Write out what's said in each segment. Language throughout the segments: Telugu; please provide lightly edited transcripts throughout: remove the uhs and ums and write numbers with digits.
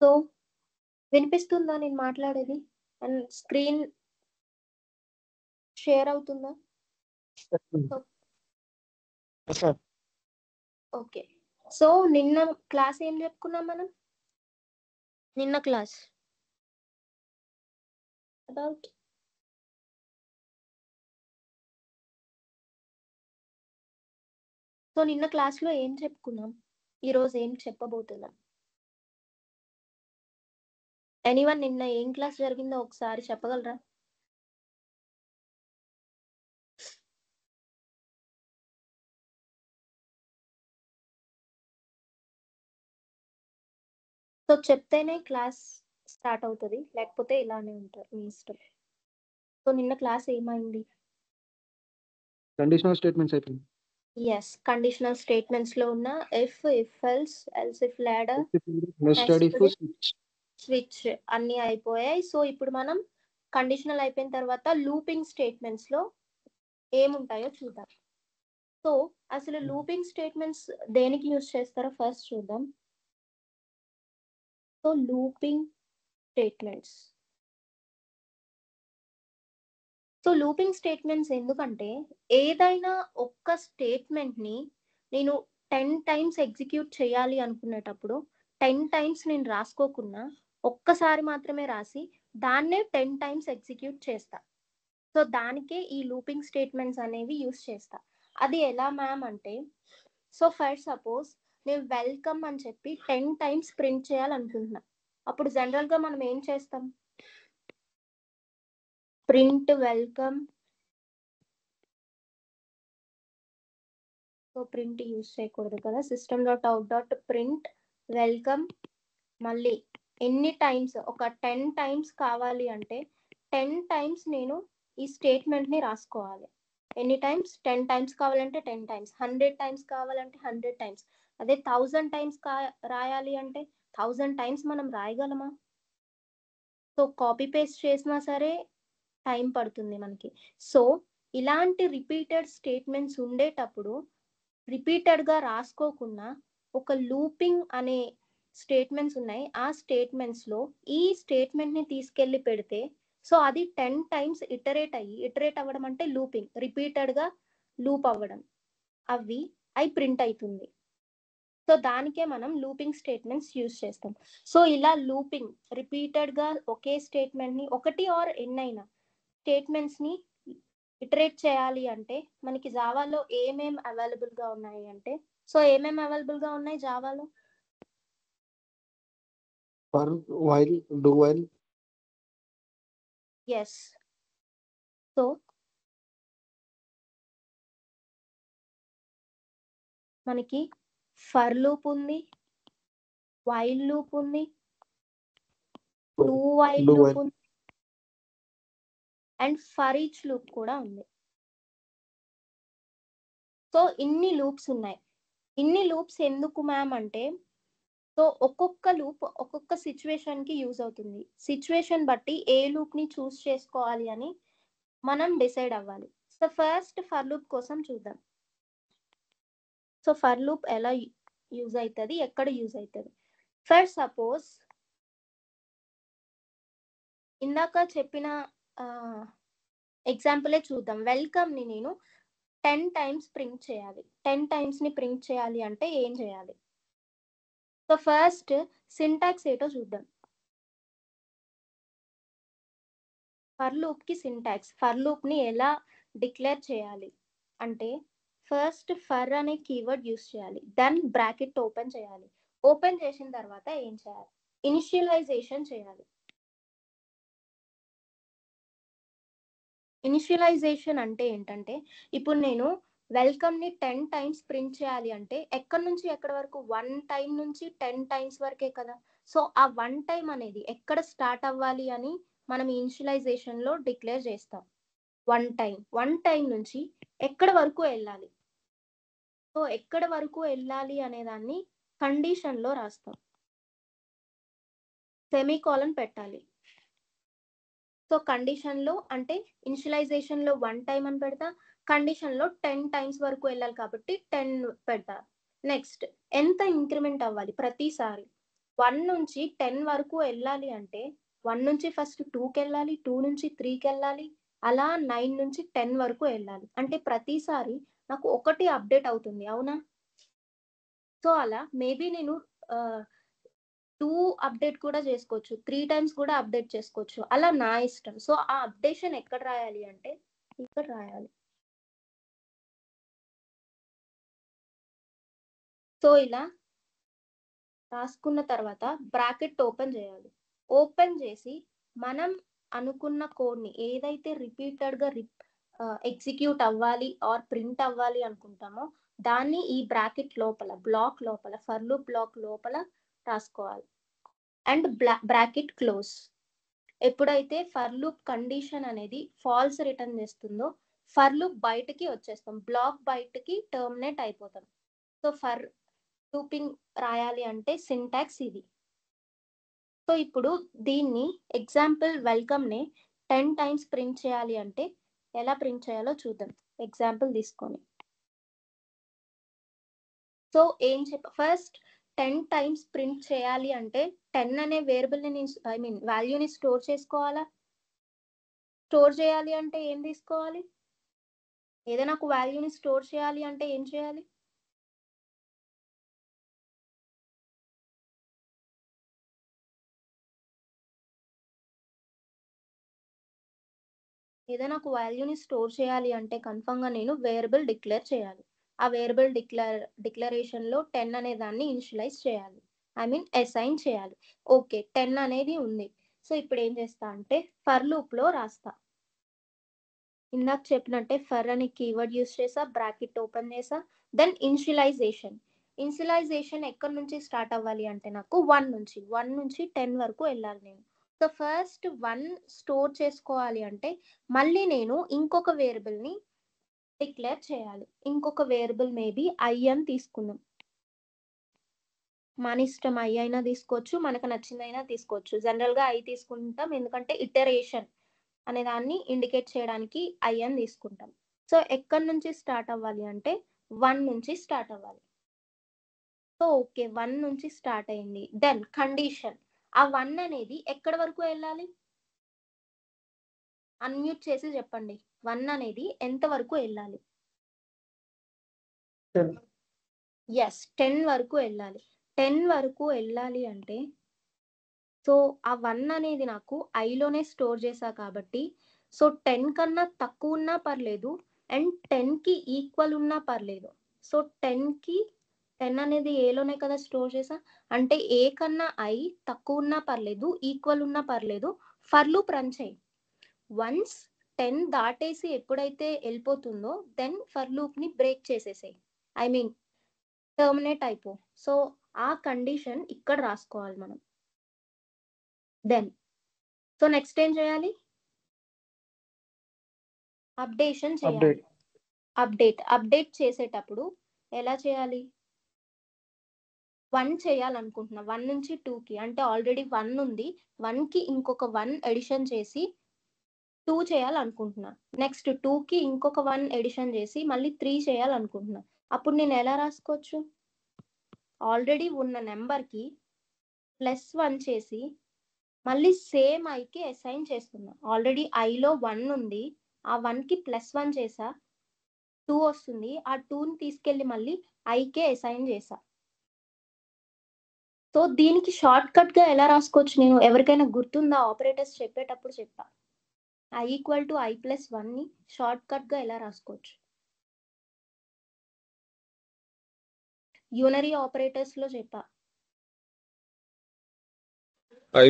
సో వినిపిస్తుందా నేను మాట్లాడేది? అండ్ స్క్రీన్ షేర్ అవుతుందా? ఓకే. సో నిన్న క్లాస్ ఏం చెప్పుకున్నాం మనం? నిన్న క్లాస్ అబౌట్ సో నిన్న క్లాస్లో ఏం చెప్పుకున్నాం? ఈరోజు ఏం చెప్పబోతున్నాం? ఎనీవన్ నిన్న ఏం క్లాస్ జరిగిందో ఒకసారి చెప్పగలరా? సో చెప్తేనే క్లాస్ స్టార్ట్ అవుతుంది, లేకపోతే ఇలానే ఉంటారు, మీ ఇష్టం. సో నిన్న క్లాస్ ఏమైంది? కండిషనల్ స్టేట్మెంట్స్ అయిపోయింది. ఎస్, కండిషనల్ స్టేట్మెంట్స్ లో ఉన్న if else if ladder nested if switch అన్ని అయిపోయాయి. సో ఇప్పుడు మనం కండిషనల్ అయిపోయిన తర్వాత లూపింగ్ స్టేట్మెంట్స్ లో ఏముంటాయో చూద్దాం. సో అసలు లూపింగ్ స్టేట్మెంట్స్ దేనికి యూజ్ చేస్తారో ఫస్ట్ చూద్దాం. సో లూపింగ్ స్టేట్మెంట్స్ ఎందుకంటే ఏదైనా ఒక్క స్టేట్మెంట్ ని నేను 10 టైమ్స్ ఎగ్జిక్యూట్ చేయాలి అనుకునేటప్పుడు 10 టైమ్స్ నేను రాసుకోకుండా ఒక్కసారి మాత్రమే రాసి దాన్నే 10 టైమ్స్ ఎగ్జిక్యూట్ చేస్తా. సో దానికే ఈ లూపింగ్ స్టేట్మెంట్స్ అనేవి యూస్ చేస్తా. అది ఎలా మ్యామ్ అంటే, సో ఫర్ సపోజ్ నేను వెల్కమ్ అని చెప్పి 10 టైమ్స్ ప్రింట్ చేయాలనుకుంటున్నా. అప్పుడు జనరల్గా మనం ఏం చేస్తాం? Print welcome. So print use చేయకూడదు కదా, system.out.print వెల్కమ్. మళ్ళీ ఎన్ని టైమ్స్? ఒక 10 టైమ్స్ కావాలి అంటే 10 టైమ్స్ నేను ఈ స్టేట్మెంట్ని రాసుకోవాలి. ఎన్ని టైమ్స్? 10 టైమ్స్ కావాలంటే 10 టైమ్స్, 100 టైమ్స్ కావాలంటే 100 టైమ్స్. అదే 1000 టైమ్స్ రాయాలి అంటే 1000 టైమ్స్ మనం రాయగలమా? సో కాపీ పేస్ట్ చేసినా సరే టైం పడుతుంది మనకి. సో ఇలాంటి రిపీటెడ్ స్టేట్మెంట్స్ ఉండేటప్పుడు రిపీటెడ్గా రాసుకోకుండా ఒక లూపింగ్ అనే స్టేట్మెంట్స్ ఉన్నాయి, ఆ స్టేట్మెంట్స్లో ఈ స్టేట్మెంట్ని తీసుకెళ్ళి పెడితే సో అది 10 టైమ్స్ ఇటరేట్ అవ్వడం అంటే లూపింగ్, రిపీటెడ్గా లూప్ అవ్వడం, అవి ప్రింట్ అవుతుంది. సో దానికే మనం లూపింగ్ స్టేట్మెంట్స్ యూజ్ చేస్తాం. సో ఇలా లూపింగ్ రిపీటెడ్గా ఒకే స్టేట్మెంట్ని ఒకటి ఆర్ ఎన్నైనా స్టేట్మెంట్స్ని ఇటరేట్ చేయాలి అంటే మనకి జావాలో ఏమేం అవైలబుల్గా ఉన్నాయి అంటే, సో ఏమేమి అవైలబుల్గా ఉన్నాయి జావాలో? For, while, do while. Yes. So మనకి ఫర్ లూప్ ఉంది, వైల్ లూప్ ఉంది, డూ వైల్ లూప్ ఉంది, అండ్ ఫర్ ఈచ్ లూప్ కూడా ఉంది. సో ఇన్ని లూప్స్ ఉన్నాయి. ఇన్ని లూప్స్ ఎందుకు మ్యామ్ అంటే, సో ఒక్కొక్క లూప్ ఒక్కొక్క సిచ్యువేషన్కి యూజ్ అవుతుంది. సిచ్యువేషన్ బట్టి ఏ లూప్ని చూస్ చేసుకోవాలి అని మనం డిసైడ్ అవ్వాలి. సో ఫస్ట్ ఫర్ లూప్ కోసం చూద్దాం. సో ఫర్ లూప్ ఎలా యూజ్ అవుతుంది, ఎక్కడ యూజ్ అవుతుంది? ఫర్ సపోజ్ ఇందాక చెప్పిన ఎగ్జాంపులే చూద్దాం. వెల్కమ్ని నేను 10 టైమ్స్ ప్రింట్ చేయాలి. 10 టైమ్స్ని ప్రింట్ చేయాలి అంటే ఏం చేయాలి? సో ఫస్ట్ సింటాక్స్ ఏటో చూద్దాం. ఫర్ లూప్కి సింటాక్స్, ఫర్ లూప్ని ఎలా డిక్లేర్ చేయాలి అంటే, ఫస్ట్ ఫర్ అనే కీవర్డ్ యూస్ చేయాలి, దెన్ బ్రాకెట్ ఓపెన్ చేయాలి. ఓపెన్ చేసిన తర్వాత ఏం చేయాలి? ఇనిషియలైజేషన్ చేయాలి. ఇనిషియలైజేషన్ అంటే ఏంటంటే, ఇప్పుడు నేను వెల్కమ్ని 10 టైమ్స్ ప్రింట్ చేయాలి అంటే ఎక్కడి నుంచి ఎక్కడి వరకు? 1 టైం నుంచి 10 టైమ్స్ వరకే కదా. సో ఆ 1 టైం అనేది ఎక్కడ స్టార్ట్ అవ్వాలి అని మనం ఇనిషియలైజేషన్లో డిక్లేర్ చేస్తాం. 1 టైం నుంచి ఎక్కడ వరకు వెళ్ళాలి? సో ఎక్కడ వరకు వెళ్ళాలి అనే దాన్ని కండిషన్లో రాస్తాం. సెమీకోలన్ పెట్టాలి. సో కండిషన్లో అంటే ఇనిషియలైజేషన్లో 1 టైం అని పెడతా, కండిషన్లో 10 టైమ్స్ వరకు వెళ్ళాలి కాబట్టి 10 పెడతా. నెక్స్ట్ ఎంత ఇంక్రిమెంట్ అవ్వాలి ప్రతిసారి? 1 నుంచి 10 వరకు వెళ్ళాలి అంటే 1 నుంచి ఫస్ట్ 2కి వెళ్ళాలి, 2 నుంచి 3కి వెళ్ళాలి, అలా 9 నుంచి 10 వరకు వెళ్ళాలి. అంటే ప్రతిసారి నాకు ఒకటి అప్డేట్ అవుతుంది. అవునా? సో అలా మేబీ నేను 2 అప్డేట్ కూడా చేసుకోవచ్చు, 3 టైమ్స్ కూడా అప్డేట్ చేసుకోవచ్చు. అలా నా ఇష్టం. సో ఆ అప్డేషన్ ఎక్కడ రాయాలి అంటే ఇక్కడ రాయాలి. సో ఇలా రాసుకున్న తర్వాత బ్రాకెట్ ఓపెన్ చేయాలి. ఓపెన్ చేసి మనం అనుకున్న కోడ్ని ఏదైతే రిపీటెడ్గా ఎగ్జిక్యూట్ అవ్వాలి ఆర్ ప్రింట్ అవ్వాలి అనుకుంటామో దాన్ని ఈ బ్రాకెట్ లోపల బ్లాక్ లోపల ఫర్ లూప్ బ్లాక్ లోపల రాసుకోవాలి. And bracket close. ఎప్పుడైతే ఫర్ లూప్ కండిషన్ అనేది ఫాల్స్ రిటర్న్ చేస్తుందో ఫర్ లూప్ బయటకి వచ్చేస్తాం, బ్లాక్ బయటకి టర్మినేట్ అయిపోతాం. సో ఫర్ లూపింగ్ రాయాలి అంటే సింటాక్స్ ఇది. సో ఇప్పుడు దీన్ని ఎగ్జాంపుల్ వెల్కమ్ని 10 టైమ్స్ ప్రింట్ చేయాలి అంటే ఎలా ప్రింట్ చేయాలో చూద్దాం ఎగ్జాంపుల్ తీసుకొని. సో ఏం ఫస్ట్ 10 టైమ్స్ ప్రింట్ చేయాలి అంటే 10 అనే వేరియబుల్ని వాల్యూని స్టోర్ చేసుకోవాలా? స్టోర్ చేయాలి అంటే ఏం తీసుకోవాలి? ఏదైనా ఒక వాల్యూని స్టోర్ చేయాలి అంటే ఏం చేయాలి? ఏదైనా ఒక వాల్యూని స్టోర్ చేయాలి అంటే కన్ఫర్మ్గా నేను వేరియబుల్ డిక్లేర్ చేయాలి. ఆ వేరియబుల్ డిక్లరేషన్లో 10 అనే దాన్ని ఇనిషియలైజ్ చేయాలి, అసైన్ చేయాలి. ఓకే 10 అనేది ఉంది. సో ఇప్పుడు ఏం చేస్తా అంటే ఫర్ లూప్లో రాస్తా. ఇందాక చెప్పినట్టే ఫర్ అని కీవర్డ్ యూస్ చేసా, బ్రాకెట్ ఓపెన్ చేసా, దెన్ ఇనిషియలైజేషన్ ఎక్కడి నుంచి స్టార్ట్ అవ్వాలి అంటే నాకు 1 నుంచి 10 వరకు వెళ్ళాలి నేను. సో ఫస్ట్ 1 స్టోర్ చేసుకోవాలి అంటే మళ్ళీ నేను ఇంకొక వేరియబుల్ని డిక్లేర్ చేయాలి. ఇంకొక వేరియబుల్ మేబీ ఐ అని తీసుకుందాం. మన ఇష్టం, ఐ అయినా తీసుకోవచ్చు, మనకు నచ్చిందైనా తీసుకోవచ్చు. జనరల్గా ఐ తీసుకుంటాం ఎందుకంటే ఇటరేషన్ అనే దాన్ని ఇండికేట్ చేయడానికి ఐ అని తీసుకుంటాం. సో ఎక్కడి నుంచి స్టార్ట్ అవ్వాలి అంటే 1 నుంచి స్టార్ట్ అవ్వాలి. సో ఓకే 1 నుంచి స్టార్ట్ అయింది. దెన్ కండిషన్, ఆ 1 అనేది ఎక్కడి వరకు వెళ్ళాలి? అన్మ్యూట్ చేసి చెప్పండి. 1 అనేది ఎంత వరకు వెళ్ళాలి? 10. ఎస్ 10 వరకు వెళ్ళాలి. 10 వరకు వెళ్ళాలి అంటే సో ఆ 1 అనేది నాకు ఐలోనే స్టోర్ చేశా కాబట్టి సో 10 కన్నా తక్కువ ఉన్నా పర్లేదు అండ్ 10కి ఈక్వల్ ఉన్నా పర్లేదు. సో 10కి 10 అనేది ఏలోనే కదా స్టోర్ చేసా, అంటే ఏ కన్నా ఐ తక్కువ ఉన్నా పర్లేదు, ఈక్వల్ ఉన్నా పర్లేదు, ఫర్ లూప్ రన్ చేయి. వన్స్ 10 దాటేసి ఎప్పుడైతే వెళ్ళిపోతుందో దెన్ ఫర్ లూప్ని బ్రేక్ చేసేసాయి, టర్మినేట్ అయిపో. సో ఆ కండిషన్ ఇక్కడ రాసుకోవాలి మనం. దెన్ సో నెక్స్ట్ ఏం చేయాలి? అప్డేషన్ చేయాలి. అప్డేట్ చేసేటప్పుడు ఎలా చేయాలి? 1 చేయాలనుకుంటున్నా, 1 నుంచి 2కి, అంటే ఆల్రెడీ 1 ఉంది, 1కి ఇంకొక 1 ఎడిషన్ చేసి 2 చేయాలనుకుంటున్నా. నెక్స్ట్ 2కి ఇంకొక 1 ఎడిషన్ చేసి మళ్ళీ 3 చేయాలనుకుంటున్నా. అప్పుడు నేను ఎలా రాసుకోవచ్చు? ఆల్రెడీ ఉన్న నెంబర్కి +1 చేసి మళ్ళీ సేమ్ ఐకి అసైన్ చేస్తున్నా. ఆల్రెడీ ఐలో 1 ఉంది, ఆ 1కి +1 చేసా, 2 వస్తుంది, ఆ 2ని తీసుకెళ్ళి మళ్ళీ ఐకే అసైన్ చేసా. సో దీనికి షార్ట్ కట్గా ఎలా రాసుకోవచ్చు నేను? ఎవరికైనా గుర్తుందా? ఆపరేటర్స్ చెప్పేటప్పుడు చెప్పా, ఐ ఈక్వల్ టు I+1ని షార్ట్ కట్గా ఎలా రాసుకోవచ్చు? యూనరీ ఆపరేటర్స్లో చెప్పా. I++.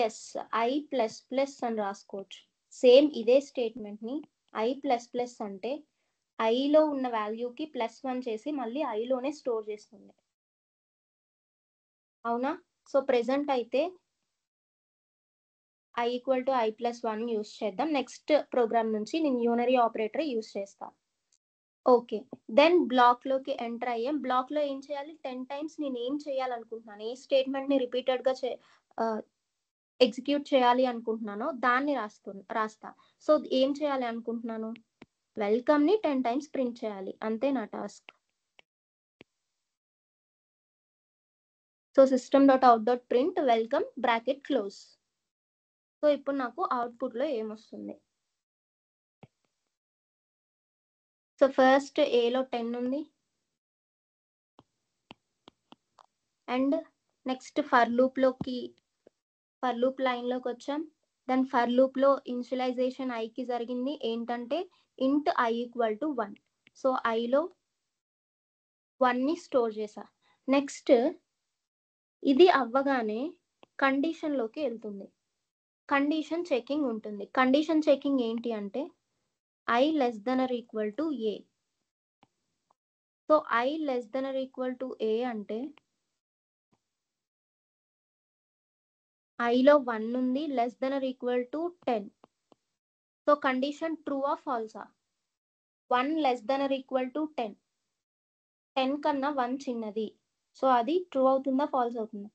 ఎస్ I++ అని రాసుకోవచ్చు. సేమ్ ఇదే స్టేట్మెంట్ని I++ అంటే ఐలో ఉన్న వాల్యూకి +1 చేసి మళ్ళీ ఐలోనే స్టోర్ చేస్తుంది. అవునా? సో ప్రెసెంట్ అయితే I equal to I+1 use చేద్దాం. నెక్స్ట్ ప్రోగ్రామ్ నుంచి నేను యూనరీ ఆపరేటర్ యూస్ చేస్తాను. ఓకే దెన్ బ్లాక్లోకి ఎంటర్ అయ్యాం. బ్లాక్లో ఏం చేయాలి? 10 టైమ్స్ నేను ఏం చేయాలనుకుంటున్నాను, ఏ స్టేట్మెంట్ని రిపీటెడ్గా ఎగ్జిక్యూట్ చేయాలి అనుకుంటున్నానో దాన్ని రాస్తా. సో ఏం చేయాలి అనుకుంటున్నాను? వెల్కమ్ని 10 టైమ్స్ ప్రింట్ చేయాలి, అంతే నా task. So system.out.print welcome bracket close. So ఇప్పుడు నాకు అవుట్పుట్లో ఏమొస్తుంది? సో ఫస్ట్ ఏలో 10 ఉంది అండ్ నెక్స్ట్ ఫర్ లూప్ లైన్లోకి వచ్చాం. దాని ఫర్ లూప్లో ఇనిషియలైజేషన్ ఐకి జరిగింది ఏంటంటే int i equal to 1. So ఐలో 1ని స్టోర్ చేసా. నెక్స్ట్ ఇది అవ్వగానే కండిషన్లోకి వెళ్తుంది. కండిషన్ చెకింగ్ ఉంటుంది. కండిషన్ చెకింగ్ ఏంటి అంటే i less than or equal to a. So i less than or equal to a అంటే ఐలో 1 ఉంది, less than or equal to 10. So condition true ఆ ఫాల్సా? 1 less than or equal to 10. 10 కన్నా 1 చిన్నది. సో అది ట్రూ అవుతుందా ఫాల్స్ అవుతుందా?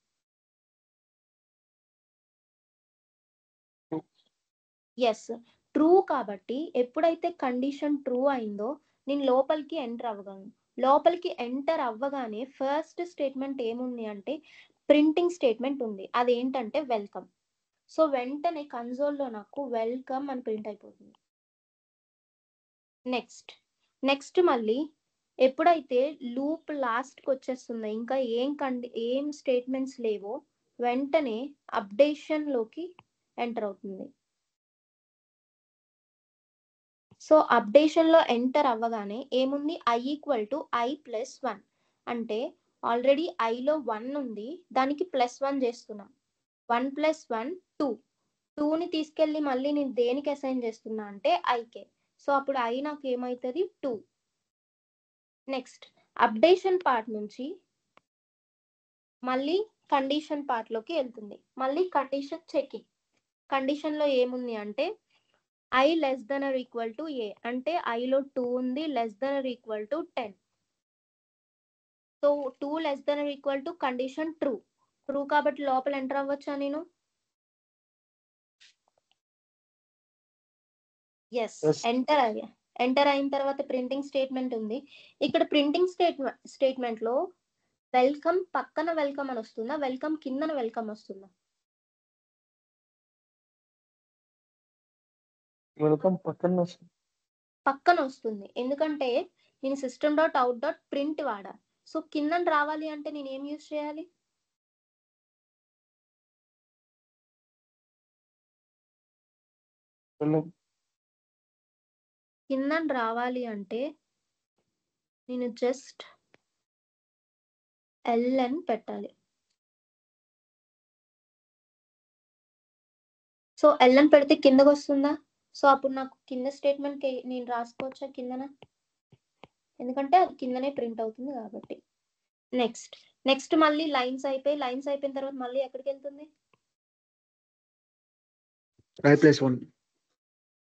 Yes, true. కాబట్టి ఎప్పుడైతే కండిషన్ ట్రూ అయిందో నేను లోపలికి ఎంటర్ అవ్వగలను. లోపలికి ఎంటర్ అవ్వగానే ఫస్ట్ స్టేట్మెంట్ ఏముంది అంటే ప్రింటింగ్ స్టేట్మెంట్ ఉంది. అదేంటంటే వెల్కమ్. సో వెంటనే కన్సోల్లో నాకు వెల్కమ్ అని ప్రింట్ అయిపోతుంది. నెక్స్ట్ మళ్ళీ ఎప్పుడైతే లూప్ లాస్ట్కి వచ్చేస్తుందో ఇంకా ఏం స్టేట్మెంట్స్ లేవో వెంటనే అప్డేషన్లోకి ఎంటర్ అవుతుంది. సో అప్డేషన్లో ఎంటర్ అవ్వగానే ఏముంది? i equal to i plus 1. అంటే ఆల్రెడీ ఐలో 1 ఉంది, దానికి +1 చేస్తున్నాం. 1 + 1 2. 2ని తీసుకెళ్ళి మళ్ళీ నేను దేనికి అసైన్ చేస్తున్నా అంటే ఐకే. సో అప్పుడు i నాకు ఏమవుతుంది? 2. నెక్స్ట్ అప్డేషన్ పార్ట్ నుంచి మళ్ళీ కండిషన్ పార్ట్లోకి వెళ్తుంది. మళ్ళీ కండిషన్ చెకింగ్. కండిషన్లో ఏముంది అంటే i less than or equal to a. అంటే ఐలో 2 ఉంది, less than or equal to 10. So 2 less than or equal to condition true కాబట్టి లోపల ఎంటర్ అవ్వచ్చా నేను? ఎస్, ఎంటర్ అయిన తర్వాత ప్రింటింగ్ స్టేట్మెంట్ ఉంది. ఇక్కడ ప్రింటింగ్ స్టేట్మెంట్లో వెల్కమ్ పక్కన వెల్కమ్ అని వస్తుందా, వెల్కమ్ కిందన వెల్కమ్ వస్తుందా? వెల్కమ్ పక్కన వస్తుంది. ఎందుకంటే నేను system.out.print వాడా. సో కిందన రావాలి అంటే నేను ఏం యూజ్ చేయాలి? కిందన రావాలి అంటే నేను జస్ట్ ln పెట్టాలి. సో ln పెడితే కిందకు వస్తుందా? సో అప్పుడు నాకు కింద స్టేట్మెంట్ నేను రాసుకోవచ్చా కిందన? ఎందుకంటే అది కిందనే ప్రింట్ అవుతుంది కాబట్టి. నెక్స్ట్ మళ్ళీ లైన్స్ అయిపోయిన తర్వాత మళ్ళీ ఎక్కడికి వెళ్తుంది? i+1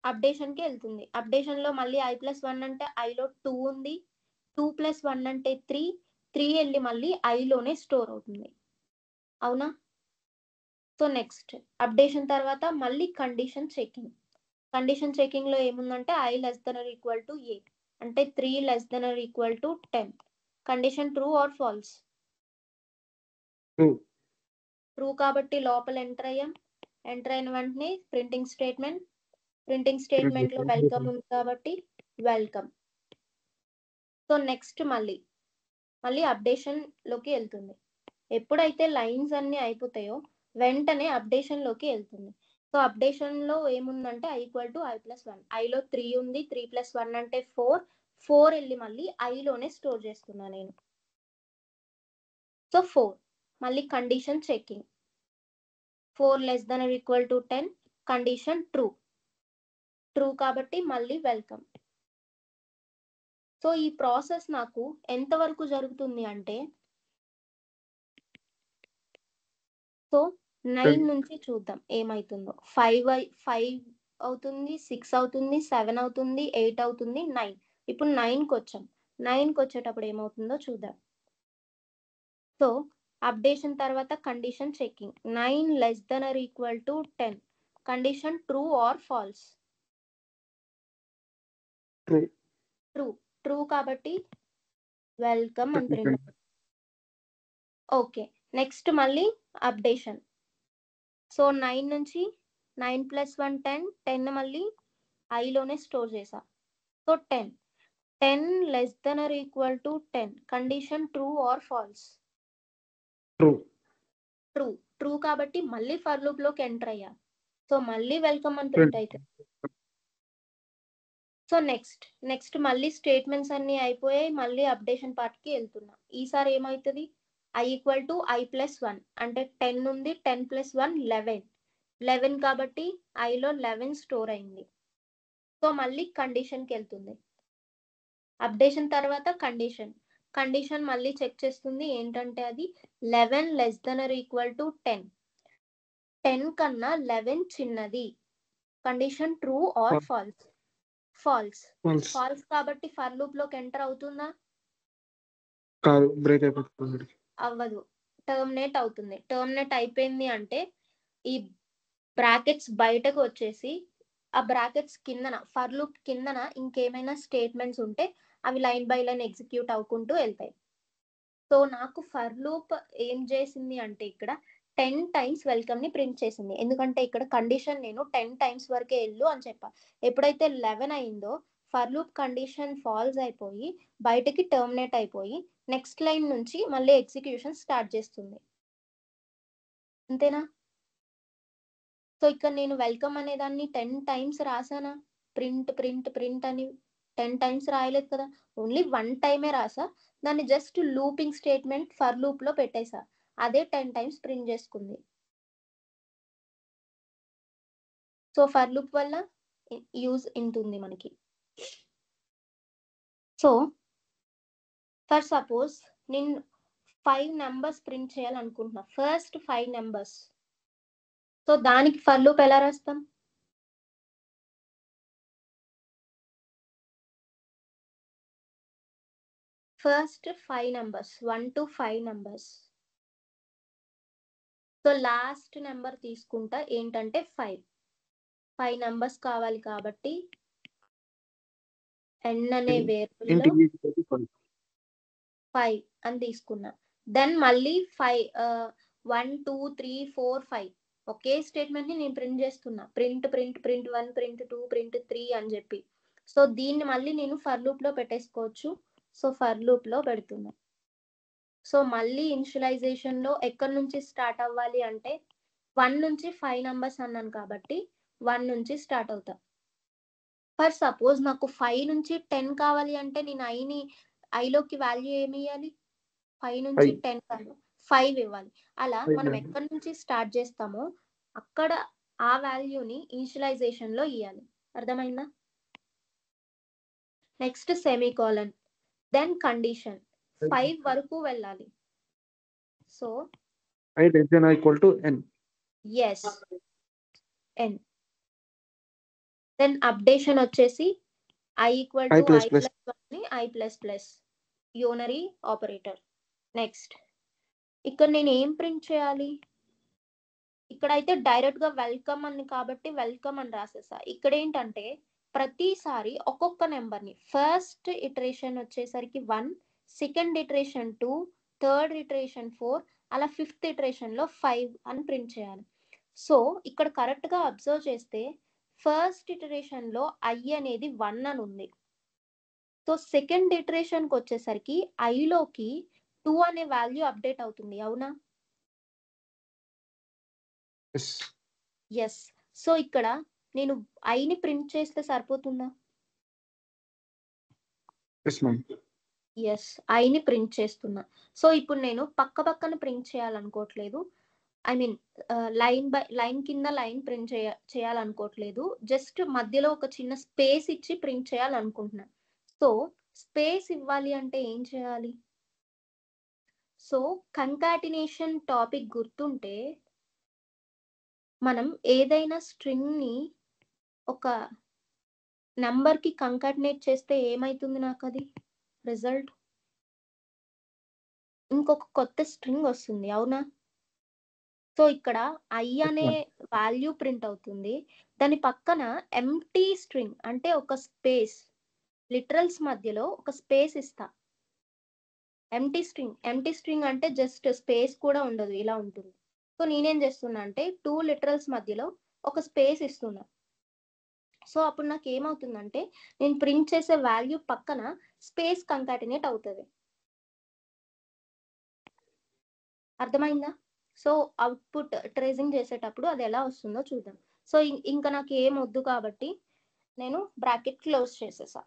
అప్డేషన్కి వెళ్తుంది. అప్డేషన్లో మళ్ళీ i+1 అంటే ఐలో 2 ఉంది, 2 + 1 అంటే 3 వెళ్ళి మళ్ళీ ఐలోనే స్టోర్ అవుతుంది. అవునా? సో నెక్స్ట్ అప్డేషన్ తర్వాత మళ్ళీ కండిషన్ చెకింగ్లో ఏముందంటే i less than or equal to a. అంటే 3 less than or equal to 10. Condition true or false? True కాబట్టి లోపల ఎంటర్ అయ్యాం. ఎంటర్ అయిన వెంటనే ప్రింటింగ్ స్టేట్మెంట్లో వెల్కమ్ ఉంది కాబట్టి వెల్కమ్. సో నెక్స్ట్ మళ్ళీ అప్డేషన్లోకి వెళ్తుంది. ఎప్పుడైతే లైన్స్ అన్ని అయిపోతాయో వెంటనే అప్డేషన్లోకి వెళ్తుంది. సో అప్డేషన్లో ఏముందంటే i ఈక్వల్ టు i+1. ఐలో 3 ఉంది, 3 + 1 అంటే 4 వెళ్ళి మళ్ళీ ఐలోనే స్టోర్ చేస్తున్నా నేను. సో 4 మళ్ళీ condition checking. 4 less than or equal to 10. Condition true కాబట్టి మళ్ళీ వెల్కమ్. సో ఈ ప్రాసెస్ నాకు ఎంతవరకు జరుగుతుంది అంటే సో 9 నుంచి చూద్దాం ఏమైతుందో. 5 అవుతుంది, 6 అవుతుంది, 7 అవుతుంది, 8 అవుతుంది, 9. ఇప్పుడు 9కి వచ్చాం. 9కి వచ్చేటప్పుడు ఏమవుతుందో చూద్దాం. సో అప్డేషన్ తర్వాత condition checking. 9 less than or equal to 10. Condition true or false? True కాబట్టి వెల్కమ్ అని ప్రింట్. ఓకే, నెక్స్ట్ మళ్ళీ అప్డేషన్. సో 9 నుంచి 9 + 1 10, 10 మళ్ళీ ఐలోనే స్టోర్ చేసా. So 10 <= 10 condition true or false? True. True కాబట్టి మళ్ళీ ఫర్ లూప్ లోకి ఎంటర్ అయ్యా. సో మళ్ళీ వెల్కమ్ అని ప్రింట్ అవుతుంది. సో నెక్స్ట్ మళ్ళీ స్టేట్మెంట్స్ అన్ని అయిపోయాయి, మళ్ళీ అప్డేషన్ పార్ట్ కి వెళ్తున్నా. ఈసారి ఏమవుతుంది? i = i + 1 అంటే 10 ఉంది, 10 + 1 11 కాబట్టి ఐలో 11 స్టోర్ అయింది. సో మళ్ళీ కండిషన్కి వెళ్తుంది. అప్డేషన్ తర్వాత కండిషన్ మళ్ళీ చెక్ చేస్తుంది. ఏంటంటే అది 11 <= 10, 10 కన్నా 11 చిన్నది. Condition true or false? False కాబట్టి ఫర్ లూప్ లోకి ఎంటర్ అవుతుందా? కాదు, బ్రేక్ అయిపోతుంది. అవ్వదు, టర్మినేట్ అవుతుంది. టర్మినేట్ అయిపోయింది అంటే ఈ బ్రాకెట్స్ బయటకు వచ్చేసి ఆ బ్రాకెట్స్ కిందన ఫర్ లూప్ కిందన ఇంకేమైనా స్టేట్మెంట్స్ ఉంటే అవి లైన్ బై లైన్ ఎగ్జిక్యూట్ అవ్వుకుంటూ వెళ్తాయి. సో నాకు ఫర్ లూప్ ఏం చేసింది అంటే ఇక్కడ 10 టైమ్స్ వెల్కమ్ ని ప్రింట్ చేసింది. ఎందుకంటే ఇక్కడ కండిషన్ నేను 10 టైమ్స్ వరకే వెళ్ళు అని చెప్పా. ఎప్పుడైతే 11 అయిందో ఫర్ లూప్ కండిషన్ ఫాల్స్ అయిపోయి బయటకి టర్మినేట్ అయిపోయి నెక్స్ట్ లైన్ నుంచి మళ్ళీ ఎగ్జిక్యూషన్ స్టార్ట్ చేస్తుంది. అంతేనా? సో ఇక్కడ నేను వెల్కమ్ అనే దాన్ని 10 టైమ్స్ రాసానా? ప్రింట్ అని 10 టైమ్స్ రాయలేదు కదా, ఓన్లీ 1 టైమే రాసా. దాన్ని just looping statement for loop లో పెట్టేసా, అదే 10 టైమ్స్ ప్రింట్ చేసుకుంది. సో ఫర్ లూప్ వల్ల యూజ్ ఉంటుంది మనకి. సో ఫర్ సపోజ్ నేను 5 నెంబర్స్ ప్రింట్ చేయాలనుకుంటున్నా, ఫస్ట్ 5 నెంబర్స్. సో దానికి ఫర్ లూప్ ఎలా రాస్తాం? First 5 numbers, 1 to 5 numbers. So last number తీసుకుంటా, ఏంటంటే 5 నెంబర్స్ కావాలి కాబట్టి n అనే వేరియబుల్లో 5 అని తీసుకున్నా. దెన్ మళ్ళీ 1 2 3 4 5 ఒకే స్టేట్మెంట్ ని నేను ప్రింట్ చేస్తున్నా. ప్రింట్ 1 ప్రింట్ 2 ప్రింట్ 3 అని చెప్పి. సో దీన్ని మళ్ళీ నేను ఫర్ లూప్ లో పెట్టేసుకోవచ్చు. సో ఫర్ లూప్ లో పెడుతున్నా. సో మళ్ళీ ఇనిషియలైజేషన్ లో ఎక్కడి నుంచి స్టార్ట్ అవ్వాలి అంటే 1 నుంచి 5 నెంబర్స్ అన్నాను కాబట్టి 1 నుంచి స్టార్ట్ అవుతా. ఫర్ సపోజ్ నాకు 5 నుంచి 10 కావాలి అంటే నేను ఐలోకి వాల్యూ ఏమి ఇవ్వాలి? 5 నుంచి 10 కాదు, 5 ఇవ్వాలి. అలా మనం ఎక్కడి నుంచి స్టార్ట్ చేస్తామో అక్కడ ఆ వాల్యూని ఇనిషియలైజేషన్ లో ఇవ్వాలి. అర్థమైందా? నెక్స్ట్ సెమీకోలన్, దెన్ కండిషన్ 5 వరకు వెళ్ళాలి. So i <= n. yes n. Then updation వచ్చేసి i = i + 1 i++ unary operator. Next ఇక్కడ నేను ఏం ప్రింట్ చేయాలి? ఇక్కడైతే డైరెక్ట్ గా వెల్కమ్ అని కాబట్టి వెల్కమ్ అని రాసేసా. ఇక్కడ ఏంటంటే ప్రతిసారి ఒక్కొక్క నెంబర్ ని ఫస్ట్ ఇటరేషన్ వచ్చేసరికి 1, సెకండ్ ఇటరేషన్ 2, థర్డ్ ఇటరేషన్ 4, అలా ఫిఫ్త్ ఇటరేషన్ లో 5 అని ప్రింట్ చేయాలి. సో ఇక్కడ కరెక్ట్ గా అబ్జర్వ్ చేస్తే ఫస్ట్ ఇటరేషన్ లో i అనేది 1 అని ఉంది. సో సెకండ్ ఇటరేషన్ కి వచ్చేసరికి i లోకి 2 అనే వాల్యూ అప్డేట్ అవుతుంది. అవునా? ఎస్. సో ఇక్కడ నేను ఐని ప్రింట్ చేస్తే సరిపోతుందా? ఎస్, ఐని ప్రింట్ చేస్తున్నా. సో ఇప్పుడు నేను పక్కన ప్రింట్ చేయాలనుకోవట్లేదు. I mean line by line కింద లైన్ ప్రింట్ చేయాలనుకోవట్లేదు. జస్ట్ మధ్యలో ఒక చిన్న స్పేస్ ఇచ్చి ప్రింట్ చేయాలనుకుంటున్నా. సో స్పేస్ ఇవ్వాలి అంటే ఏం చేయాలి? సో కంకాటినేషన్ టాపిక్ గుర్తుంటే మనం ఏదైనా స్ట్రింగ్ ని ఒక నంబర్ కి కంకాటినేట్ చేస్తే ఏమైతుంది? నాకు అది రిజల్ట్ ఇంకొక కొత్త స్ట్రింగ్ వస్తుంది. అవునా? సో ఇక్కడ i అనే వాల్యూ ప్రింట్ అవుతుంది. దాని పక్కన ఎంప్టీ స్ట్రింగ్ అంటే ఒక స్పేస్, లిటరల్స్ మధ్యలో ఒక స్పేస్ ఇస్తా. ఎంటీ స్ట్రింగ్ అంటే జస్ట్ స్పేస్ కూడా ఉండదు, ఇలా ఉంటుంది. సో నేనేం చేస్తున్నా అంటే 2 లిటరల్స్ మధ్యలో ఒక స్పేస్ ఇస్తున్నా. సో అప్పుడు నాకు ఏమవుతుందంటే నేను ప్రింట్ చేసే వాల్యూ పక్కన స్పేస్ కంకాటినేట్ అవుతుంది. అర్థమైందా? సో అవుట్పుట్ ట్రేసింగ్ చేసేటప్పుడు అది ఎలా వస్తుందో చూద్దాం. సో ఇంకా నాకు ఏం వద్దు కాబట్టి నేను బ్రాకెట్ క్లోజ్ చేసేసా.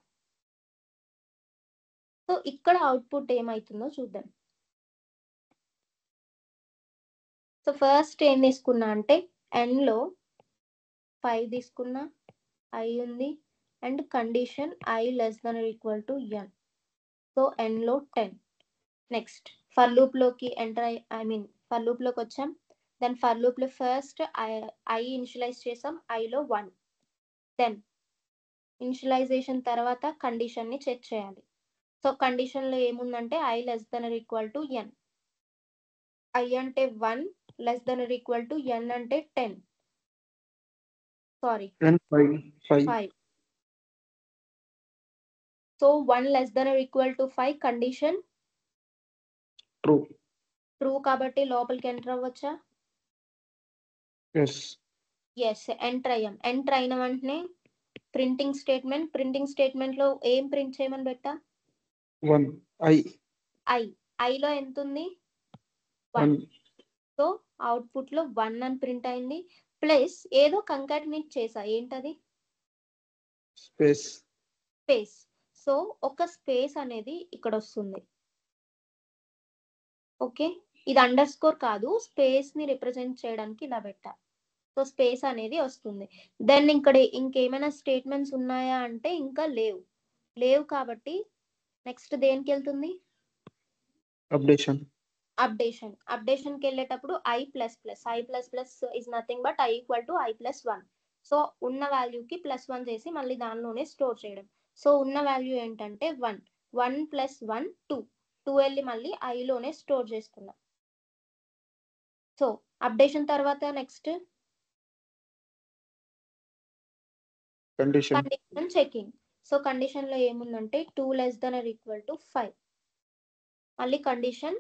సో ఇక్కడ అవుట్పుట్ ఏమవుతుందో చూద్దాం. సో ఫస్ట్ ఏం తీసుకున్నా అంటే ఎన్లో 5 తీసుకున్నా, ఐ ఉంది and condition I less than equal to N. So ఎన్లో 10. నెక్స్ట్ ఫర్ లూప్లోకి ఎంటర్ ఫర్ లూప్లోకి వచ్చాం. దెన్ ఫర్ లూప్లో ఫస్ట్ ఐ ఇనిషియలైజ్ చేసాం, ఐలో 1. దెన్ ఇనిషియలైజేషన్ తర్వాత కండిషన్ని చెక్ చేయాలి. సో కండిషన్లో ఏముందంటే I less than equal to n. I అంటే 1 less than equal to n అంటే 10. Sorry 5. So 1 less than equal to 5 condition true కాబట్టి లోపలికి ఎంటర్ అవ్వచ్చా? ఎస్ ఎంటర్ అయ్యాం. ఎంటర్ అయిన వెంటనే ప్రింటింగ్ స్టేట్మెంట్ లో ఏం ప్రింట్ చేయమని పెట్టా? 1 ఐలో ఎంత ఉంది? 1. సో అవుట్పుట్ లో 1 అని ప్రింట్ అయింది. ప్లస్ ఏదో కంకాటినేట్ చేసా, ఏంటది? స్పేస్. సో ఒక స్పేస్ అనేది ఇక్కడ వస్తుంది. ఓకే, ఇది అండర్ స్కోర్ కాదు, స్పేస్ ని రిప్రజెంట్ చేయడానికి ఇలా పెట్టా. సో స్పేస్ అనేది వస్తుంది. దెన్ ఇక్కడ ఇంకేమైనా స్టేట్మెంట్స్ ఉన్నాయా అంటే ఇంకా లేవు కాబట్టి నెక్స్ట్ దేనికి వెళ్తుంది? అప్డేషన్కి వెళ్ళేటప్పుడు I plus plus is nothing but I equal to I plus 1. So ఉన్న వాల్యూకి +1 చేసి మళ్ళీ దానిలోనే స్టోర్ చేయడం. సో ఉన్న వాల్యూ ఏంటంటే 1 ప్లస్ 1 2 వెళ్ళి మళ్ళీ ఐలోనే స్టోర్ చేసుకున్నాం. సో అప్డేషన్ తర్వాత next condition checking. So condition లో ఏముందంటే 2 less than or equal to 5. మళ్ళీ కండిషన్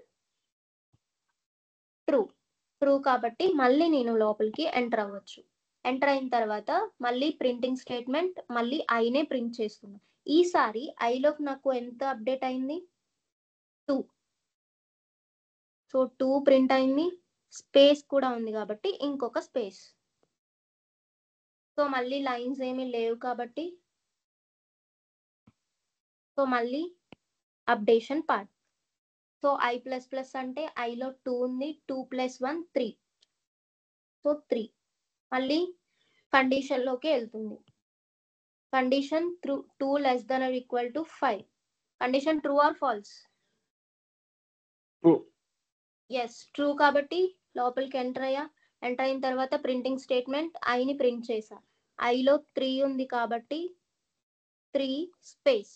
ట్రూ కాబట్టి మళ్ళీ నేను లోపలికి ఎంటర్ అవ్వచ్చు. ఎంటర్ అయిన తర్వాత మళ్ళీ ప్రింటింగ్ స్టేట్మెంట్, మళ్ళీ ఐనే ప్రింట్ చేస్తున్నా. ఈసారి ఐలోకి నాకు ఎంత అప్డేట్ అయింది? 2. సో 2 ప్రింట్ అయింది. స్పేస్ కూడా ఉంది కాబట్టి ఇంకొక స్పేస్. సో మళ్ళీ లైన్స్ ఏమీ లేవు కాబట్టి సో మళ్ళీ updation part. So I plus plus అంటే ఐలో 2 ఉంది, 2 + 1 3. సో 3 మళ్ళీ కండిషన్ లోకి వెళ్తుంది. Condition 2 less than or equal to 5. Condition true or false? Yes true కాబట్టి లోపలికి ఎంటర్ అయిన తర్వాత ప్రింటింగ్ స్టేట్మెంట్ ఐని ప్రింట్ చేసా. ఐలో 3 ఉంది కాబట్టి 3 స్పేస్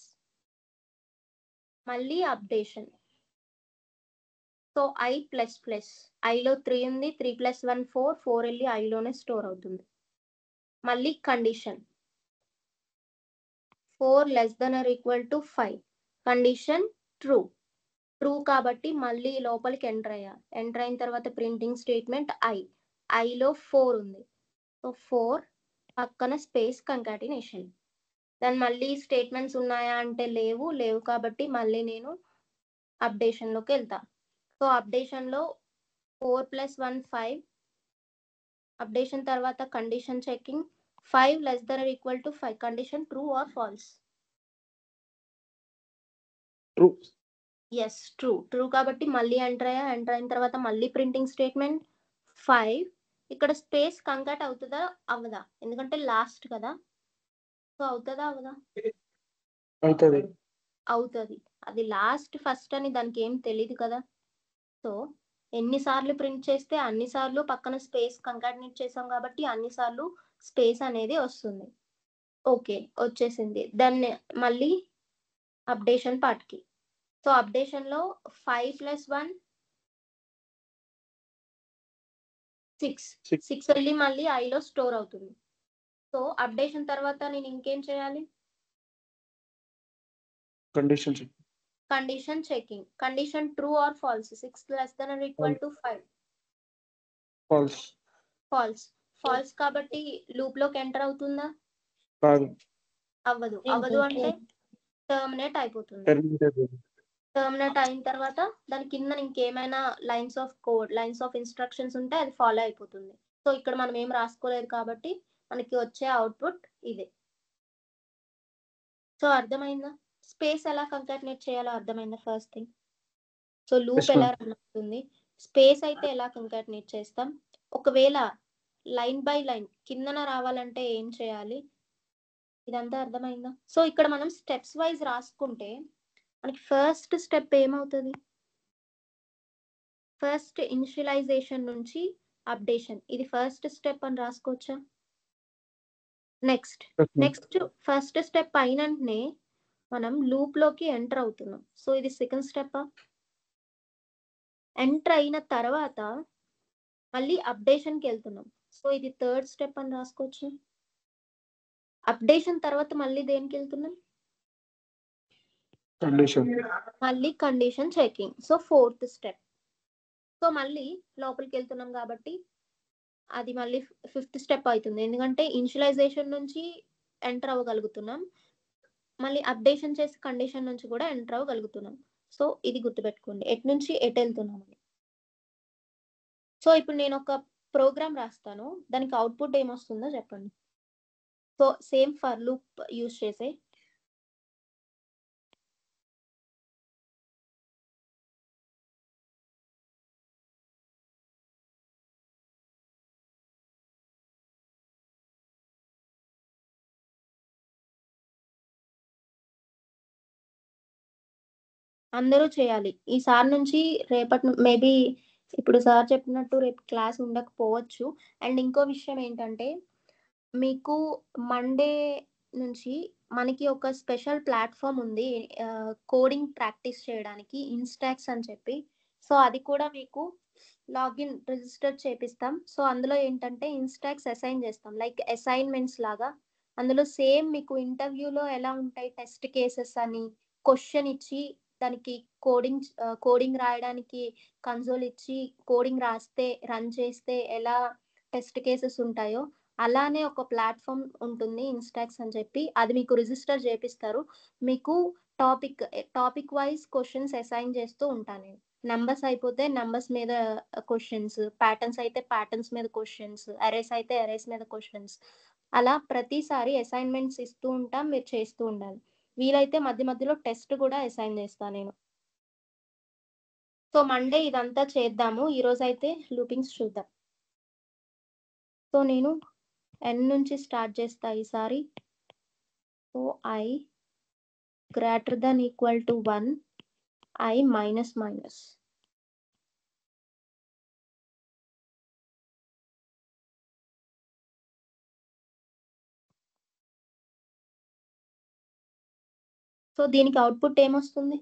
మళ్ళీ updation. So I plus plus ఐలో 3 ఉంది, 3 + 1 4 వెళ్ళి ఐలోనే స్టోర్ అవుతుంది. మళ్ళీ condition 4 less than or equal to 5. Condition true కాబట్టి మళ్ళీ లోపలికి ఎంటర్ అయిన తర్వాత ప్రింటింగ్ స్టేట్మెంట్ ఐలో 4 ఉంది. సో 4 పక్కన స్పేస్ కంకాటినేషన్. దాని మళ్ళీ స్టేట్మెంట్స్ ఉన్నాయా అంటే లేవు కాబట్టి మళ్ళీ నేను అప్డేషన్లోకి వెళ్తా. సో అప్డేషన్లో 4 + 1 5. అప్డేషన్ తర్వాత condition checking 5 less than or equal to 5. Condition true or false? Yes true కాబట్టి మళ్ళీ ఎంటర్ అయిన తర్వాత మళ్ళీ ప్రింటింగ్ స్టేట్మెంట్ 5. ఇక్కడ స్పేస్ కంకాట్ అవుతుందా అవ్వదా? ఎందుకంటే లాస్ట్ కదా. సో అవుతుందా అవ్వదా? అవుతుంది. అది లాస్ట్ ఫస్ట్ అని దానికి ఏం తెలియదు కదా. సో ఎన్నిసార్లు ప్రింట్ చేస్తే అన్నిసార్లు పక్కన స్పేస్ కంకాటినేట్ చేసాం కాబట్టి అన్నిసార్లు స్పేస్ అనేది వస్తుంది. ఓకే వచ్చేసింది. దాన్ని మళ్ళీ అప్డేషన్ పార్ట్కి. సో అప్డేషన్లో 5 + 1 6 వెళ్ళి మళ్ళీ ఐలో స్టోర్ అవుతుంది. సో అప్డేషన్ తర్వాత నేను ఇంకేం చేయాలి? Condition checking. Condition true or false. 6 less than or equal to 5. False. False. False కాబట్టి లూప్ లోకి ఎంటర్ అవుతుందా? కాదు. అవ్వదు. అవ్వదు అంటే టర్మినేట్ అయిపోతుంది. టర్మినేట్ అయిన తర్వాత దాని కింద ఇంకేమైనా lines of code, lines of instructions ఉంటే అది ఫాలో అయిపోతుంది. సో ఇక్కడ మనం ఏం రాసుకోలేదు కాబట్టి మనకి వచ్చే అవుట్పుట్ ఇదే. సో అర్థమైందా? స్పేస్ ఎలా కంకాటినేట్ చేయాలో అర్థమైందా ఫస్ట్ థింగ్? సో లూప్ ఎలా రన్ అవుతుంది, స్పేస్ అయితే ఎలా కంకాటినేట్ చేస్తాం, ఒకవేళ లైన్ బై లైన్ కిందన రావాలంటే ఏం చేయాలి, ఇదంతా అర్థమైందా? సో ఇక్కడ మనం స్టెప్స్ వైజ్ రాసుకుంటే మనకి ఫస్ట్ స్టెప్ ఏమవుతుంది? ఫస్ట్ ఇనిషియలైజేషన్ నుంచి అప్డేషన్, ఇది ఫస్ట్ స్టెప్ అని రాసుకోవచ్చా? నెక్స్ట్ ఫస్ట్ స్టెప్ అయినంటనే మనం లూప్ లోకి ఎంటర్ అవుతున్నాం. సో ఇది సెకండ్ స్టెప్. ఎంటర్ అయిన తర్వాత మళ్ళీ అప్డేషన్కి వెళ్తున్నాం. సో ఇది థర్డ్ స్టెప్ అని రాసుకోవచ్చు. అప్డేషన్ తర్వాత మళ్ళీ దేనికి వెళ్తున్నాం? మళ్ళీ condition checking. So fourth step. So మళ్ళీ లోపలికి వెళ్తున్నాం కాబట్టి అది మళ్ళీ ఫిఫ్త్ స్టెప్ అవుతుంది. ఎందుకంటే ఇనిషియలైజేషన్ నుంచి ఎంటర్ అవ్వగలుగుతున్నాం, మళ్ళీ అప్డేషన్ చేసి కండిషన్ నుంచి కూడా ఎంటర్ అవ్వగలుగుతున్నాం. సో ఇది గుర్తుపెట్టుకోండి, ఎటు నుంచి ఎటు వెళ్తున్నామని. సో ఇప్పుడు నేను ఒక ప్రోగ్రామ్ రాస్తాను, దానికి అవుట్పుట్ ఏమొస్తుందో చెప్పండి. So same for loop use చేసే అందరూ చేయాలి. ఈ సార్ నుంచి రేపటి మేబీ ఇప్పుడు సార్ చెప్పినట్టు రేపు క్లాస్ ఉండకపోవచ్చు. అండ్ ఇంకో విషయం ఏంటంటే మీకు మండే నుంచి మనకి ఒక స్పెషల్ ప్లాట్ఫామ్ ఉంది కోడింగ్ ప్రాక్టీస్ చేయడానికి, ఇన్స్టాక్స్ అని చెప్పి. సో అది కూడా మీకు లాగిన్ రిజిస్టర్ చేపిస్తాం. సో అందులో ఏంటంటే ఇన్స్టాక్స్ అసైన్ చేస్తాం, లైక్ అసైన్మెంట్స్ లాగా. అందులో సేమ్ మీకు ఇంటర్వ్యూలో ఎలా ఉంటాయి టెస్ట్ కేసెస్ అని, క్వశ్చన్ ఇచ్చి దానికి కోడింగ్ రాయడానికి కన్సోల్ ఇచ్చి కోడింగ్ రాస్తే రన్ చేస్తే ఎలా టెస్ట్ కేసెస్ ఉంటాయో అలానే ఒక ప్లాట్ఫామ్ ఉంటుంది ఇన్స్టాక్స్ అని చెప్పి. అది మీకు రిజిస్టర్ చేపిస్తారు. మీకు టాపిక్ వైజ్ క్వశ్చన్స్ అసైన్ చేస్తూ ఉంటాను నేను. నెంబర్స్ అయిపోతే నెంబర్స్ మీద క్వశ్చన్స్, ప్యాటర్న్స్ అయితే ప్యాటర్న్స్ మీద క్వశ్చన్స్, అరేస్ అయితే అరేస్ మీద క్వశ్చన్స్, అలా ప్రతిసారి అసైన్మెంట్స్ ఇస్తూ ఉంటాం, మీరు చేస్తూ ఉండాలి. వీలైతే మధ్య మధ్యలో టెస్ట్ కూడా అసైన్ చేస్తాను నేను. సో మండే ఇదంతా చేద్దాము. ఈరోజు అయితే లూపింగ్స్ చూద్దాం. సో నేను n నుంచి స్టార్ట్ చేస్తా ఈసారి. So I greater than equal to 1, I minus minus. So దీనికి అవుట్పుట్ ఏమొస్తుంది?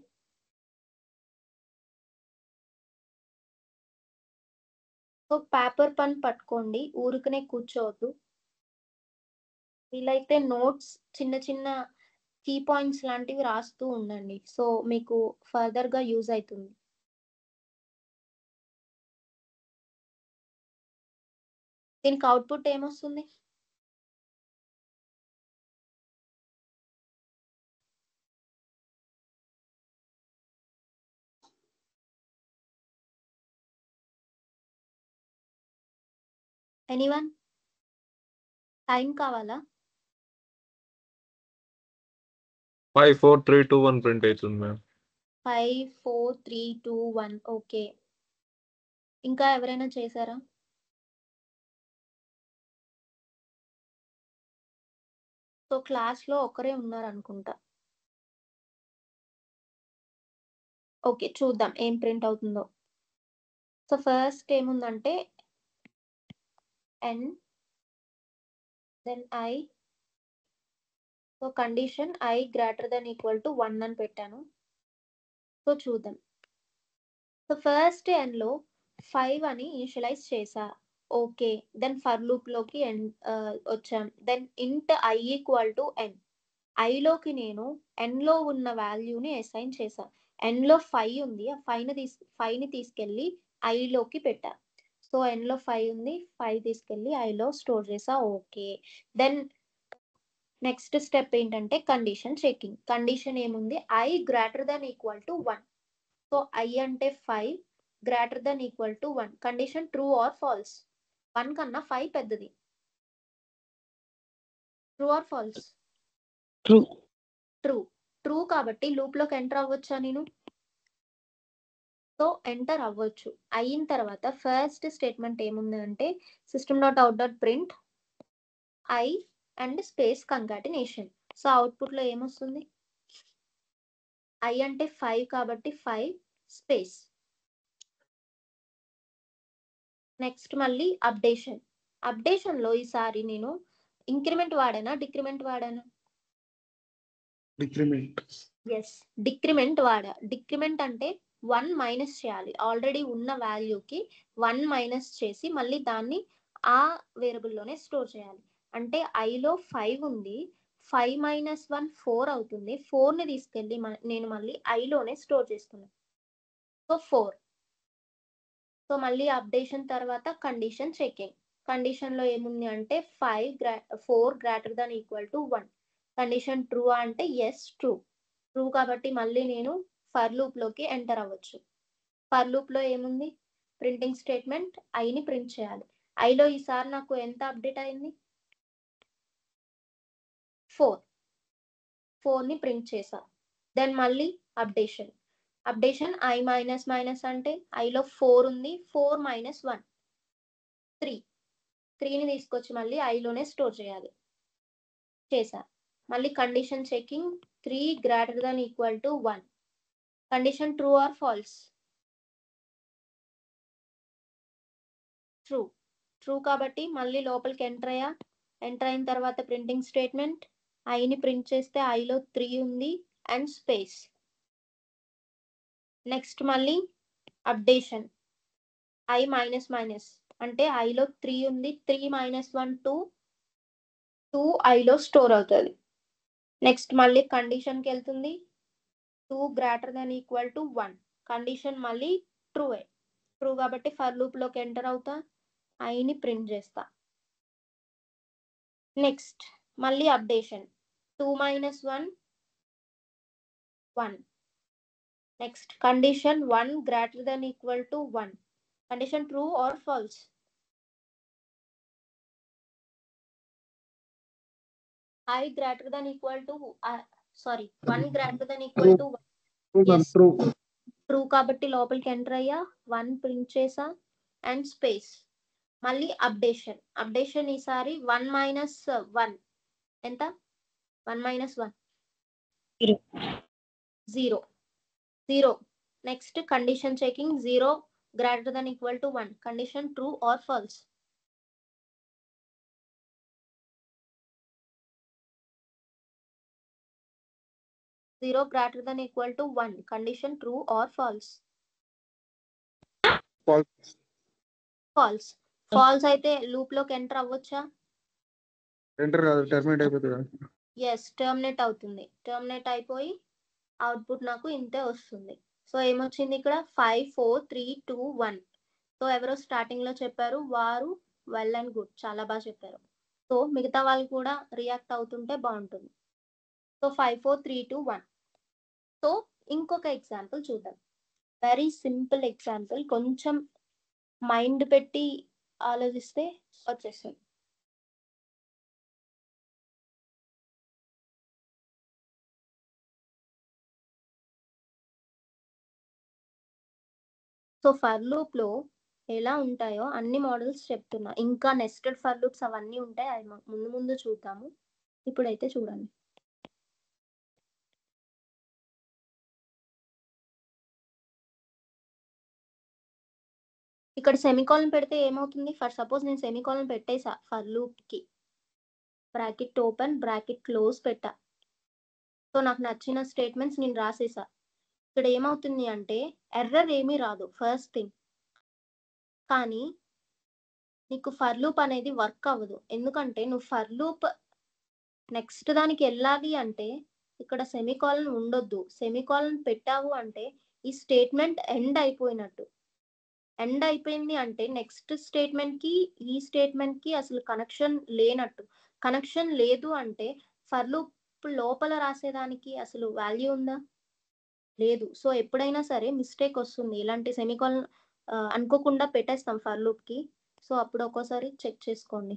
సో పేపర్ పెన్ పట్టుకోండి, ఊరికనే కూర్చోవద్దు. వీలైతే నోట్స్ చిన్న చిన్న కీ పాయింట్స్ లాంటివి రాస్తూ ఉండండి. సో మీకు ఫర్దర్గా యూజ్ అవుతుంది. దీనికి అవుట్పుట్ ఏమొస్తుంది? ఎనీవన్? టైం కావాలా? 5 4 3 2 1 ప్రింట్ అవుతుంది మ్యామ్. 5 4 3 2 1. ఓకే, ఇంకా ఎవరైనా చేశారా? సో క్లాస్లో ఒకరే ఉన్నారు అనుకుంటా. ఓకే, చూద్దాం ఏం ప్రింట్ అవుతుందో. సో ఫస్ట్ ఏముందంటే n then I. So condition I greater than equal to 1 అని పెట్టాను. సో చూద్దాం. సో ఫస్ట్ nలో 5 అని ఇనిషియలైజ్ చేసా. ఓకే, దెన్ ఫర్ లూప్లోకి వచ్చాం. దెన్ ఇంట్ I ఈక్వల్ టు n. ఐలోకి నేను nలో ఉన్న వాల్యూని అసైన్ చేశా. ఎన్లో 5 ఉంది, ఆ 5ని తీసుకెళ్ళి ఐలోకి పెట్టా. సో ఎన్లో 5 ఉంది, 5 తీసుకెళ్ళి ఐలో స్టోర్ చేసా. ఓకే, దెన్ నెక్స్ట్ స్టెప్ ఏంటంటే కండిషన్ చెకింగ్. కండిషన్ ఏముంది, I greater than equal to 1. So I అంటే 5 greater than equal to 1. Condition true or false. 1 కన్నా 5 పెద్దది. True or false? True. True. True కాబట్టి లూప్ లోకి ఎంటర్ అవ్వచ్చా నేను? సో ఎంటర్ అవ్వచ్చు. అయిన తర్వాత ఫస్ట్ స్టేట్మెంట్ ఏముంది అంటే system dot out dot print I and space concatenation. So output లో ఏమొస్తుంది, ఐ అంటే 5 కాబట్టి 5 స్పేస్. నెక్స్ట్ మళ్ళీ అప్డేషన్. అప్డేషన్ లో ఈసారి నేను ఇంక్రిమెంట్ వాడానా డిక్రిమెంట్ వాడానా? డిక్రిమెంట్. ఎస్, డిక్రిమెంట్ వాడా. డిక్రిమెంట్ అంటే 1 మైనస్ చేయాలి. ఆల్రెడీ ఉన్న వాల్యూకి 1 మైనస్ చేసి మళ్ళీ దాన్ని ఆ వేరియబుల్లోనే స్టోర్ చేయాలి. అంటే ఐలో 5 ఉంది, 5 మైనస్ 1 4 అవుతుంది. 4ని తీసుకెళ్ళి నేను మళ్ళీ ఐలోనే స్టోర్ చేస్తున్నాను. సో 4. సో మళ్ళీ అప్డేషన్ తర్వాత కండిషన్ చెకింగ్. కండిషన్ లో ఏముంది అంటే 4 greater than equal to 1. Condition true అంటే ఎస్ ట్రూ. ట్రూ కాబట్టి మళ్ళీ నేను ఫర్ లూప్ లోకి ఎంటర్ అవ్వచ్చు. ఫర్ లూప్ లో ఏముంది, ప్రింటింగ్ స్టేట్మెంట్ ఐని ప్రింట్ చేయాలి. ఐలో ఈసారి నాకు ఎంత అప్డేట్ అయింది, 4. 4ని ప్రింట్ చేసా. దెన్ మళ్ళీ updation. Updation I minus minus అంటే ఐలో 4 ఉంది, 4 మైనస్ 1 3. 3ని తీసుకొచ్చి మళ్ళీ ఐలోనే స్టోర్ చేయాలి. చేసా. మళ్ళీ condition checking 3 greater than equal to 1. Condition true or false? True. True కాబట్టి మళ్ళీ లోపలికి ఎంటర్ అయ్యా. ఎంటర్ అయిన తర్వాత ప్రింటింగ్ స్టేట్మెంట్ ఐని ప్రింట్ చేస్తే ఐలో 3 ఉంది అండ్ స్పేస్. నెక్స్ట్ మళ్ళీ అప్డేషన్ ఐ మైనస్ మైనస్ అంటే ఐలో 3 ఉంది, 3 మైనస్ 1 2 ఐలో స్టోర్ అవుతుంది. నెక్స్ట్ మళ్ళీ కండిషన్కి వెళ్తుంది, 2 greater than equal to 1. Condition మళ్ళీ ట్రూ. ట్రూ కాబట్టి ఫర్ లూప్ లోకి ఎంటర్ అవుతా, ఐని ప్రింట్ చేస్తా. నెక్స్ట్ మళ్ళీ updation 2 minus 1 1. Next condition 1 greater than equal to 1. Condition true or false? I greater than equal to 1 greater than equal to 1. Yes, true. True కాబట్టి లోపలికి ఎంటర్ అయ్యా, 1 ప్రింట్ చేసా అండ్ స్పేస్. మళ్ళీ అప్డేషన్. అప్డేషన్ ఈసారి 1 మైనస్ 1 ఎంత, 1 minus 1 0. 0. Next condition checking 0 greater than equal to 1. Condition true or false? Zero greater than equal to 1. Condition true or false? False. False. False అయితే లూప్ లోకి ఎంటర్ అవ్వచ్చా? ఎంటర్ కాదు, టర్మినేట్ అయిపోతుంది. ఎస్, టర్మినేట్ అవుతుంది. టర్మినేట్ అయిపోయి అవుట్పుట్ నాకు ఇంతే వస్తుంది. సో ఏమొచ్చింది ఇక్కడ 5 4 3 2 1. సో ఎవరో స్టార్టింగ్ లో చెప్పారు, వారు వెల్ అండ్ గుడ్, చాలా బాగా చెప్పారు. సో మిగతా వాళ్ళు కూడా రియాక్ట్ అవుతుంటే బాగుంటుంది. సో 5 4 3 2 1. సో ఇంకొక ఎగ్జాంపుల్ చూద్దాం. వెరీ సింపుల్ ఎగ్జాంపుల్, కొంచెం మైండ్ పెట్టి ఆలోచిస్తే వచ్చేస్తుంది. సో ఫర్ లూప్ లో ఎలా ఉంటాయో అన్ని మోడల్స్ చెప్తున్నా. ఇంకా నెస్టెడ్ ఫర్ లూప్స్ అవన్నీ ఉంటాయి, అవి ముందు ముందు చూద్దాము. ఇప్పుడైతే చూడండి. ఇక్కడ సెమికాలన్ పెడితే ఏమవుతుంది, ఫర్ సపోజ్ నేను సెమికాలన్ పెట్టేసా ఫర్ లూప్ కి, బ్రాకెట్ ఓపెన్ బ్రాకెట్ క్లోజ్ పెట్టా. సో నాకు నచ్చిన స్టేట్మెంట్స్ నేను రాసేసా. ఇక్కడ ఏమవుతుంది అంటే ఎర్రర్ ఏమీ రాదు ఫస్ట్ థింగ్, కానీ నీకు ఫర్ లూప్ అనేది వర్క్ అవ్వదు. ఎందుకంటే నువ్వు ఫర్ లూప్ నెక్స్ట్ దానికి వెళ్ళాలి అంటే ఇక్కడ సెమికాలన్ ఉండొద్దు. సెమికాలన్ పెట్టావు అంటే ఈ స్టేట్మెంట్ ఎండ్ అయిపోయినట్టు. ఎండ్ అయిపోయింది అంటే నెక్స్ట్ స్టేట్మెంట్కి ఈ స్టేట్మెంట్కి అసలు కనెక్షన్ లేనట్టు. కనెక్షన్ లేదు అంటే ఫర్ లూప్ లోపల రాసేదానికి అసలు వాల్యూ ఉందా? లేదు. సో ఎప్పుడైనా సరే మిస్టేక్ వస్తుంది. ఇలాంటి సెమికాలన్ అనుకోకుండా పెట్టేస్తాం ఫర్ లూప్కి. సో అప్పుడు ఒక్కోసారి చెక్ చేసుకోండి.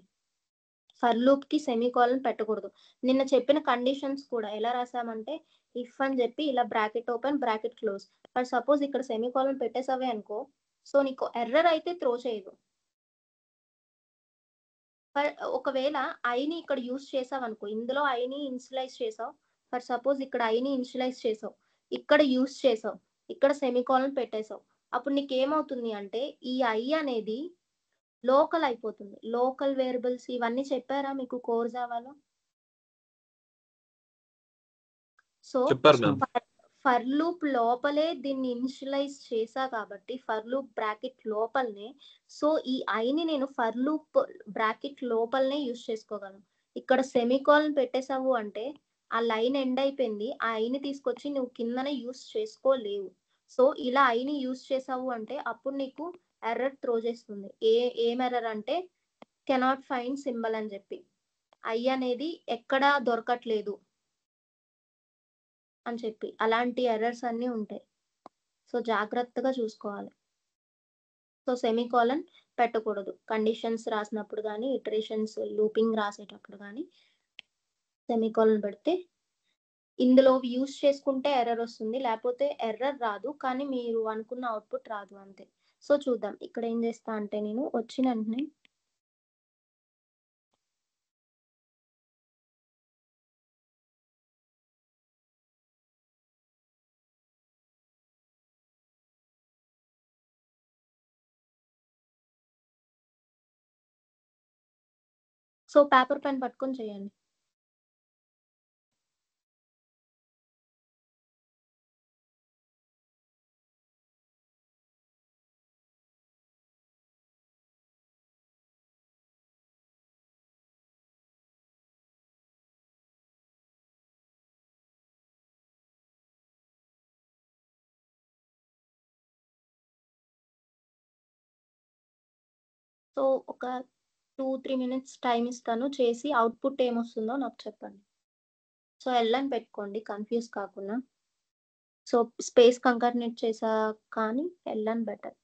ఫర్ లూప్కి సెమికాలన్ పెట్టకూడదు. నిన్న చెప్పిన కండిషన్స్ కూడా ఎలా రాసామంటే ఇఫ్ అని చెప్పి ఇలా bracket open bracket close. For suppose ఇక్కడ సెమికాలన్ పెట్టేసావే అనుకో, సో నీకు ఎర్రర్ అయితే త్రో చేయదు. ఒకవేళ ఐని ఇక్కడ యూస్ చేసావు అనుకో, ఇందులో ఐని ఇన్షియలైజ్ చేసావు. ఫర్ సపోజ్ ఇక్కడ ఐని ఇన్షియలైజ్ చేసావు, ఇక్కడ యూస్ చేసావు, ఇక్కడ సెమికాలన్ పెట్టేసావు. అప్పుడు నీకు ఏమవుతుంది అంటే ఈ ఐ అనేది లోకల్ అయిపోతుంది. లోకల్ వేరియబుల్స్ ఇవన్నీ చెప్పారా మీకు కోర్ జావాలో? సో చెప్పారు మ్యామ్. ఫర్ లూప్ లోపలే దీన్ని ఇనిషియలైజ్ చేసా కాబట్టి ఫర్ లూప్ బ్రాకెట్ లోపలనే, సో ఈ ఐని నేను ఫర్ లూప్ బ్రాకెట్ లోపలనే యూస్ చేసుకోగలను. ఇక్కడ సెమికాలన్ పెట్టేసావు అంటే ఆ లైన్ ఎండ్ అయిపోయింది. ఆ ఐని తీసుకొచ్చి నువ్వు కిందనే యూస్ చేసుకోలేవు. సో ఇలా ఐని యూస్ చేసావు అంటే అప్పుడు నీకు ఎర్రర్ త్రో చేస్తుంది. ఏం ఎర్రర్ అంటే కెనాట్ ఫైండ్ సింబల్ అని చెప్పి, ఐ అనేది ఎక్కడా దొరకట్లేదు అని చెప్పి అలాంటి ఎర్రర్స్ అన్నీ ఉంటాయి. సో జాగ్రత్తగా చూసుకోవాలి. సో సెమికాలన్ పెట్టకూడదు కండిషన్స్ రాసినప్పుడు కానీ ఇటరేషన్స్ లూపింగ్ రాసేటప్పుడు కానీ. సెమికాలన్ పెడితే ఇందులో యూస్ చేసుకుంటే ఎర్రర్ వస్తుంది, లేకపోతే ఎర్రర్ రాదు, కానీ మీరు అనుకున్న అవుట్పుట్ రాదు అంతే. సో చూద్దాం ఇక్కడ ఏం చేస్తా అంటే నేను వచ్చిన వెంటనే సో పేపర్ పెన్ పట్టుకొని చేయండి. సో ఒక 2-3 మినిట్స్ టైం ఇస్తాను, చేసి అవుట్పుట్ ఏమొస్తుందో నాకు చెప్పండి. సో ఎల్ఎన్ పెట్టుకోండి కన్ఫ్యూజ్ కాకుండా. సో స్పేస్ కంకర్నేట్ చేసా కానీ ఎల్ఎన్ బెటర్.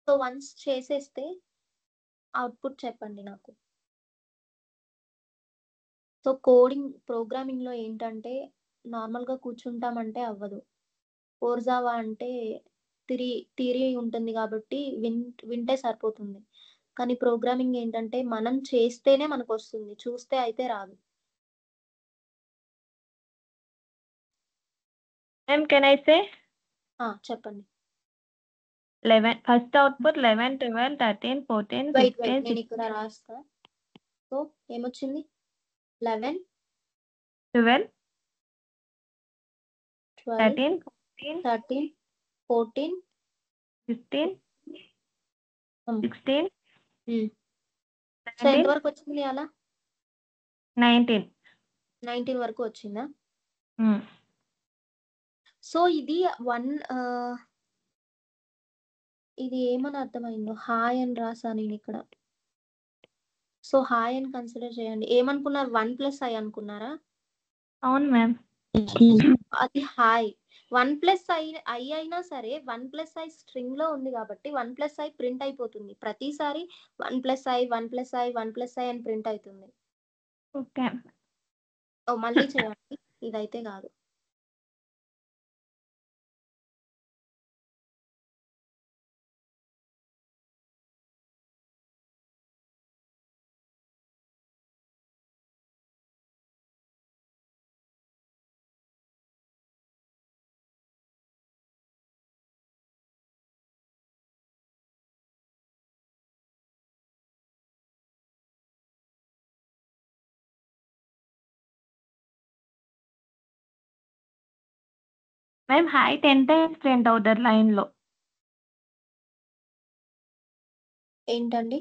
సో వన్స్ చేసేస్తే అవుట్పుట్ చెప్పండి నాకు. సో కోడింగ్ ప్రోగ్రామింగ్లో ఏంటంటే నార్మల్గా కూర్చుంటామంటే అవ్వదు. కోర్ జావా అంటే థియరీ ఉంటుంది కాబట్టి వింటే సరిపోతుంది. కానీ ప్రోగ్రామింగ్ ఏంటంటే మనం చేస్తేనే మనకు వస్తుంది, చూస్తే అయితే రాదు. Ma'am, can I say చెప్పండి. 11? First output 11, 12, 13, 14, వెయిట్ 15, నేను ఇక్కడ రాస్తా. సో ఏమొచ్చింది? 11, 12, 12, 13, 14, 13, 14, 15, Hmm. 16, సో 17, ఎంతవరకు వచ్చింది అలా? 19. 19 వరకు వచ్చిందా? Hmm. సో ఇది ఇది ఏమని అర్థమైందో హాయ్ అని రాసా నేను ఇక్కడ. సో హాయ్ అని కన్సిడర్ చేయండి. ఏమనుకున్నారు? 1+i అనుకున్నారా? అవును మ్యామ్. అది హాయ్. 1+i అయినా సరే 1+i స్ట్రింగ్ లో ఉంది కాబట్టి 1+i ప్రింట్ అయిపోతుంది. ప్రతిసారి 1+i 1+i 1+i అని ప్రింట్ అవుతుంది. ఓకే. మళ్ళీ చేయండి, ఇదైతే కాదు. మ్యామ్ హై 10 టైమ్స్ ప్రింట్ అవుతారు లైన్లో. ఏంటండి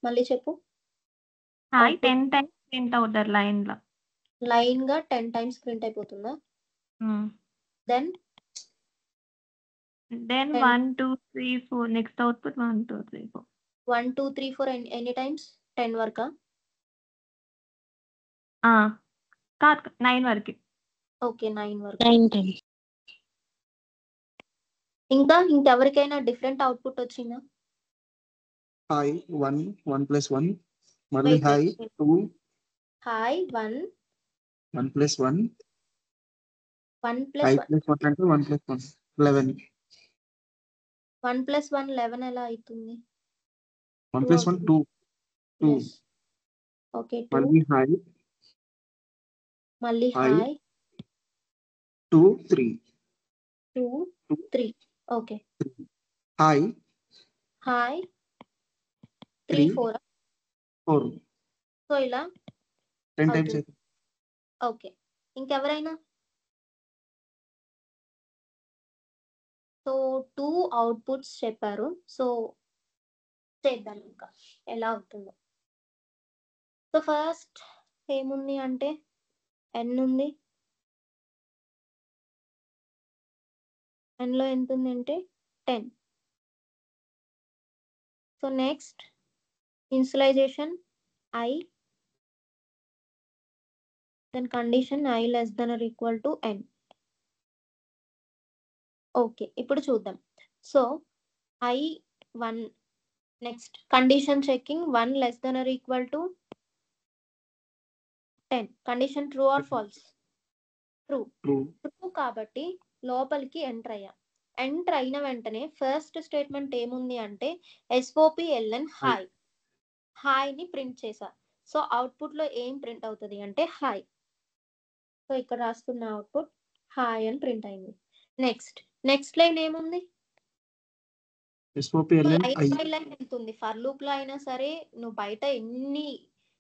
మళ్ళీ చెప్పు. High Output. 10 టైమ్స్ ప్రింట్ అవుతారు లైన్లో. లైన్ గా 10 టైమ్స్ ప్రింట్ అయిపోతుందా? Then then 10 1 2 3 4 next output 1 2 3 4. 1 2 3 4 ఎన్ని టైమ్స్? 10 వరకా? కాదు 9 వరకు. ఓకే 9 వరకు. ఇంకా ఇంకెవరికైనా డిఫరెంట్ అవుట్పుట్ వచ్చిందా? హాయ్ 1 1 ప్లస్ 1 మళ్ళీ Wait, hi wait. 2 hi 1 1 plus 1 1 hi plus 1 plus 1 అంటే 1 ప్లస్ 1 11 1 ప్లస్ 1 11 ఎలా అవుతుంది? 1 ప్లస్ 1 2 2 ఎస్ ఓకే 2 మళ్ళీ హాయ్ మళ్ళీ hi hi 2 3 2 3 okay hi hi 3 3 4 4 so ఇలా 10 టైమ్స్ అవుతుంది. అయితే ఓకే ఇంకెవరైనా? సో 2 అవుట్పుట్స్ చెప్పారు. సో చేద్దాం ఇంకా ఎలా అవుతుందో. సో ఫస్ట్ ఏముంది అంటే n ఉంది. n లో ఎంత ఉంది అంటే 10. So next initialization I, then condition I less than or equal to n. Okay ఇప్పుడు చూద్దాం. So I1 next condition checking 1 less than or equal to 10. Condition true or false? True. True కాబట్టి లోపలికి ఎంటర్ అయ్యా. ఎంటర్ అయిన వెంటనే ఫస్ట్ స్టేట్మెంట్ ఏముంది అంటే SOPLN హాయ్ హాయ్ ని ప్రింట్ చేసా. సో అవుట్పుట్ లో ఏం ప్రింట్ అవుతుంది అంటే హాయ్. సో ఇక్కడ రాస్తున్న అవుట్పుట్ హాయ్ అని ప్రింట్ అయింది. నెక్స్ట్ లైన్ ఏముంది? SOPLN I లైన్ వెళ్తుంది. ఫర్ లూప్ లో అయినా సరే నువ్వు బయట ఎన్ని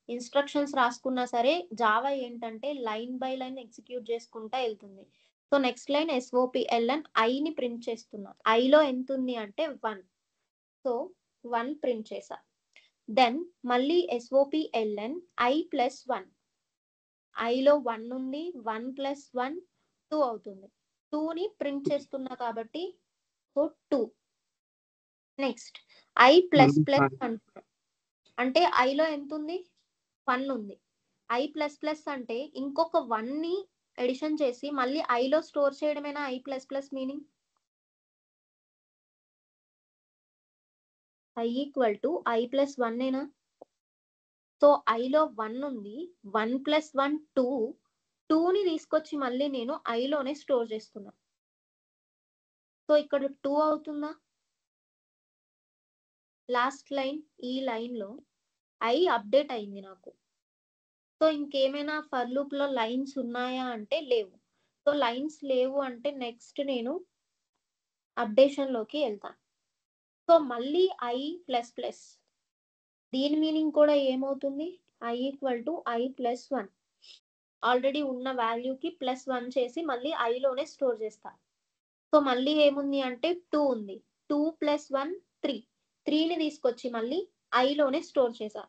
ఇన్స్ట్రక్షన్స్ రాసుకున్నా సరే జావా ఏంటంటే లైన్ బై లైన్ ఎగ్జిక్యూట్ చేసుకుంటా వెళ్తుంది. So next line SOPLN I ని ప్రింట్ చేస్తున్నా. I లో ఎంత ఉంది అంటే 1. సో 1 ప్రింట్ చేసా. దెన్ మళ్ళీ SOPLN I ప్లస్ 1. ఐలో 1 ఉంది. 1 ప్లస్ 1 2 అవుతుంది. 2ని ప్రింట్ చేస్తున్నా కాబట్టి so 2. Next I plus plus అంటున్నా అంటే ఐలో ఎంత ఉంది? 1 ఉంది. I ప్లస్ ప్లస్ అంటే ఇంకొక 1ని ఎడిషన్ చేసి మళ్ళీ ఐలో స్టోర్ చేయడమేనా I plus plus meaning? I equal to I plus 1 ఏనా? సో ఐలో 1 ఉంది. 1 ప్లస్ 1 2. 2ని తీసుకొచ్చి మళ్ళీ నేను ఐలోనే స్టోర్ చేస్తున్నా. సో ఇక్కడ 2 అవుతుందా? లాస్ట్ లైన్ ఈ లైన్ లో I అప్డేట్ అయింది నాకు. సో ఇంకేమైనా ఫర్ లూప్ లో లైన్స్ ఉన్నాయా అంటే లేవు. సో లైన్స్ లేవు అంటే నెక్స్ట్ నేను అప్డేషన్ లోకి వెళ్తాను. సో మళ్ళీ I ప్లస్ ప్లస్ దీని మీనింగ్ కూడా ఏమవుతుంది? I equal to I plus 1. Already ఉన్న వాల్యూకి ప్లస్ 1 చేసి మళ్ళీ ఐలోనే స్టోర్ చేస్తా. సో మళ్ళీ ఏముంది అంటే 2 ఉంది. 2 ప్లస్ 1 3. 3ని తీసుకొచ్చి మళ్ళీ ఐలోనే స్టోర్ చేసా.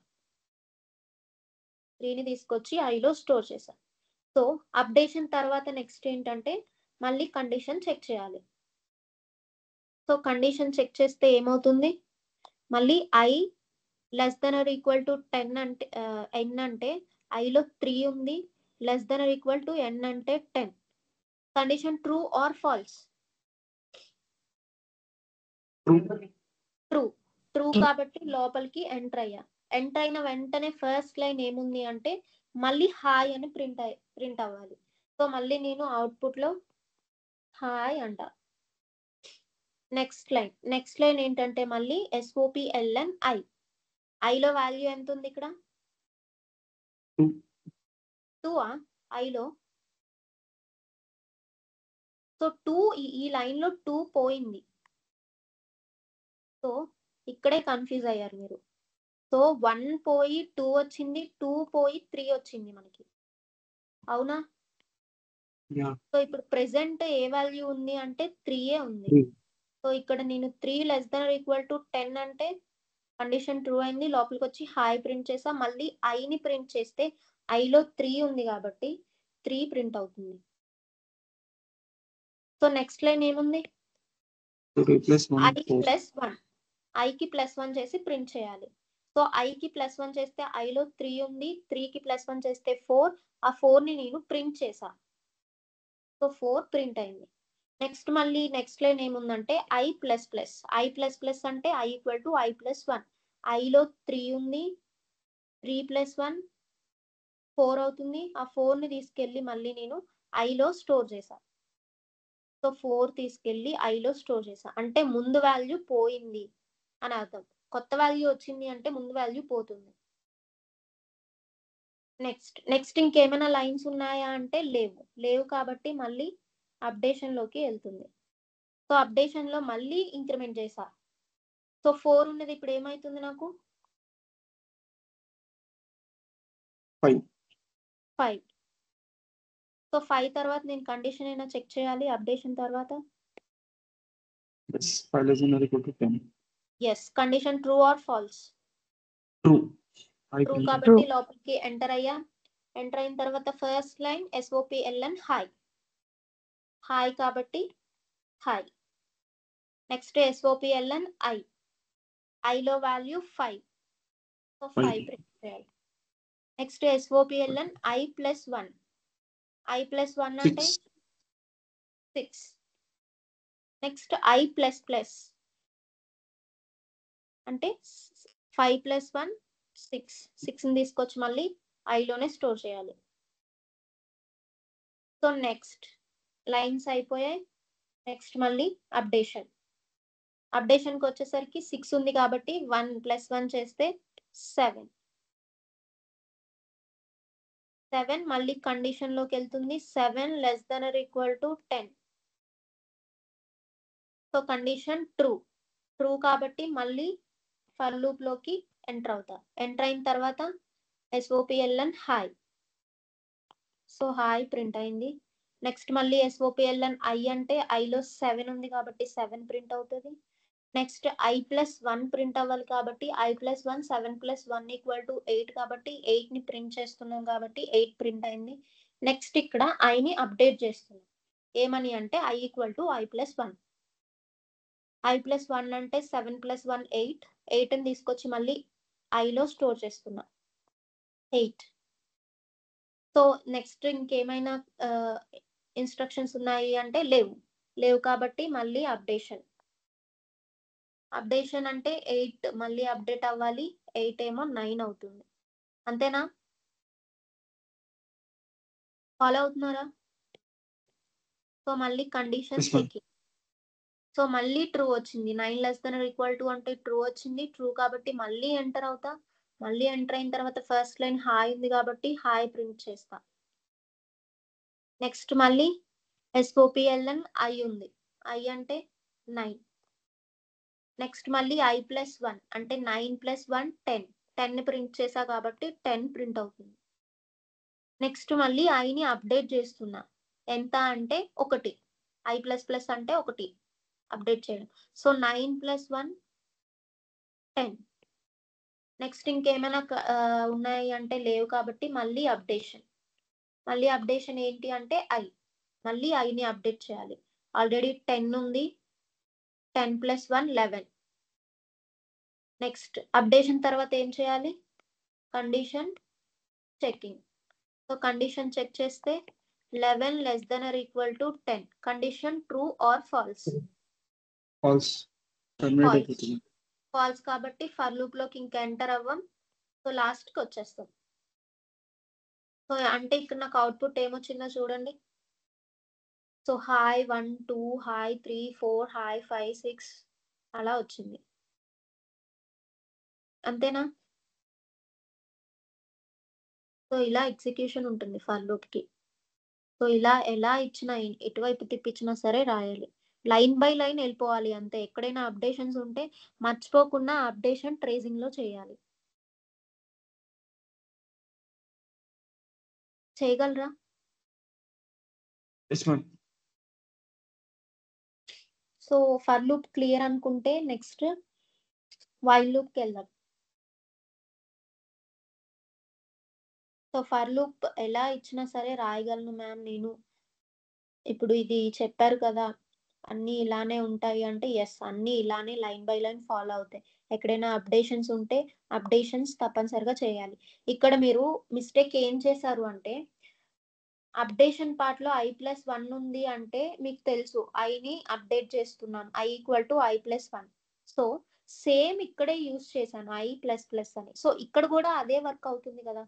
3ని తీసుకొచ్చి ఐలో స్టోర్ చేసా. సో అప్డేషన్ తర్వాత నెక్స్ట్ ఏంటంటే మళ్ళీ కండిషన్ చెక్ చేయాలి. సో కండిషన్ చెక్ చేస్తే ఏమవుతుంది? మళ్ళీ I less than or equal to 10 అంటే n అంటే ఐలో 3 ఉంది. Less than or equal to n అంటే 10. Condition true or false? True కాబట్టి లోపలికి ఎంటర్ అయ్యా. ఎంటర్ అయిన వెంటనే ఫస్ట్ లైన్ ఏముంది అంటే మళ్ళీ హాయ్ అని ప్రింట్ అవ్వాలి. సో మళ్ళీ నేను అవుట్పుట్ లో హాయ్ అంట. నెక్స్ట్ లైన్ ఏంటంటే మళ్ళీ SOPLN I. ఐలో వాల్యూ ఎంత ఉంది ఇక్కడ? 2 ఐలో. సో 2 ఈ లైన్ లో 2 పోయింది. సో ఇక్కడే కన్ఫ్యూజ్ అయ్యారు మీరు. సో 1 పోయి 2 వచ్చింది. 2 పోయి 3 వచ్చింది మనకి. అవునా? యా సో ఇప్పుడు ప్రెసెంట్ ఏ వాల్యూ ఉంది అంటే 3 ఉంది. 3. సో ఇక్కడ నేను 3 లెస్ దాన్ ఈక్వల్ టు 10 అంటే కండిషన్ ట్రూ అయింది. లోపలికి వచ్చి హాయ్ ప్రింట్ చేసా. మళ్ళీ ఐని ప్రింట్ చేస్తే ఐలో 3 ఉంది కాబట్టి 3 ప్రింట్ అవుతుంది. సో నెక్స్ట్ లైన్ ఏముంది? To replace 1 I 4. ప్లస్ 1 ఐకి ప్లస్ 1 చేసి ప్రింట్ చేయాలి. సో ఐకి ప్లస్ 1 చేస్తే ఐలో 3 ఉంది. 3కి ప్లస్ 1 చేస్తే 4. ఆ 4ని నేను ప్రింట్ చేసా. సో 4 ప్రింట్ అయింది. నెక్స్ట్ మళ్ళీ నెక్స్ట్ లైన్ ఏముందంటే I plus plus. I plus plus అంటే I equal to I plus 1. ఐలో 3 ఉంది. 3 ప్లస్ 1 4 అవుతుంది. ఆ 4ని తీసుకెళ్ళి మళ్ళీ నేను ఐలో స్టోర్ చేసా. సో 4 తీసుకెళ్ళి ఐలో స్టోర్ చేసా. అంటే ముందు వాల్యూ పోయింది అని అర్థం. కొత్త వాల్యూ వచ్చింది అంటే ముందు వాల్యూ పోతుంది. నెక్స్ట్ ఇంకేమైనా లైన్స్ ఉన్నాయా అంటే లేవు కాబట్టి మళ్ళీ అప్డేషన్ లోకి వెళ్తుంది. సో అప్డేషన్ లో మళ్ళీ ఇంక్రిమెంట్ చేసా. సో 4 ఉన్నది ఇప్పుడు ఏమైతుంది నాకు? 5. సో 5 తర్వాత నేను కండిషన్ అయినా చెక్ చేయాలి అప్డేషన్ తర్వాత. Yes, 5 less than or equal to 10. Yes, condition true or false? True. I true print. కాబట్టి లోపలికి ఎంటర్ అయ్యా. ఎంటర్ అయిన తర్వాత ఫస్ట్ లైన్ SOPLN హాయ్ కాబట్టి హాయ్. నెక్స్ట్ SOPLN ఐలో వాల్యూ 5. సో 5 ప్రింట్ చేయాలి. Next SOPLN I plus 1. I plus 1 అంటే 6. నెక్స్ట్ I ప్లస్ ప్లస్ అంటే 5 ప్లస్ 1 6. 6ని తీసుకొచ్చి మళ్ళీ ఐలోనే స్టోర్ చేయాలి. సో నెక్స్ట్ లైన్స్ అయిపోయాయి. నెక్స్ట్ మళ్ళీ అప్డేషన్కి వచ్చేసరికి 6 ఉంది కాబట్టి 1 ప్లస్ 1 చేస్తే 7. మళ్ళీ కండిషన్ లోకి వెళ్తుంది. 7 less than or equal to 10. So condition true కాబట్టి మళ్ళీ ఫర్ లూప్ లోకి ఎంటర్ అవుతా. ఎంటర్ అయిన తర్వాత SOPLN hi. So hi print అయింది. నెక్స్ట్ మళ్ళీ SOPLN I అంటే ఐలో 7 ఉంది కాబట్టి 7 ప్రింట్ అవుతుంది. నెక్స్ట్ I ప్లస్ 1 ప్రింట్ అవ్వాలి కాబట్టి I plus 1 7 plus 1 equal to 8 కాబట్టి 8ని ప్రింట్ చేస్తున్నాం కాబట్టి 8 ప్రింట్ అయింది. నెక్స్ట్ ఇక్కడ ఐని అప్డేట్ చేస్తున్నాం. ఏమని అంటే I equal to I plus 1. I plus 1 అంటే 7 ప్లస్ 1 8. 8ని తీసుకొచ్చి మళ్ళీ ఐలో స్టోర్ చేస్తున్నా 8. సో నెక్స్ట్ ఇంకేమైనా ఇన్స్ట్రక్షన్స్ ఉన్నాయి అంటే లేవు కాబట్టి మళ్ళీ అప్డేషన్ అంటే 8 మళ్ళీ అప్డేట్ అవ్వాలి. 8 ఏమో 9 అవుతుంది. అంతేనా? ఫాలో అవుతున్నారా? సో మళ్ళీ condition Yes, ma'am. Checking. So మళ్ళీ ట్రూ వచ్చింది. 9 లెస్ దెన్ ఈక్వల్ టు అంటే ట్రూ వచ్చింది. ట్రూ కాబట్టి మళ్ళీ ఎంటర్ అవుతా. మళ్ళీ ఎంటర్ అయిన తర్వాత ఫస్ట్ లైన్ హాయ్ ఉంది కాబట్టి హాయ్ ప్రింట్ చేస్తా. నెక్స్ట్ మళ్ళీ SOPLN I ఉంది. I అంటే 9. నెక్స్ట్ మళ్ళీ I ప్లస్ 1 అంటే 9 ప్లస్ 1 10. 10ని ప్రింట్ చేసా కాబట్టి 10 ప్రింట్ అవుతుంది. నెక్స్ట్ మళ్ళీ ఐని అప్డేట్ చేస్తున్నా. ఎంత అంటే 1. I ప్లస్ ప్లస్ అంటే 1 అప్డేట్ చేయడం. So 9 plus 1 10. నెక్స్ట్ ఇంకేమైనా ఉన్నాయి అంటే లేవు కాబట్టి మళ్ళీ అప్డేషన్ ఏంటి అంటే మళ్ళీ ఐని అప్డేట్ చేయాలి. ఆల్రెడీ 10 ఉంది. 10 ప్లస్ 1 11. నెక్స్ట్ అప్డేషన్ తర్వాత ఏం చేయాలి? Condition checking. So condition check చేస్తే 11 less than or equal to 10. Condition true or false? False. Terminate అయిపోతుంది. ఫాల్స్ కాబట్టి ఫర్ లూప్ లోకి ఇంకా ఎంటర్ అవ్వం. సో లాస్ట్ కి వచ్చేస్తాం. సో అంటే ఇక్కడ నాకు అవుట్పుట్ ఏమొచ్చిందో చూడండి. సో హాయ్ 1 2 హాయ్ 3 4 హాయ్ 5 6 అలా వచ్చింది. అంతేనా? సో ఇలా ఎగ్జిక్యూషన్ ఉంటుంది ఫర్ లూప్ కి. సో ఇలా ఎలా ఇచ్చినా ఎటువైపు తిప్పించినా సరే రాయాలి. లైన్ బై లైన్ వెళ్ళిపోవాలి అంతే. ఎక్కడైనా అప్డేషన్స్ ఉంటే మర్చిపోకుండా అప్డేషన్ ట్రేసింగ్ లో చేయాలి. చేయగలరా? Yes ma'am. So for loop clear అనుకుంటే నెక్స్ట్ వైల్ లూప్కి వెళ్దాం. సో ఫర్ లూప్ ఎలా ఇచ్చినా సరే రాయగలను మ్యామ్ నేను. ఇప్పుడు ఇది చెప్పారు కదా అన్నీ ఇలానే ఉంటాయి అంటే ఎస్, అన్నీ ఇలానే లైన్ బై లైన్ ఫాలో అవుతాయి. ఎక్కడైనా అప్డేషన్స్ ఉంటే అప్డేషన్స్ తప్పనిసరిగా చేయాలి. ఇక్కడ మీరు మిస్టేక్ ఏం చేశారు అంటే అప్డేషన్ పార్ట్ లో i+1 ఉంది అంటే మీకు తెలుసు ఐని అప్డేట్ చేస్తున్నాను i=i+1. సో సేమ్ ఇక్కడే యూజ్ చేశాను i++ అని. సో ఇక్కడ కూడా అదే వర్క్ అవుతుంది కదా.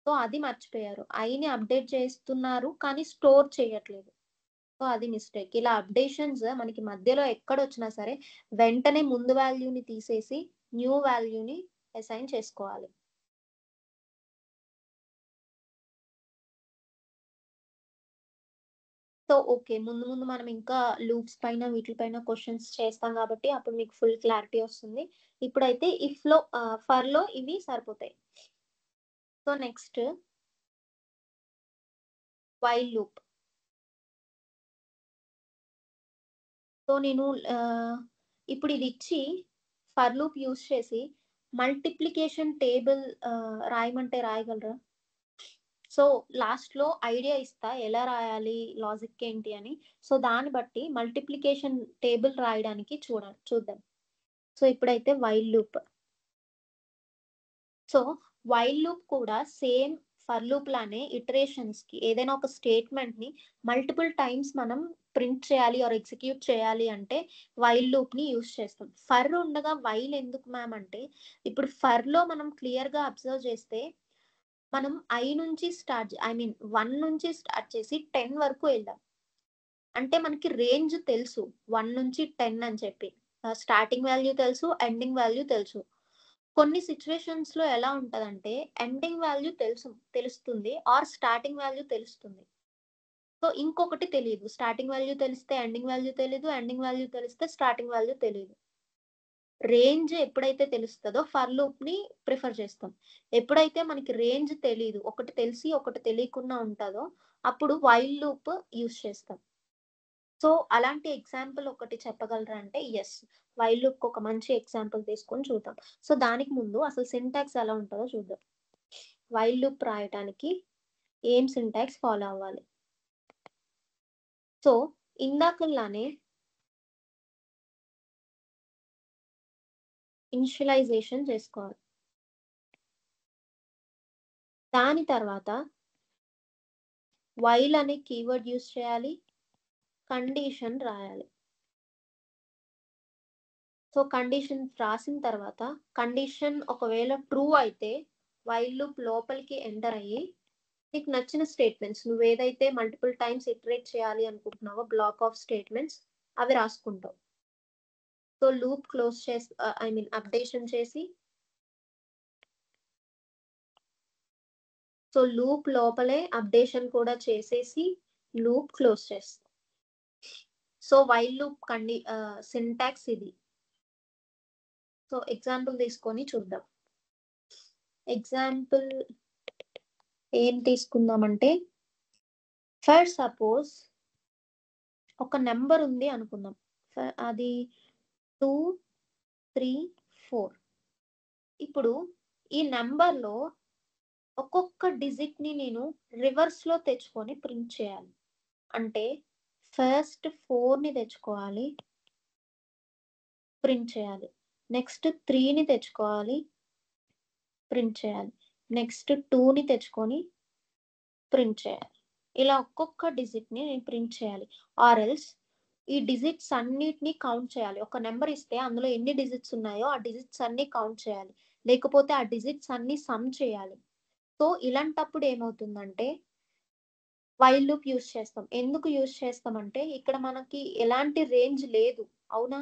సో అది మర్చిపోయారు, ఐని అప్డేట్ చేస్తున్నారు కానీ స్టోర్ చేయట్లేదు. సో అది మిస్టేక్. ఇలా అప్డేషన్స్ మనకి మధ్యలో ఎక్కడ వచ్చినా సరే వెంటనే ముందు వాల్యూని తీసేసి న్యూ వాల్యూని అసైన్ చేసుకోవాలి. సో ఓకే, ముందు ముందు మనం ఇంకా లూప్స్ పైన వీటిపైన క్వశ్చన్స్ చేస్తాం కాబట్టి అప్పుడు మీకు ఫుల్ క్లారిటీ వస్తుంది. ఇప్పుడైతే ఇఫ్ లో ఫర్ లో ఇవి సరిపోతాయి. So next while loop. So నేను ఇప్పుడు ఇది ఇచ్చి ఫర్ లూప్ యూస్ చేసి మల్టిప్లికేషన్ టేబుల్ రాయమంటే రాయగలరా? సో లాస్ట్ లో ఐడియా ఇస్తా ఎలా రాయాలి, లాజిక్ ఏంటి అని. సో దాన్ని బట్టి మల్టిప్లికేషన్ టేబుల్ రాయడానికి చూద్దాం. సో ఇప్పుడైతే while loop. So while loop కూడా సేమ్ ఫర్ లూప్ లానే ఇటరేషన్స్ కి ఏదైనా ఒక స్టేట్మెంట్ ని మల్టిపుల్ టైమ్స్ మనం ప్రింట్ చేయాలి ఆర్ ఎగ్జిక్యూట్ చేయాలి అంటే వైల్ లూప్ ని యూస్ చేస్తాం. ఫర్ ఉండగా వైల్ ఎందుకు మ్యామ్ అంటే ఇప్పుడు ఫర్ లో మనం క్లియర్ గా అబ్జర్వ్ చేస్తే మనం నుంచి స్టార్ట్ 1 నుంచి స్టార్ట్ చేసి 10 వరకు వెళ్దాం. అంటే మనకి రేంజ్ తెలుసు 1 నుంచి 10 అని చెప్పి. స్టార్టింగ్ వాల్యూ తెలుసు, ఎండింగ్ వాల్యూ తెలుసు. కొన్ని సిచ్యువేషన్స్ లో ఎలా ఉంటదంటే ఎండింగ్ వాల్యూ తెలుస్తుంది ఆర్ స్టార్టింగ్ వాల్యూ తెలుస్తుంది. సో ఇంకొకటి తెలియదు. స్టార్టింగ్ వాల్యూ తెలిస్తే ఎండింగ్ వాల్యూ తెలియదు, ఎండింగ్ వాల్యూ తెలిస్తే స్టార్టింగ్ వాల్యూ తెలియదు. రేంజ్ ఎప్పుడైతే తెలుస్తుందో ఫర్ లూప్ ని ప్రిఫర్ చేస్తాం. ఎప్పుడైతే మనకి రేంజ్ తెలియదు, ఒకటి తెలిసి ఒకటి తెలియకుండా ఉంటుందో అప్పుడు వైల్ లూప్ యూస్ చేస్తాం. సో అలాంటి ఎగ్జాంపుల్ ఒకటి చెప్పగలరా అంటే ఎస్, వైల్ లూప్ ఒక మంచి ఎగ్జాంపుల్ తీసుకొని చూద్దాం. సో దానికి ముందు అసలు సింటాక్స్ ఎలా ఉంటుందో చూద్దాం. వైల్ లూప్ రాయటానికి ఏం సింటాక్స్ ఫాలో అవ్వాలి? సో ఇందాకలానే ఇనిషియలైజేషన్ చేసుకోవాలి. దాని తర్వాత వైల్ అనే కీవర్డ్ యూస్ చేయాలి, కండిషన్ రాయాలి. సో కండిషన్ రాసిన తర్వాత కండిషన్ ఒకవేళ ట్రూ అయితే వైల్ లూప్ లోపలికి ఎంటర్ అయ్యి నీకు నచ్చిన స్టేట్మెంట్స్ నువ్వు ఏదైతే మల్టిపుల్ టైమ్స్ ఇటరేట్ చేయాలి అనుకుంటున్నావో బ్లాక్ ఆఫ్ స్టేట్మెంట్స్ అవి రాసుకుంటావు. సో లూప్ క్లోజ్ చేసి అప్డేషన్ చేసి సో లూప్ లోపలే అప్డేషన్ కూడా చేసేసి లూప్ క్లోజ్ చేస్తాం. సో వైల్ లూప్ సింటాక్స్ ఇది. సో ఎగ్జాంపుల్ తీసుకొని చూద్దాం. ఎగ్జాంపుల్ ఏం తీసుకుందామంటే ఫర్ సపోజ్ ఒక నెంబర్ ఉంది అనుకుందాం, అది 2, 3, 4. ఇప్పుడు ఈ నెంబర్లో ఒక్కొక్క డిజిట్ ని నేను రివర్స్ లో తెచ్చుకొని ప్రింట్ చేయాలి. అంటే ఫస్ట్ 4ని తెచ్చుకోవాలి, ప్రింట్ చేయాలి. నెక్స్ట్ 3ని తెచ్చుకోవాలి, ప్రింట్ చేయాలి. నెక్స్ట్ 2ని తెచ్చుకొని ప్రింట్ చేయాలి. ఇలా ఒక్కొక్క డిజిట్ ని నేను ప్రింట్ చేయాలి. ఆర్ ఎల్స్ ఈ డిజిట్స్ అన్నిటిని కౌంట్ చేయాలి. ఒక నెంబర్ ఇస్తే అందులో ఎన్ని డిజిట్స్ ఉన్నాయో ఆ డిజిట్స్ అన్ని కౌంట్ చేయాలి, లేకపోతే ఆ డిజిట్స్ అన్ని సమ్ చేయాలి. సో ఇలాంటప్పుడు ఏమవుతుందంటే వైల్ లూప్ యూస్ చేస్తాం. ఎందుకు యూస్ చేస్తామంటే ఇక్కడ మనకి ఎలాంటి రేంజ్ లేదు, అవునా?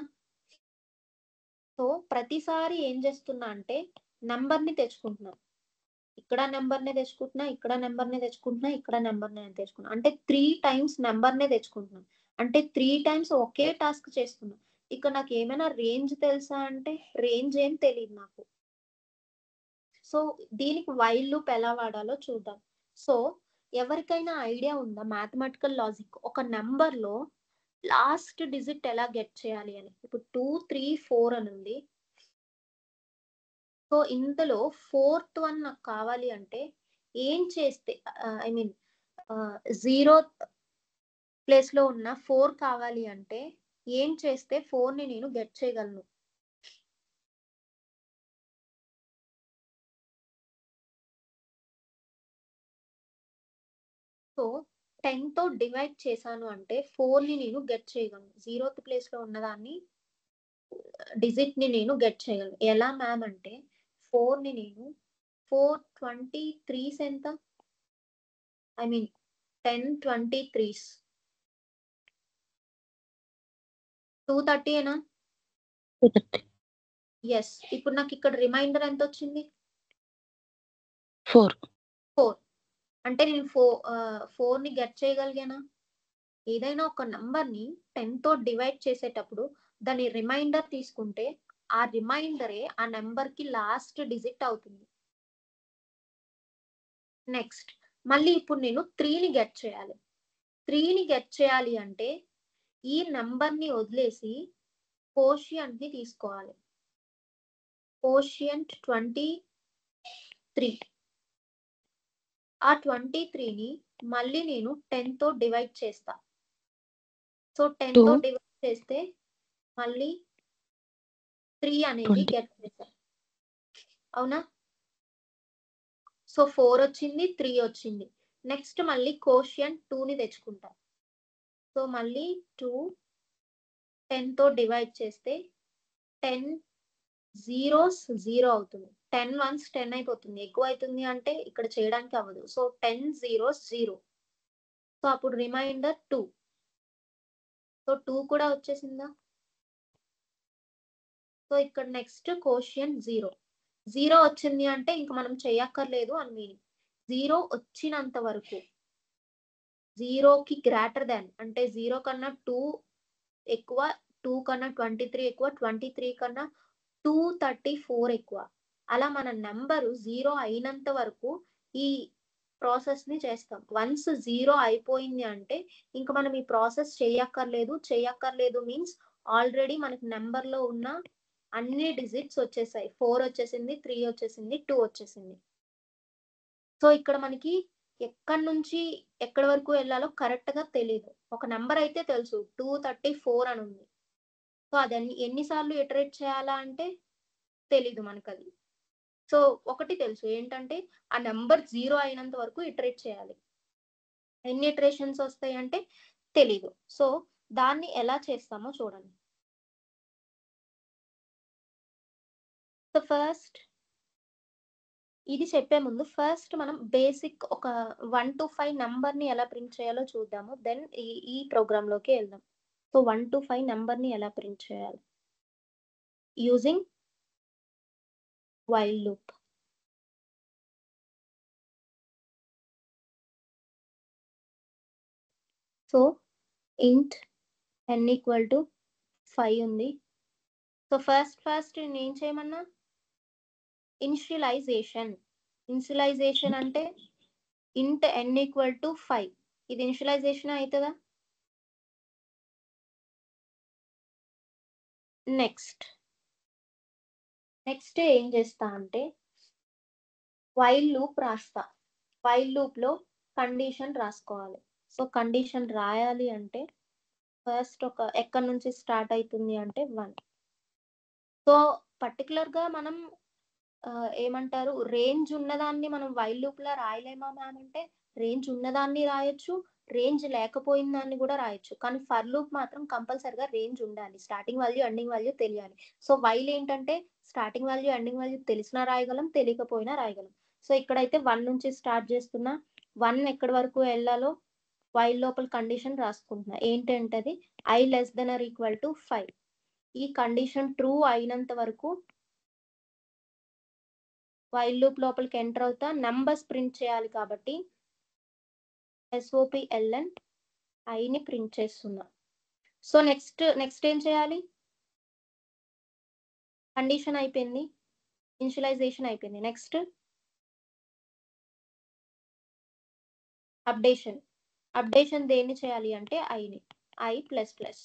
సో ప్రతిసారి ఏం చేస్తున్నా అంటే నంబర్ని తెచ్చుకుంటున్నాం. ఇక్కడ నెంబర్నే తెచ్చుకుంటున్నా, ఇక్కడ నెంబర్నే తెచ్చుకుంటున్నా, ఇక్కడ నెంబర్నే తెచ్చుకున్నా. అంటే 3 times నెంబర్నే తెచ్చుకుంటున్నాం. అంటే 3 times ఒకే టాస్క్ చేస్తున్నాం. ఇక నాకు ఏమైనా రేంజ్ తెలుసా అంటే రేంజ్ ఏం తెలియదు నాకు. సో దీనికి వైల్ లూప్ ఎలా వాడాలో చూద్దాం. సో ఎవరికైనా ఐడియా ఉందా మ్యాథమెటికల్ లాజిక్ ఒక నెంబర్లో లాస్ట్ డిజిట్ ఎలా గెట్ చేయాలి అని? ఇప్పుడు 2, 3, 4 అని ఉంది. సో ఇందులో 4th వన్ నాకు కావాలి అంటే ఏం చేస్తే ఐ మీన్ 0 ప్లేస్లో ఉన్న 4 కావాలి అంటే ఏం చేస్తే 4ని నేను గెట్ చేయగలను? సో 10తో డివైడ్ చేశాను అంటే 4ని నేను గెట్ చేయగలను. 0th ప్లేస్లో ఉన్నదాన్ని డిజిట్ని నేను గెట్ చేయగలను. ఎలా మ్యామ్ అంటే 4ని నేను 423s ఎంత? ఐ మీన్ 1023s 230 ఏనా? 230. ఎస్. ఇప్పుడు నాకు ఇక్కడ రిమైండర్ ఎంత వచ్చింది? 4. 4. అంటే నేను 4ని గెట్ చేయగలిగానా? ఏదైనా ఒక నంబర్ని 10తో డివైడ్ చేసేటప్పుడు దాని రిమైండర్ తీసుకుంటే ఆ రిమైండరే ఆ నెంబర్కి లాస్ట్ డిజిట్ అవుతుంది. నెక్స్ట్ మళ్ళీ ఇప్పుడు నేను 3ని గెట్ చేయాలి. 3ని గెట్ చేయాలి అంటే ఈ నెంబర్ని వదిలేసి కోషియంట్ని తీసుకోవాలి. కోషియంట్ 23. ఆ 23ని మళ్ళీ నేను 10తో డివైడ్ చేస్తా. సో 10తో డివైడ్ చేస్తే మళ్ళీ 3 అనేది గెట్ చేస్తా. అవునా? సో 4 వచ్చింది, 3 వచ్చింది. నెక్స్ట్ మళ్ళీ కోషియంట్ 2ని తెచ్చుకుంటా. సో మళ్ళీ 2 10తో డివైడ్ చేస్తే 10 zeros 0 అవుతుంది. 10 ones 10 అయిపోతుంది. ఎక్కువ అవుతుంది అంటే ఇక్కడ చేయడానికి అవ్వదు. So 10 zeros 0. సో అప్పుడు రిమైండర్ 2. సో 2 కూడా వచ్చేసిందా? సో ఇక్కడ నెక్స్ట్ కోషియంట్ 0. 0 వచ్చింది అంటే ఇంక మనం చేయక్కర్లేదు అని మీనింగ్. 0 వచ్చినంత వరకు 0కి గ్రేటర్ దాన్ అంటే 0 కన్నా 2 ఎక్కువ, 2 కన్నా 23 ఎక్కువ, 23 కన్నా 234 ఎక్కువ. అలా మన నెంబరు 0 అయినంత వరకు ఈ ప్రాసెస్ ని చేస్తాం. వన్స్ 0 అయిపోయింది అంటే ఇంకా మనం ఈ ప్రాసెస్ చేయక్కర్లేదు మీన్స్ ఆల్రెడీ మనకి నెంబర్ లో ఉన్న అన్ని డిజిట్స్ వచ్చేసాయి. 4 వచ్చేసింది, 3 వచ్చేసింది, 2 వచ్చేసింది. సో ఇక్కడ మనకి ఎక్కడి నుంచి ఎక్కడి వరకు వెళ్ళాలో కరెక్ట్ గా తెలియదు. ఒక నెంబర్ అయితే తెలుసు 234 అని ఉంది. సో అది ఎన్నిసార్లు ఇటరేట్ చేయాలా అంటే తెలీదు మనకు అది. సో ఒకటి తెలుసు ఏంటంటే ఆ నెంబర్ 0 అయినంత వరకు ఇటరేట్ చేయాలి. ఎన్ని ఇటరేషన్స్ వస్తాయి అంటే తెలీదు. సో దాన్ని ఎలా చేస్తామో చూడండి. సో ఫస్ట్ ఇది చెప్పే ముందు ఫస్ట్ మనం బేసిక్ ఒక 1 to 5 నెంబర్ని ఎలా ప్రింట్ చేయాలో చూద్దాము. దెన్ ఈ ప్రోగ్రామ్ లోకి వెళ్దాం. సో 1 to 5 నెంబర్ని ఎలా ప్రింట్ చేయాలి? Using while loop. సో ఇంట్ n ఈక్వల్ టు 5 ఉంది. సో ఫస్ట్ నేను ఏం చేయమన్నా ఇనిషియలైజేషన్ అంటే ఇంట్ n ఈక్వల్ టు 5. ఇది ఇనిషియలైజేషన్ అవుతుందా? నెక్స్ట్ ఏం చేస్తా అంటే వైల్ లూప్ రాస్తా. వైల్ లూప్ లో కండిషన్ రాసుకోవాలి. సో కండిషన్ రాయాలి అంటే ఫస్ట్ ఒక ఎక్కడి నుంచి స్టార్ట్ అవుతుంది అంటే 1. సో పర్టికులర్ గా మనం ఏమంటారు రేంజ్ ఉన్నదాన్ని మనం వైల్ లూప్ లో రాయలేమా మ్యామ్ అంటే రేంజ్ ఉన్నదాన్ని రాయొచ్చు, రేంజ్ లేకపోయిన దాన్ని కూడా రాయొచ్చు. కానీ ఫర్ లూప్ మాత్రం కంపల్సరిగా రేంజ్ ఉండాలి. స్టార్టింగ్ వాల్యూ ఎండింగ్ వాల్యూ తెలియాలి. సో వైల్ ఏంటంటే స్టార్టింగ్ వాల్యూ ఎండింగ్ వాల్యూ తెలిసినా రాయగలం, తెలియకపోయినా రాయగలం. సో ఇక్కడైతే 1 నుంచి స్టార్ట్ చేస్తున్నా. 1 ఎక్కడి వరకు వెళ్ళాలో వైల్ లోపల కండిషన్ రాసుకుంటున్నా. ఏంటంటే అది i <= 5. ఈ కండిషన్ ట్రూ అయినంత వరకు వైల్ లూప్ లోపలికి ఎంటర్ అవుతా. నంబర్స్ ప్రింట్ చేయాలి కాబట్టి SOPLN ఐని ప్రింట్ చేస్తున్నా. సో నెక్స్ట్ ఏం చేయాలి? కండిషన్ అయిపోయింది, ఇనిషియలైజేషన్ అయిపోయింది. నెక్స్ట్ అప్డేషన్ దేన్ని చేయాలి అంటే ఐని I plus plus.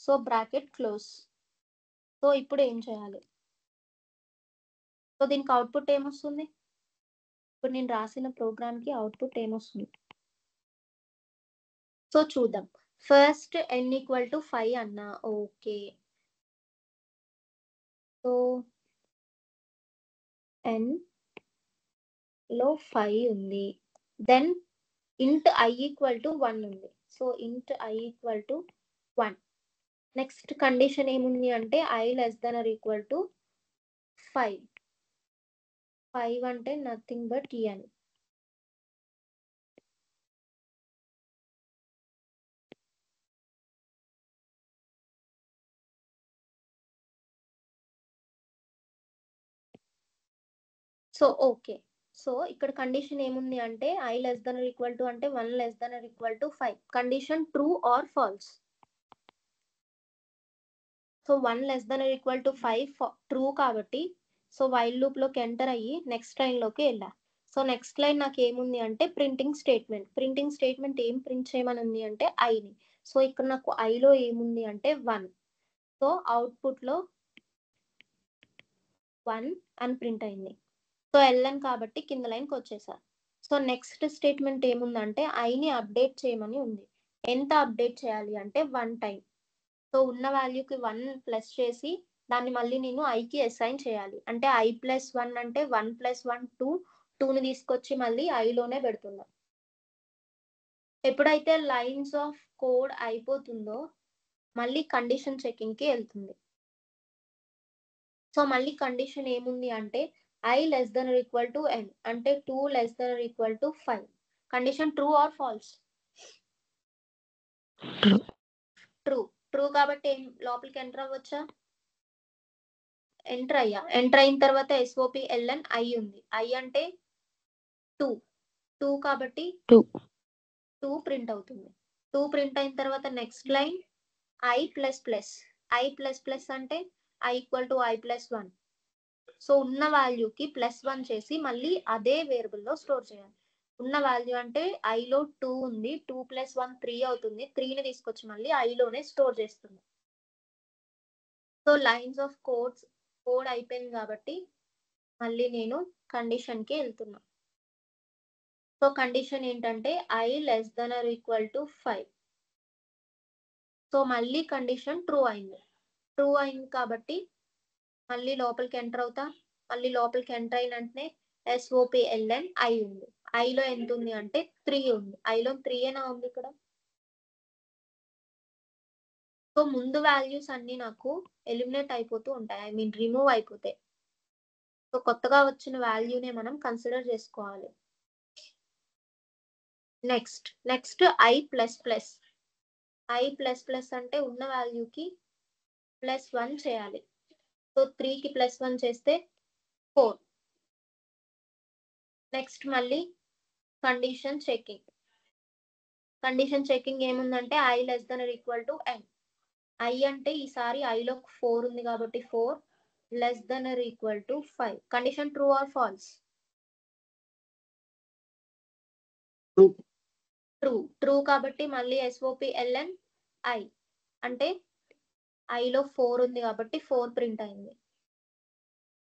So bracket close. So ఇప్పుడు ఏం చేయాలి? సో దీనికి అవుట్పుట్ ఏమొస్తుంది? ఇప్పుడు నేను రాసిన ప్రోగ్రామ్కి అవుట్పుట్ ఏమొస్తుంది? సో చూద్దాం. ఫస్ట్ n = 5 అన్నా ఓకే. సో n లో 5 ఉంది. దెన్ int I = 1 ఉంది. So int I = 1. Next condition ఏముంది అంటే I <= 5. 5 అంటే nothing but n. So okay. So ఇక్కడ కండిషన్ ఏముంది అంటే I <= అంటే 1 <= 5. Condition true or false. So 1 <= 5 ట్రూ కాబట్టి సో వైల్ లూప్ లోకి ఎంటర్ అయ్యి నెక్స్ట్ లైన్ లోకి వెళ్ళా. సో నెక్స్ట్ లైన్ నాకు ఏముంది అంటే ప్రింటింగ్ స్టేట్మెంట్ ఏం ప్రింట్ చేయమని ఉంది అంటే ఐని. సో ఇక్కడ నాకు ఐలో ఏముంది అంటే 1. సో అవుట్పుట్ లో 1 అని ప్రింట్ అయింది. సో ఎల్ఎన్ కాబట్టి కింద లైన్కి వచ్చేసా. సో నెక్స్ట్ స్టేట్మెంట్ ఏముందంటే ఐని అప్డేట్ చేయమని ఉంది. ఎంత అప్డేట్ చేయాలి అంటే 1 టైం. సో ఉన్న వాల్యూకి 1 ప్లస్ చేసి దాన్ని మళ్ళీ నేను ఐకి అసైన్ చేయాలి. అంటే I + 1 అంటే 1 + 1 2. 2ని తీసుకొచ్చి మళ్ళీ ఐలోనే పెడుతున్నా. ఎప్పుడైతే లైన్స్ ఆఫ్ కోడ్ అయిపోతుందో మళ్ళీ కండిషన్ చెకింగ్కి వెళ్తుంది. సో మళ్ళీ కండిషన్ ఏముంది అంటే I <= n అంటే 2 <= 5. Condition true or false? True కాబట్టి లోపలికి ఎంటర్ అవ్వచ్చా? ఎంటర్ అయ్యా. ఎంటర్ అయిన తర్వాత SOP LN I ఉంది. I అంటే 2 కాబట్టి 2 ప్రింట్ అవుతుంది. 2 ప్రింట్ అయిన తర్వాత నెక్స్ట్ లైన్ I ప్లస్ అంటే I = I + 1. సో ఉన్న వాల్యూకి +1 చేసి మళ్ళీ అదే వేరియబుల్లో స్టోర్ చేయాలి. ఉన్న వాల్యూ అంటే ఐలో 2 ఉంది. 2 + 1 3 అవుతుంది. 3ని తీసుకొచ్చి మళ్ళీ ఐలోనే స్టోర్ చేస్తుంది. సో లైన్స్ ఆఫ్ కోడ్ అయిపోయింది కాబట్టి మళ్ళీ నేను కండిషన్కి వెళ్తున్నా. సో కండిషన్ ఏంటంటే I <= 5. సో మళ్ళీ కండిషన్ ట్రూ అయింది కాబట్టి మళ్ళీ లోపలికి ఎంటర్ అవుతా. మళ్ళీ లోపలికి ఎంటర్ అయిన వెంటనే SOP LN I ఉంది. ఐలో ఎంత ఉంది అంటే 3 ఉంది. ఐలో 3 ఏనా ఉంది ఇక్కడ. సో ముందు వాల్యూస్ అన్ని నాకు ఎలిమినేట్ అయిపోతూ ఉంటాయి. రిమూవ్ అయిపోతాయి. సో కొత్తగా వచ్చిన వాల్యూనే మనం కన్సిడర్ చేసుకోవాలి. నెక్స్ట్ I ప్లస్ అంటే ఉన్న వాల్యూకి +1 చేయాలి. సో 3కి +1 చేస్తే 4. నెక్స్ట్ మళ్ళీ కండిషన్ చెకింగ్ ఏముందంటే I <= n. I అంటే ఈసారి ఐలో 4 ఉంది కాబట్టి 4 <= 5. Condition true or false? True కాబట్టి మళ్ళీ SOP LN I అంటే ఐలో 4 ఉంది కాబట్టి 4 ప్రింట్ అయింది.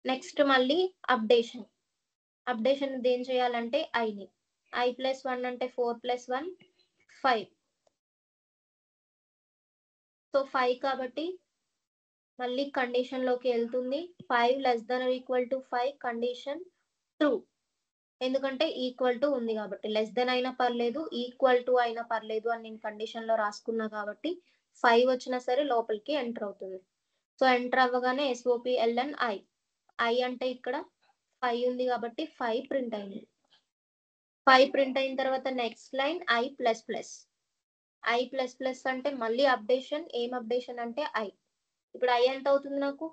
నెక్స్ట్ మళ్ళీ అప్డేషన్ ఏం చేయాలంటే ఐని I + 1 అంటే 4 + 1 5. సో 5 కాబట్టి మళ్ళీ కండిషన్ లోకి వెళ్తుంది. 5 <= 5 కండిషన్ ట్రూ. ఎందుకంటే ఈక్వల్ టు ఉంది కాబట్టి <= అయినా పర్లేదు ఈక్వల్ టు అయినా పర్లేదు అని నేను కండిషన్ లో రాసుకున్నా కాబట్టి 5 వచ్చినా సరే లోపలికి ఎంటర్ అవుతుంది. సో ఎంటర్ అవ్వగానే SOP LN I అంటే ఇక్కడ 5 ఉంది కాబట్టి 5 ప్రింట్ అయింది. 5 ప్రింట్ అయిన తర్వాత నెక్స్ట్ లైన్ I ప్లస్ అంటే మళ్ళీ అప్డేషన్. ఏం అప్డేషన్ అంటే I. ఇప్పుడు I ఎంత అవుతుంది నాకు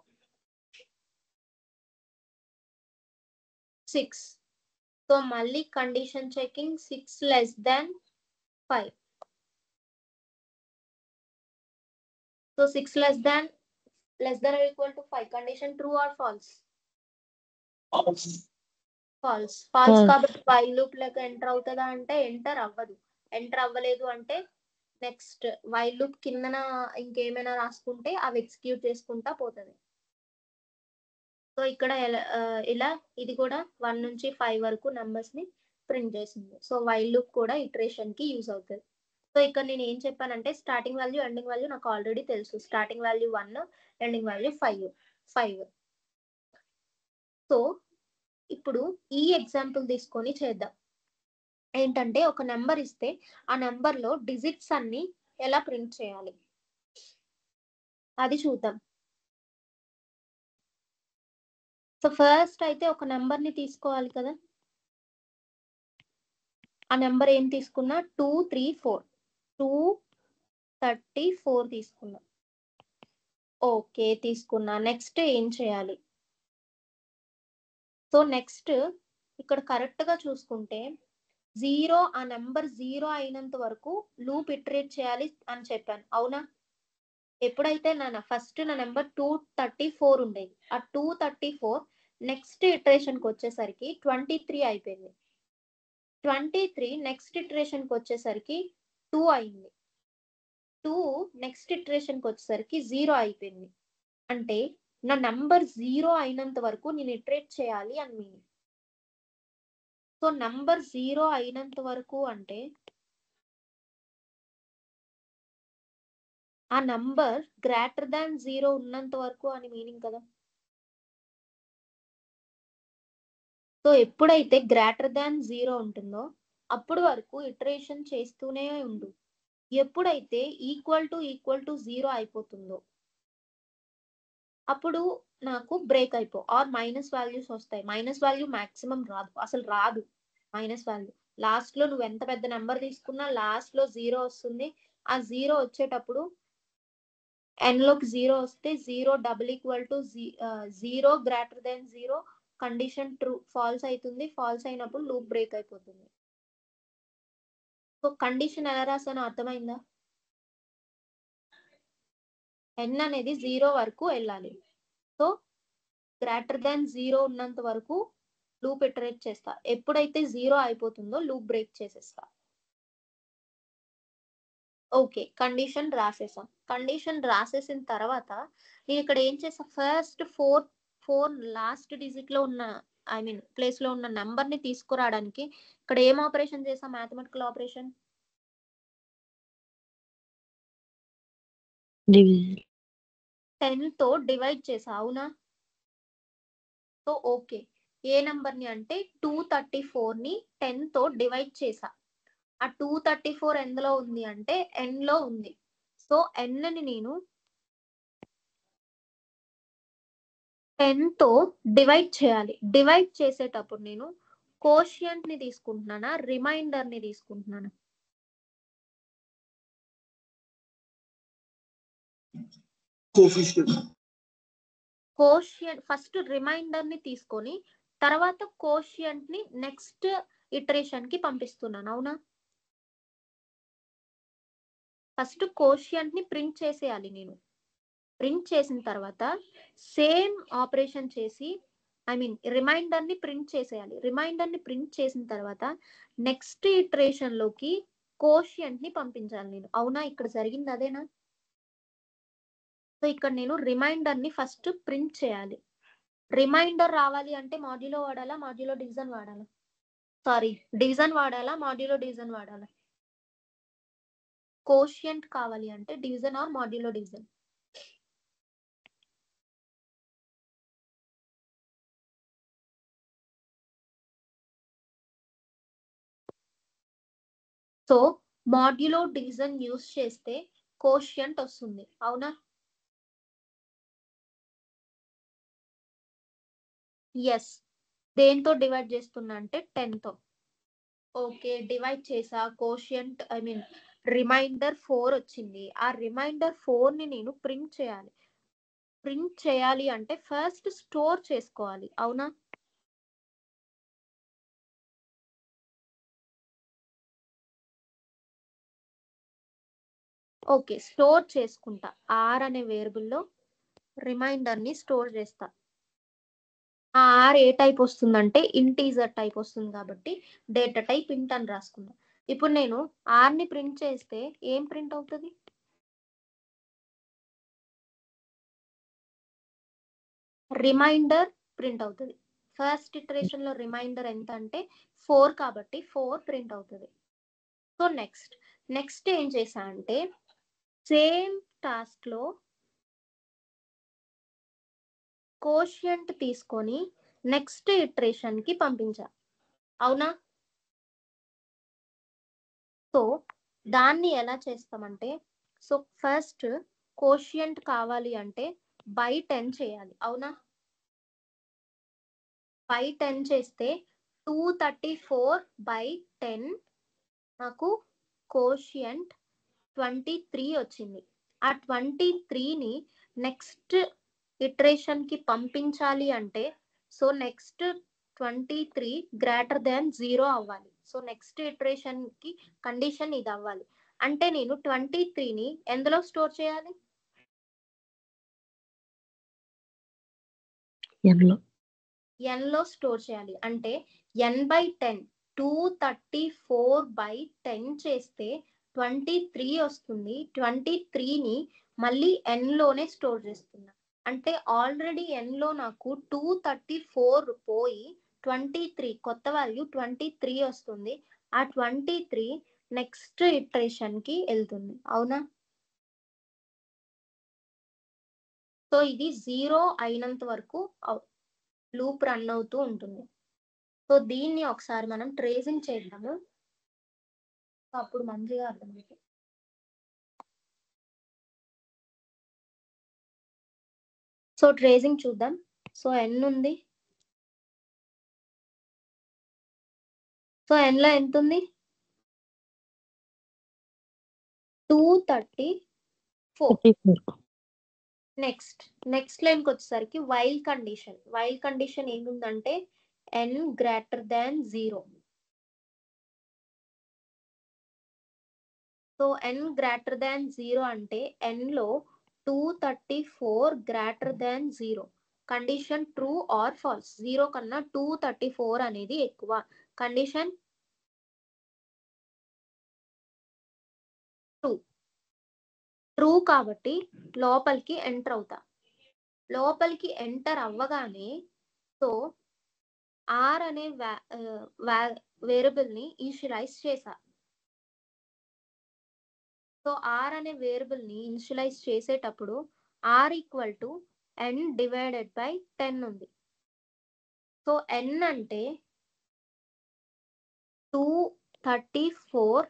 6. సో మళ్ళీ condition checking 6 <= 5. So 6 <= 5 condition true or false? False False. కాబట్టి వైల్ లూప్ లోకి ఎంటర్ అవుతుందా అంటే ఎంటర్ అవ్వదు. ఎంటర్ అవ్వలేదు అంటే నెక్స్ట్ వైల్ లూప్ కిందన ఇంకేమైనా రాసుకుంటే అవి ఎగ్జిక్యూట్ చేసుకుంటా పోతుంది. సో ఇక్కడ ఇలా ఇది కూడా 1 నుంచి 5 వరకు నంబర్స్ ని ప్రింట్ చేసింది. సో వైల్ లూప్ కూడా ఇటరేషన్ కి యూజ్ అవుతుంది. సో ఇక్కడ నేను ఏం చెప్పానంటే స్టార్టింగ్ వాల్యూ ఎండింగ్ వాల్యూ నాకు ఆల్రెడీ తెలుసు. Starting value 1, ending value 5. So ఇప్పుడు ఈ ఎగ్జాంపుల్ తీసుకొని చేద్దాం. ఏంటంటే ఒక నెంబర్ ఇస్తే ఆ నెంబర్ లో డిజిట్స్ అన్ని ఎలా ప్రింట్ చేయాలి అది చూద్దాం. సో ఫస్ట్ అయితే ఒక నెంబర్ ని తీసుకోవాలి కదా. ఆ నెంబర్ ఏం తీసుకున్నా 234 234 తీసుకున్నా. ఓకే తీసుకున్నా. నెక్స్ట్ ఏం చేయాలి? సో నెక్స్ట్ ఇక్కడ కరెక్ట్ గా చూసుకుంటే 0 ఆ నెంబర్ 0 అయినంత వరకు లూప్ ఇటరేట్ చేయాలి అని చెప్పాను, అవునా? ఎప్పుడైతే ఫస్ట్ నా నెంబర్ 234 ఉండేది, ఆ 234 నెక్స్ట్ ఇటరేషన్ కి వచ్చేసరికి 23 అయిపోయింది. 23 నెక్స్ట్ ఇటరేషన్ కి వచ్చేసరికి 2 అయింది. 2 నెక్స్ట్ ఇటరేషన్ కి వచ్చేసరికి 0 అయిపోయింది. అంటే నా నంబర్ 0 అయినంత వరకు నేను ఇటరేట్ చేయాలి అని మీనింగ్. సో నంబర్ 0 అయినంత వరకు అంటే ఆ నంబర్ గ్రేటర్ దాన్ 0 ఉన్నంత వరకు అని మీనింగ్ కదా. సో ఎప్పుడైతే గ్రేటర్ దాన్ 0 ఉంటుందో అప్పుడు వరకు ఇటరేషన్ చేస్తూనే ఉండు. ఎప్పుడైతే ఈక్వల్ టు 0 అయిపోతుందో అప్పుడు నాకు బ్రేక్ అయిపో ఆర్ మైనస్ వాల్యూస్ వస్తాయి. మైనస్ వాల్యూ మాక్సిమం రాదు, అసలు రాదు మైనస్ వాల్యూ. లాస్ట్ లో నువ్వు ఎంత పెద్ద నెంబర్ తీసుకున్నా లాస్ట్ లో 0 వస్తుంది. ఆ 0 వచ్చేటప్పుడు n లోకి 0 వస్తే 0 0 greater than 0 condition true false అవుతుంది. ఫాల్స్ అయినప్పుడు లూప్ బ్రేక్ అయిపోతుంది. సో కండిషన్ ఎలా రాసానో అర్థమైందా? n అనేది 0 వరకు వెళ్ళాలి. సో గ్రేటర్ దాన్ 0 ఉన్నంత వరకు లూప్ ఇటరేట్ చేస్తా. ఎప్పుడైతే 0 అయిపోతుందో లూప్ బ్రేక్ చేసేస్తా. ఓకే కండిషన్ రాసేసాం. కండిషన్ రాసేసిన తర్వాత నేను ఇక్కడ ఏం చేసా, ఫస్ట్ ఫోర్ లాస్ట్ డిజిట్ లో ఉన్న ప్లేస్ లో ఉన్న నెంబర్ ని తీసుకురావడానికి ఇక్కడ ఏం ఆపరేషన్ చేసా? Mathematical operation Division. 10 తో డివైడ్ చేసా, అవునా? సో ఓకే ఏ నెంబర్ ని అంటే 234 ని 10 తో డివైడ్ చేసా. ఆ 234 ఎందులో ఉంది అంటే n లో ఉంది. సో n ని నేను 10 తో డివైడ్ చేయాలి. డివైడ్ చేసేటప్పుడు నేను కోషియంట్ ని తీసుకుంటున్నానా రిమైండర్ ని తీసుకుంటున్నానా? కోషియంట్ ఫస్ట్ రిమైండర్ ని తీసుకొని తర్వాత కోషియంట్ ని నెక్స్ట్ ఇటరేషన్ కి పంపిస్తున్నాను, అవునా? ఫస్ట్ కోషియంట్ ని ప్రింట్ చేసేయాలి నేను. ప్రింట్ చేసిన తర్వాత సేమ్ ఆపరేషన్ చేసి రిమైండర్ ని ప్రింట్ చేసేయాలి. రిమైండర్ ని ప్రింట్ చేసిన తర్వాత నెక్స్ట్ ఇటరేషన్ లోకి కోషియంట్ ని పంపించాలి నేను, అవునా? ఇక్కడ జరిగింది అదేనా? సో ఇక్కడ నేను రిమైండర్ ని ఫస్ట్ ప్రింట్ చేయాలి. రిమైండర్ రావాలి అంటే మాడ్యులో వాడాలా మాడ్యులో డివిజన్ వాడాలా? సారీ డివిజన్ వాడాలా మాడ్యులో డివిజన్ వాడాలా? కోషియంట్ కావాలి అంటే division or modulo division. So modulo division use చేస్తే కోషియంట్ వస్తుంది, అవునా? ఎస్. దేంతో డివైడ్ చేస్తున్నా అంటే 10 తో. ఓకే డివైడ్ చేసా. కోషియంట్ రిమైండర్ 4 వచ్చింది. ఆ రిమైండర్ 4 ని నేను ప్రింట్ చేయాలి. ప్రింట్ చేయాలి అంటే ఫస్ట్ స్టోర్ చేసుకోవాలి, అవునా? ఓకే స్టోర్ చేసుకుంటా. ఆర్ అనే వేరియబుల్లో రిమైండర్ ని స్టోర్ చేస్తా. ఆ ఆర్ ఏ టైప్ వస్తుందంటే ఇంటీజర్ టైప్ వస్తుంది కాబట్టి డేటా టైప్ ఇంట్ అని రాసుకుందాం. ఇప్పుడు నేను ఆర్ ని ప్రింట్ చేస్తే ఏం ప్రింట్ అవుతుంది? రిమైండర్ ప్రింట్ అవుతుంది. ఫస్ట్ ఇటరేషన్ లో రిమైండర్ ఎంత అంటే 4 కాబట్టి 4 ప్రింట్ అవుతుంది. సో నెక్స్ట్ ఏం చేసా అంటే సేమ్ టాస్క్ లో కోషియంట్ తీసుకొని నెక్స్ట్ ఇటరేషన్ కి పంపించా, అవునా? సో దాన్ని ఎలా చేస్తామంటే, సో ఫస్ట్ కోషియంట్ కావాలి అంటే బై 10 చేయాలి, అవునా? బై 10 చేస్తే 234/10 నాకు కోషియంట్ 23 వచ్చింది. ఆ 23ని నెక్స్ట్ ఇటరేషన్ కి పంపించాలి అంటే సో నెక్స్ట్ 23 గ్రేటర్ దాన్ 0 అవ్వాలి. సో నెక్స్ట్ ఇటరేషన్ కి కండిషన్ ఇది అవ్వాలి. అంటే నేను 23ని ఎందులో స్టోర్ చేయాలి? n లో స్టోర్ చేయాలి. అంటే n/10 234/10 చేస్తే 23 వస్తుంది. 23ని మళ్ళీ n లోనే స్టోర్ చేస్తున్నా. అంటే ఆల్రెడీ n లో నాకు 234 పోయి 23 కొత్త వాల్యూ 23 వస్తుంది. ఆ 23 నెక్స్ట్ ఇటరేషన్ కి వెళ్తుంది, అవునా? సో ఇది 0 అయినంత వరకు లూప్ రన్ అవుతూ ఉంటుంది. సో దీన్ని ఒకసారి మనం ట్రేసింగ్ చేద్దాము, అప్పుడు మంచిగా అర్థమవుతుంది. సో ట్రేసింగ్ చూద్దాం. సో n ఉంది. సో n లో ఎంత ఉంది? 234. నెక్స్ట్ లైన్కి వచ్చేసరికి వైల్ కండిషన్ ఏముందంటే n greater than 0. So n greater than 0 అంటే n లో 234 greater than 0. Condition true or false. 0 కన్నా 234 అనేది ఎక్కువ. కండిషన్ ట్రూ కాబట్టి లోపలికి ఎంటర్ అవుతా. లోపలికి ఎంటర్ అవ్వగానే సో ఆర్ అనే వేరియబుల్ ని ఇనిషియలైజ్ చేసా. సో ఆర్ అనే వేరియబుల్ ని ఇనిషియలైజ్ చేసేటప్పుడు r equal to n divided by 10 ఉంది. సో n అంటే 234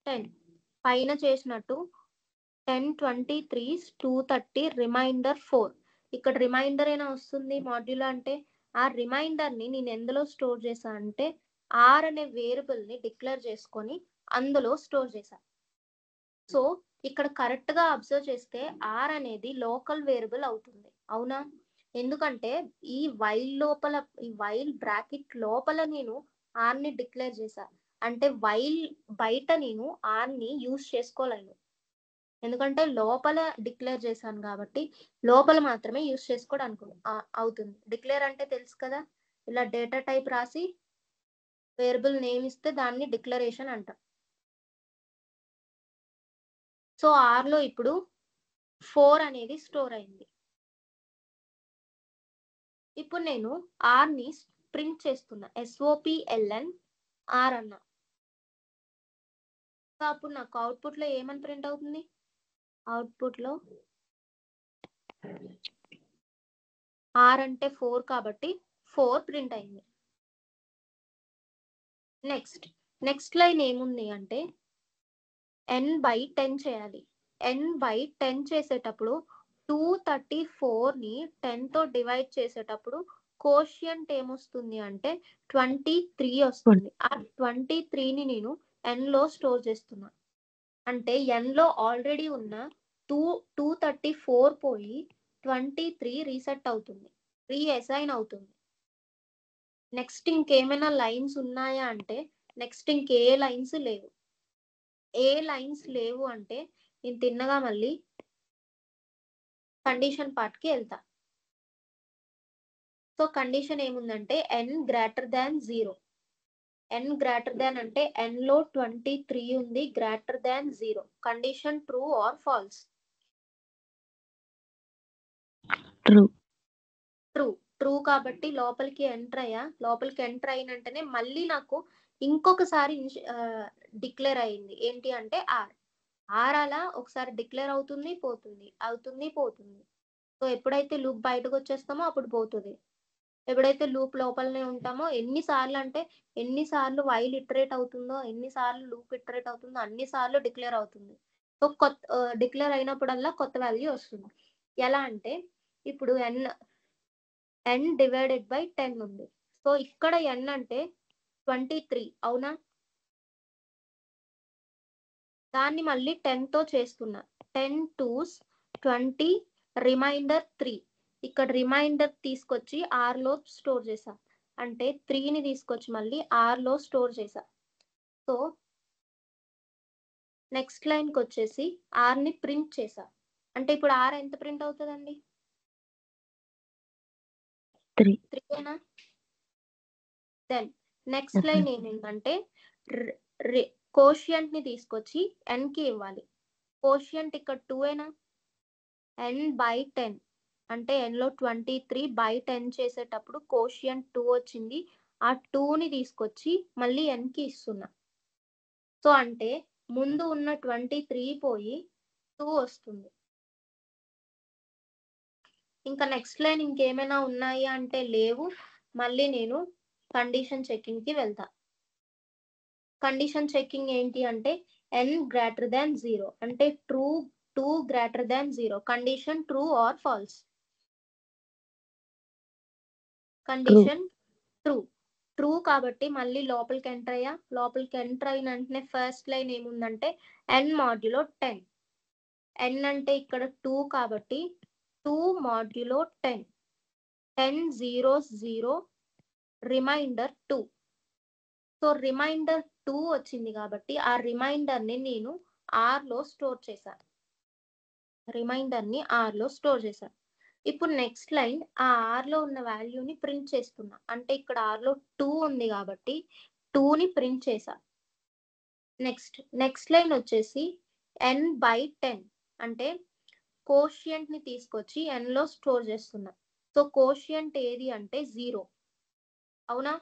10 పైన చేసినట్టు 10 23 230 రిమైండర్ 4. ఇక్కడ రిమైండర్ అయినా వస్తుంది మాడ్యులో అంటే ఆ రిమైండర్ ని నేను ఎందులో స్టోర్ చేశా అంటే ఆర్ అనే వేరియబుల్ ని డిక్లేర్ చేసుకొని అందులో స్టోర్ చేశా. సో ఇక్కడ కరెక్ట్ గా అబ్జర్వ్ చేస్తే ఆర్ అనేది లోకల్ వేరియబుల్ అవుతుంది, అవునా? ఎందుకంటే ఈ వైల్ బ్రాకెట్ లోపల నేను ఆర్ ని డిక్లేర్ చేశా. అంటే వైల్ బయట నేను ఆర్ ని యూజ్ చేసుకోలేను, ఎందుకంటే లోపల డిక్లేర్ చేశాను కాబట్టి లోపల మాత్రమే యూజ్ చేసుకోవడానికి అవుతుంది. డిక్లేర్ అంటే తెలుసు కదా, ఇలా డేటా టైప్ రాసి వేరియబుల్ నేమ్ ఇస్తే దాన్ని డిక్లరేషన్ అంటాం. సో ఆర్ లో ఇప్పుడు 4 అనేది స్టోర్ అయింది. ఇప్పుడు నేను ఆర్ ని ప్రింట్ చేస్తున్నా, SOPLN ఆర్ అన్నా. సో అప్పుడు నాకు అవుట్పుట్ లో ఏమని ప్రింట్ అవుతుంది? అవుట్పుట్ లో ఆర్ అంటే 4 కాబట్టి 4 ప్రింట్ అయింది. నెక్స్ట్ లైన్ ఏముంది అంటే n/10 చేయాలి. n/10 చేసేటప్పుడు 234ని 10తో డివైడ్ చేసేటప్పుడు కోషియంట్ ఏమొస్తుంది అంటే 23 వస్తుంది. ఆ 23ని నేను n లో స్టోర్ చేస్తున్నా. అంటే n లో ఆల్రెడీ ఉన్న 234 పోయి 23 రీసెట్ అవుతుంది, రీఅసైన్ అవుతుంది. నెక్స్ట్ ఇంకేమైనా లైన్స్ ఉన్నాయా అంటే నెక్స్ట్ ఇంకే లైన్స్ లేవు. ఏ లైన్స్ లేవు అంటే నేను తిన్నగా మళ్ళీ కండిషన్ పార్ట్ కి వెళ్తా. సో కండిషన్ ఏముందంటే n greater than 0. n greater than అంటే n లో 23 ఉంది, greater than 0. Condition true or false? True. True. True కాబట్టి లోపలికి ఎంటర్ అయిన వెంటనే మళ్ళీ నాకు ఇంకొకసారి డిక్లేర్ అయింది ఏంటి అంటే ఆర్ అలా ఒకసారి డిక్లేర్ అవుతుంది పోతుంది. సో ఎప్పుడైతే లూప్ బయటకు వచ్చేస్తామో అప్పుడు పోతుంది. ఎప్పుడైతే లూప్ లోపలనే ఉంటామో ఎన్నిసార్లు వైల్ ఇటరేట్ అవుతుందో, ఎన్నిసార్లు లూప్ ఇటరేట్ అవుతుందో అన్నిసార్లు డిక్లేర్ అవుతుంది. సో డిక్లేర్ అయినప్పుడల్లా కొత్త వాల్యూ వస్తుంది. ఎలా అంటే ఇప్పుడు n డివైడెడ్ బై 10 ఉంది. సో ఇక్కడ n అంటే 23 అవునా? దాన్ని మళ్ళీ 10 తో చేస్తున్నా. 10 2s 20 రిమైండర్ 3. ఇక్కడ రిమైండర్ తీసుకొచ్చి r లో స్టోర్ చేసా. అంటే 3ని తీసుకొచ్చి మళ్ళీ r లో స్టోర్ చేసా. సో నెక్స్ట్ లైన్కి వచ్చేసి r ని ప్రింట్ చేసా. అంటే ఇప్పుడు r ఎంత ప్రింట్ అవుతుందండి? 3 దెన్ నెక్స్ట్ లైన్ ఏమిటంటే కోషియంట్ ని తీసుకొచ్చి n కి ఇవ్వాలి. కోషియంట్ ఇక్కడ 2 n బై 10 అంటే n లో 23 బై 10 చేసేటప్పుడు కోషియంట్ 2 వచ్చింది. ఆ 2ని తీసుకొచ్చి మళ్ళీ n కి ఇస్తున్నా. సో అంటే ముందు ఉన్న 23 పోయి 2 వస్తుంది. ఇంకా నెక్స్ట్ లైన్ ఇంకేమైనా ఉన్నాయి అంటే లేవు. మళ్ళీ నేను కండిషన్ చెకింగ్ కి వెళ్తా. కండిషన్ చెకింగ్ ఏంటి అంటే n గ్రేటర్ దాన్ 0 అంటే true 2 greater than 0. Condition true or false? Condition true కాబట్టి మళ్ళీ లోపలికి ఎంటర్ అయిన వెంటనే ఫస్ట్ లైన్ ఏముందంటే n మాడ్యులో 10. n అంటే ఇక్కడ 2 కాబట్టి 2 modulo 10. 10 0s 0 reminder 2. So remainder 2 వచ్చింది కాబట్టి ఆ రిమైండర్ ని నేను r లో స్టోర్ చేశాను. ఇప్పుడు నెక్స్ట్ లైన్ ఆ r లో ఉన్న వాల్యూని ప్రింట్ చేస్తున్నా. అంటే ఇక్కడ r లో 2 ఉంది కాబట్టి 2ని ప్రింట్ చేశా. నెక్స్ట్ లైన్ వచ్చేసి n బై 10 అంటే కోషియంట్ ని తీసుకొచ్చి n లో స్టోర్ చేస్తున్నా. సో కోషియంట్ ఏది అంటే 0 అవునా?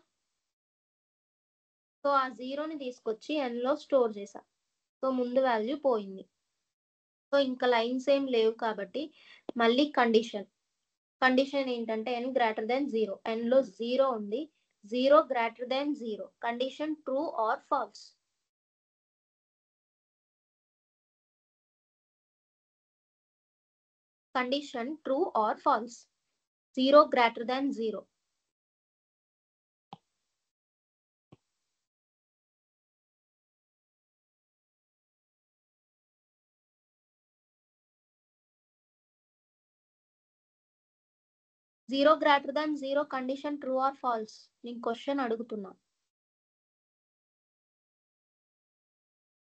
సో ఆ 0ని తీసుకొచ్చి n లో స్టోర్ చేశా. సో ముందు వాల్యూ పోయింది. సో ఇంకా లైన్స్ ఏం లేవు కాబట్టి మళ్ళీ కండిషన్ ఏంటంటే n గ్రేటర్ దాన్ 0. n లో 0 ఉంది, 0 greater than 0. Condition true or false? Condition true or false? 0 greater than 0. Zero greater than 0 condition true or false? నేను క్వశ్చన్ అడుగుతున్నా.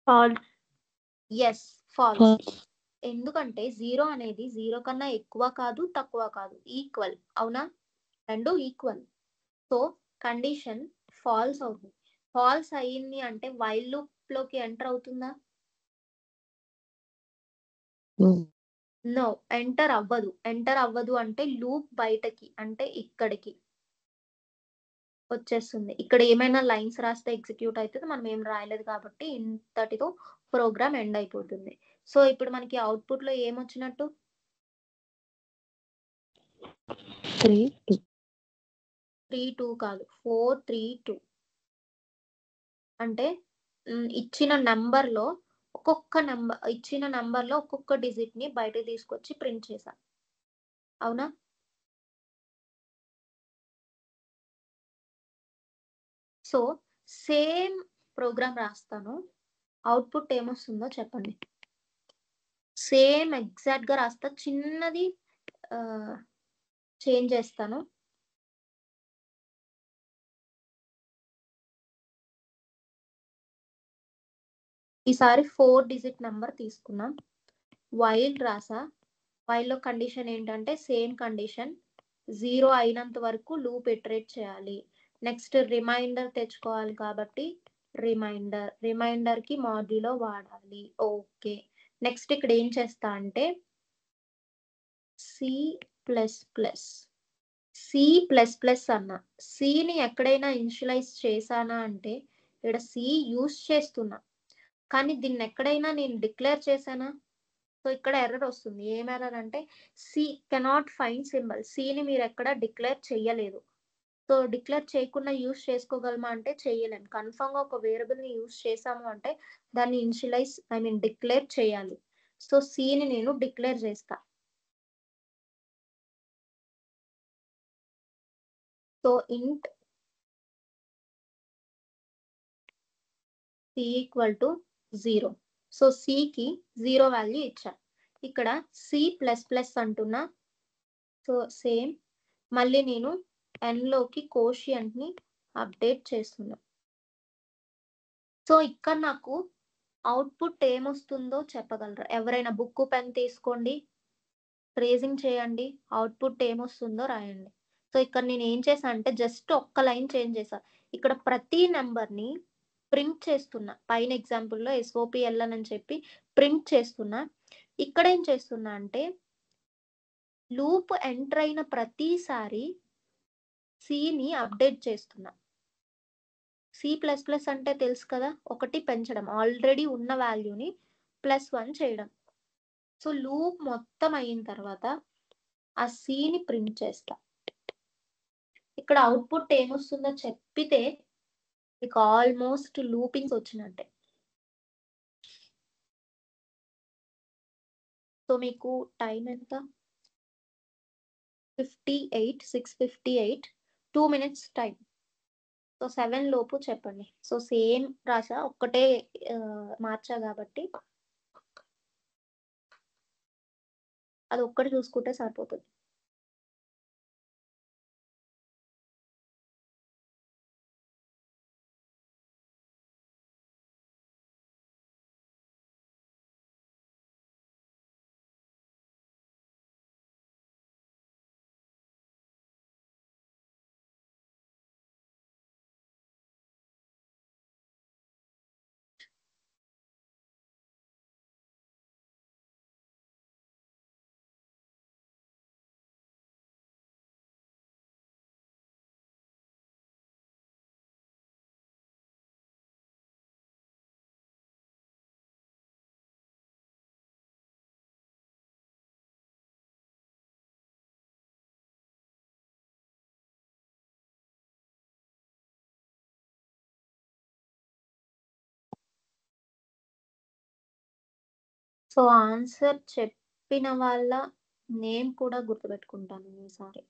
ఫాల్స్. Yes false. ఎందుకంటే 0 అనేది 0 కన్నా ఎక్కువ కాదు తక్కువ కాదు, ఈక్వల్. అవునా? రెండు ఈక్వల్. సో కండిషన్ ఫాల్స్ అవుతుంది. ఫాల్స్ అయ్యింది అంటే వైల్ లూప్ లోకి ఎంటర్ అవుతుందా? నో, ఎంటర్ అవ్వదు అంటే లూప్ బయటకి అంటే ఇక్కడికి వచ్చేస్తుంది. ఇక్కడ ఏమైనా లైన్స్ రాస్తే ఎగ్జిక్యూట్ అవుతుంది, మనం ఏం రాయలేదు కాబట్టి ఇంతటితో ప్రోగ్రామ్ ఎండ్ అయిపోతుంది. సో ఇప్పుడు మనకి అవుట్పుట్ లో ఏమొచ్చినట్టు? 3-2 కాదు, 4-3-2. అంటే ఇచ్చిన నంబర్ లో ఒక్కొక్క డిజిట్ ని బయటకు తీసుకొచ్చి ప్రింట్ చేశా. అవునా? సో సేమ్ ప్రోగ్రామ్ రాస్తాను, అవుట్పుట్ ఏమొస్తుందో చెప్పండి. సేమ్ ఎగ్జాక్ట్ గా రాస్తా, చిన్నది చేంజ్ చేస్తాను. ఈసారి 4 డిజిట్ నెంబర్ తీసుకున్నాం. వైల్ రాసా. వైల్లో కండిషన్ ఏంటంటే సేమ్ కండిషన్ 0 అయినంత వరకు లూప్ ఇటరేట్ చేయాలి. నెక్స్ట్ రిమైండర్ తెచ్చుకోవాలి కాబట్టి రిమైండర్కి మాడ్యులో వాడాలి. ఓకే, నెక్స్ట్ ఇక్కడ ఏం చేస్తా అంటే C++ అన్న సిని ఎక్కడైనా ఇనిషియలైజ్ చేశానా అంటే ఇక్కడ సి యూస్ చేస్తున్నా, కానీ దీన్ని ఎక్కడైనా నేను డిక్లేర్ చేశానా? సో ఇక్కడ ఎర్రర్ వస్తుంది. ఏం ఎర్రర్ అంటే సి కెనాట్ ఫైండ్ సింబల్. సిని మీరు ఎక్కడ డిక్లేర్ చేయలేదు. సో డిక్లేర్ చేయకుండా యూస్ చేసుకోగలమా అంటే చేయలేము. కన్ఫర్మ్ గా ఒక వేరియబుల్ ని యూస్ చేసాము అంటే దాన్ని ఇనిషియలైజ్ డిక్లేర్ చేయాలి. సో సిని నేను డిక్లేర్ చేస్తా. సో ఇంట్ సి ఈక్వల్ టు 0. సో సికి 0 వాల్యూ ఇచ్చా. ఇక్కడ C++ అంటున్నా. సో సేమ్ మళ్ళీ నేను లోకి కోషియంట్ ని అప్డేట్ చేస్తున్నా. సో ఇక్కడ నాకు అవుట్పుట్ ఏమొస్తుందో చెప్పగలరా? ఎవరైనా బుక్ పెన్ తీసుకోండి, ట్రేసింగ్ చేయండి, అవుట్పుట్ ఏమొస్తుందో రాయండి. సో ఇక్కడ నేను ఏం చేశా అంటే జస్ట్ ఒక్క లైన్ చేంజ్ చేశా. ఇక్కడ ప్రతి నెంబర్ని ప్రింట్ చేస్తున్నా. పైన ఎగ్జాంపుల్లో SOPLN అని చెప్పి ప్రింట్ చేస్తున్నా. ఇక్కడ ఏం చేస్తున్నా అంటే లూప్ ఎంటర్ అయిన ప్రతిసారి సిని అప్డేట్ చేస్తున్నా. C++ అంటే తెలుసు కదా, ఒకటి పెంచడం, ఆల్రెడీ ఉన్న వాల్యూని +1 చేయడం. సో లూప్ మొత్తం అయిన తర్వాత ఆ సిని ప్రింట్ చేస్తా. ఇక్కడ అవుట్పుట్ ఏమొస్తుందో చెప్పితే మీకు ఆల్మోస్ట్ లూపింగ్స్ వచ్చినట్టే. సో మీకు టైం ఎంత? 6:58 2 minutes టైం. సో 7 లోపు చెప్పండి. సో సేమ్ రాసా, ఒక్కటే మార్చా కాబట్టి అది ఒక్కటి చూసుకుంటే సరిపోతుంది. సో ఆన్సర్ చెప్పిన వాళ్ళ నేమ్ కూడా గుర్తుపెట్టుకుంటాను ఈసారి.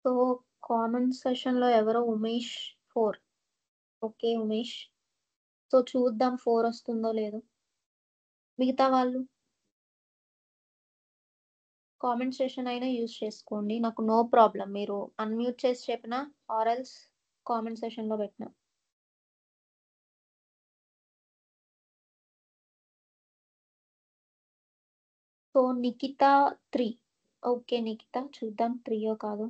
సో కామెంట్ సెషన్ లో ఎవరో ఉమేష్ 4. ఓకే ఉమేష్, సో చూద్దాం 4 వస్తుందో లేదో. మిగతా వాళ్ళు కామెంట్ సెషన్ అయినా యూజ్ చేసుకోండి, నాకు నో ప్రాబ్లం. మీరు అన్మ్యూట్ చేసి చెప్పినా ఆర్ఎల్స్ కామెంట్ సెషన్ లో పెట్టినా. సో నిఖిత 3. ఓకే నిఖిత, చూద్దాం 3 కాదు.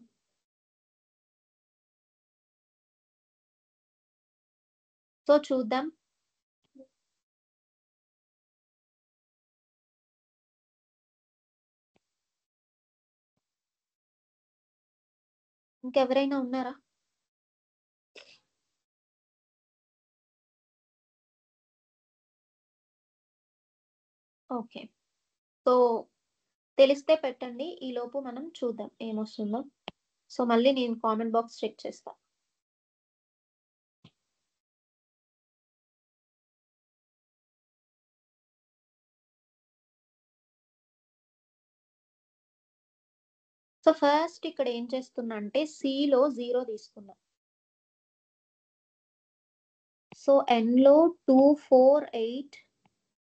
సో చూద్దాం. ఇంకెవరైనా ఉన్నారా? ఓకే, సో తెలిస్తే పెట్టండి, ఈ లోపు మనం చూద్దాం ఏమొస్తుందో. సో మళ్ళీ నేను కామెంట్ బాక్స్ చెక్ చేస్తా. సో ఫస్ట్ ఇక్కడ ఏం చేస్తున్నా అంటే సిలో 0 తీసుకున్నా. సో ఎన్లో 2 4 8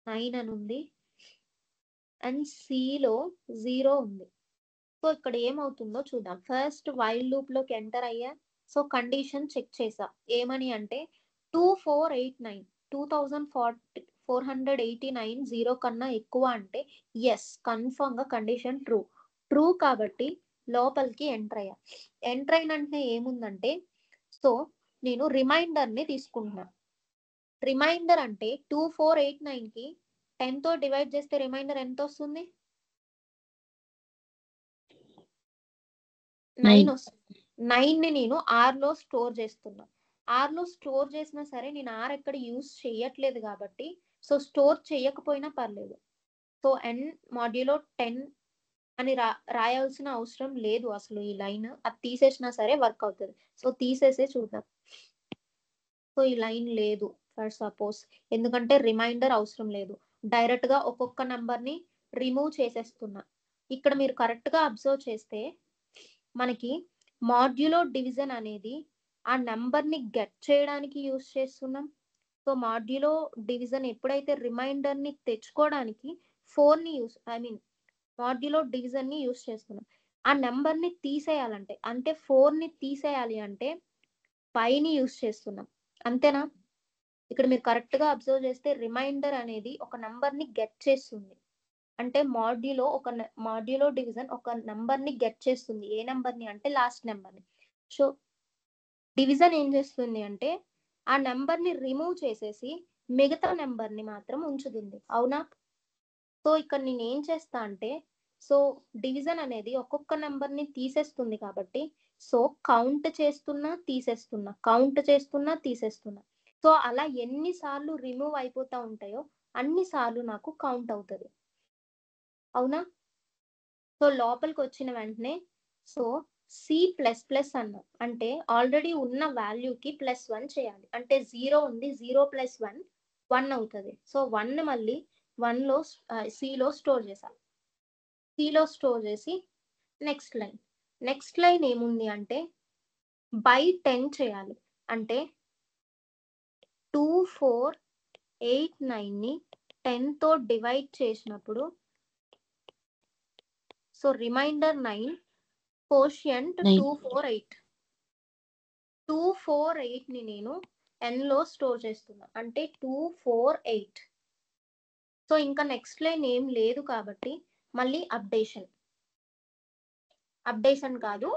9 అని ఉంది అండ్ సిలో 0 ఉంది. సో ఇక్కడ ఏమవుతుందో చూద్దాం. ఫస్ట్ వైల్ లూప్ లోకి ఎంటర్ అయ్యా, సో కండిషన్ చెక్ చేసా ఏమని అంటే 2489 2489 జీరో కన్నా ఎక్కువ అంటే ఎస్ కన్ఫర్మ్ గా కండిషన్ ట్రూ కాబట్టి లోపలికి ఎంటర్ అయ్యా. ఎంటర్ అయినంటే ఏముందంటే సో నేను రిమైండర్ ని తీసుకుంటున్నా. రిమైండర్ అంటే 2489 కి 10 తో డివైడ్ చేస్తే రిమైండర్ ఎంత వస్తుంది? 9 వస్తుంది. 9 ని నేను R లో స్టోర్ చేస్తున్నా. R లో స్టోర్ చేసినా సరే నేను R ఎక్కడ యూస్ చేయట్లేదు కాబట్టి సో స్టోర్ చేయకపోయినా పర్లేదు. సో n మాడ్యులో 10 అని రాయాల్సిన అవసరం లేదు అసలు. ఈ లైన్ అది తీసేసినా సరే వర్క్ అవుతుంది. సో తీసేసే చూద్దాం. సో ఈ లైన్ లేదు ఫర్ సపోజ్, ఎందుకంటే రిమైండర్ అవసరం లేదు. డైరెక్ట్ గా ఒక్కొక్క నంబర్ ని రిమూవ్ చేసేస్తున్నా. ఇక్కడ మీరు కరెక్ట్ గా అబ్జర్వ్ చేస్తే మనకి మాడ్యులో డివిజన్ అనేది ఆ నంబర్ ని గెట్ చేయడానికి యూస్ చేస్తున్నాం. సో మాడ్యులో డివిజన్ ఎప్పుడైతే రిమైండర్ ని తెచ్చుకోవడానికి 4 ని మాడ్యులో డివిజన్ ని యూస్ చేస్తున్నాం. ఆ నెంబర్ ని తీసేయాలంటే అంటే 4 ని తీసేయాలి అంటే 5 ని యూస్ చేస్తున్నాం. అంతేనా? ఇక్కడ మీరు కరెక్ట్ గా అబ్జర్వ్ చేస్తే రిమైండర్ అనేది ఒక నంబర్ ని గెట్ చేస్తుంది. అంటే మాడ్యులో డివిజన్ ఒక నంబర్ ని గెట్ చేస్తుంది. ఏ నంబర్ ని అంటే లాస్ట్ నెంబర్ ని. సో డివిజన్ ఏం చేస్తుంది అంటే ఆ నెంబర్ ని రిమూవ్ చేసేసి మిగతా నెంబర్ ని మాత్రం ఉంచుతుంది. అవునా? సో ఇక్కడ నేను ఏం చేస్తా అంటే సో డివిజన్ అనేది ఒక్కొక్క నెంబర్ ని తీసేస్తుంది కాబట్టి సో కౌంట్ చేస్తున్నా తీసేస్తున్నా. సో అలా ఎన్నిసార్లు రిమూవ్ అయిపోతా ఉంటాయో అన్ని సార్లు నాకు కౌంట్ అవుతుంది. అవునా? సో లోపలికి వచ్చిన వెంటనే సో C++ అన్నా అంటే ఆల్రెడీ ఉన్న వాల్యూకి +1 చేయాలి. అంటే 0 ఉంది, 0 + 1 1 అవుతుంది. సో 1 మళ్ళీ 1 లో సిలో స్టోర్ చేసి నెక్స్ట్ లైన్ ఏముంది అంటే బై 10 చేయాలి. అంటే 2489 ని 10 తో డివైడ్ చేసినప్పుడు సో రిమైండర్ 9 కోషియంట్ 248 ని నేను n లో స్టోర్ చేస్తున్నా. అంటే 248. సో ఇంకా నెక్స్ట్ లైన్ ఏం లేదు కాబట్టి మళ్ళీ అప్డేషన్ కాదు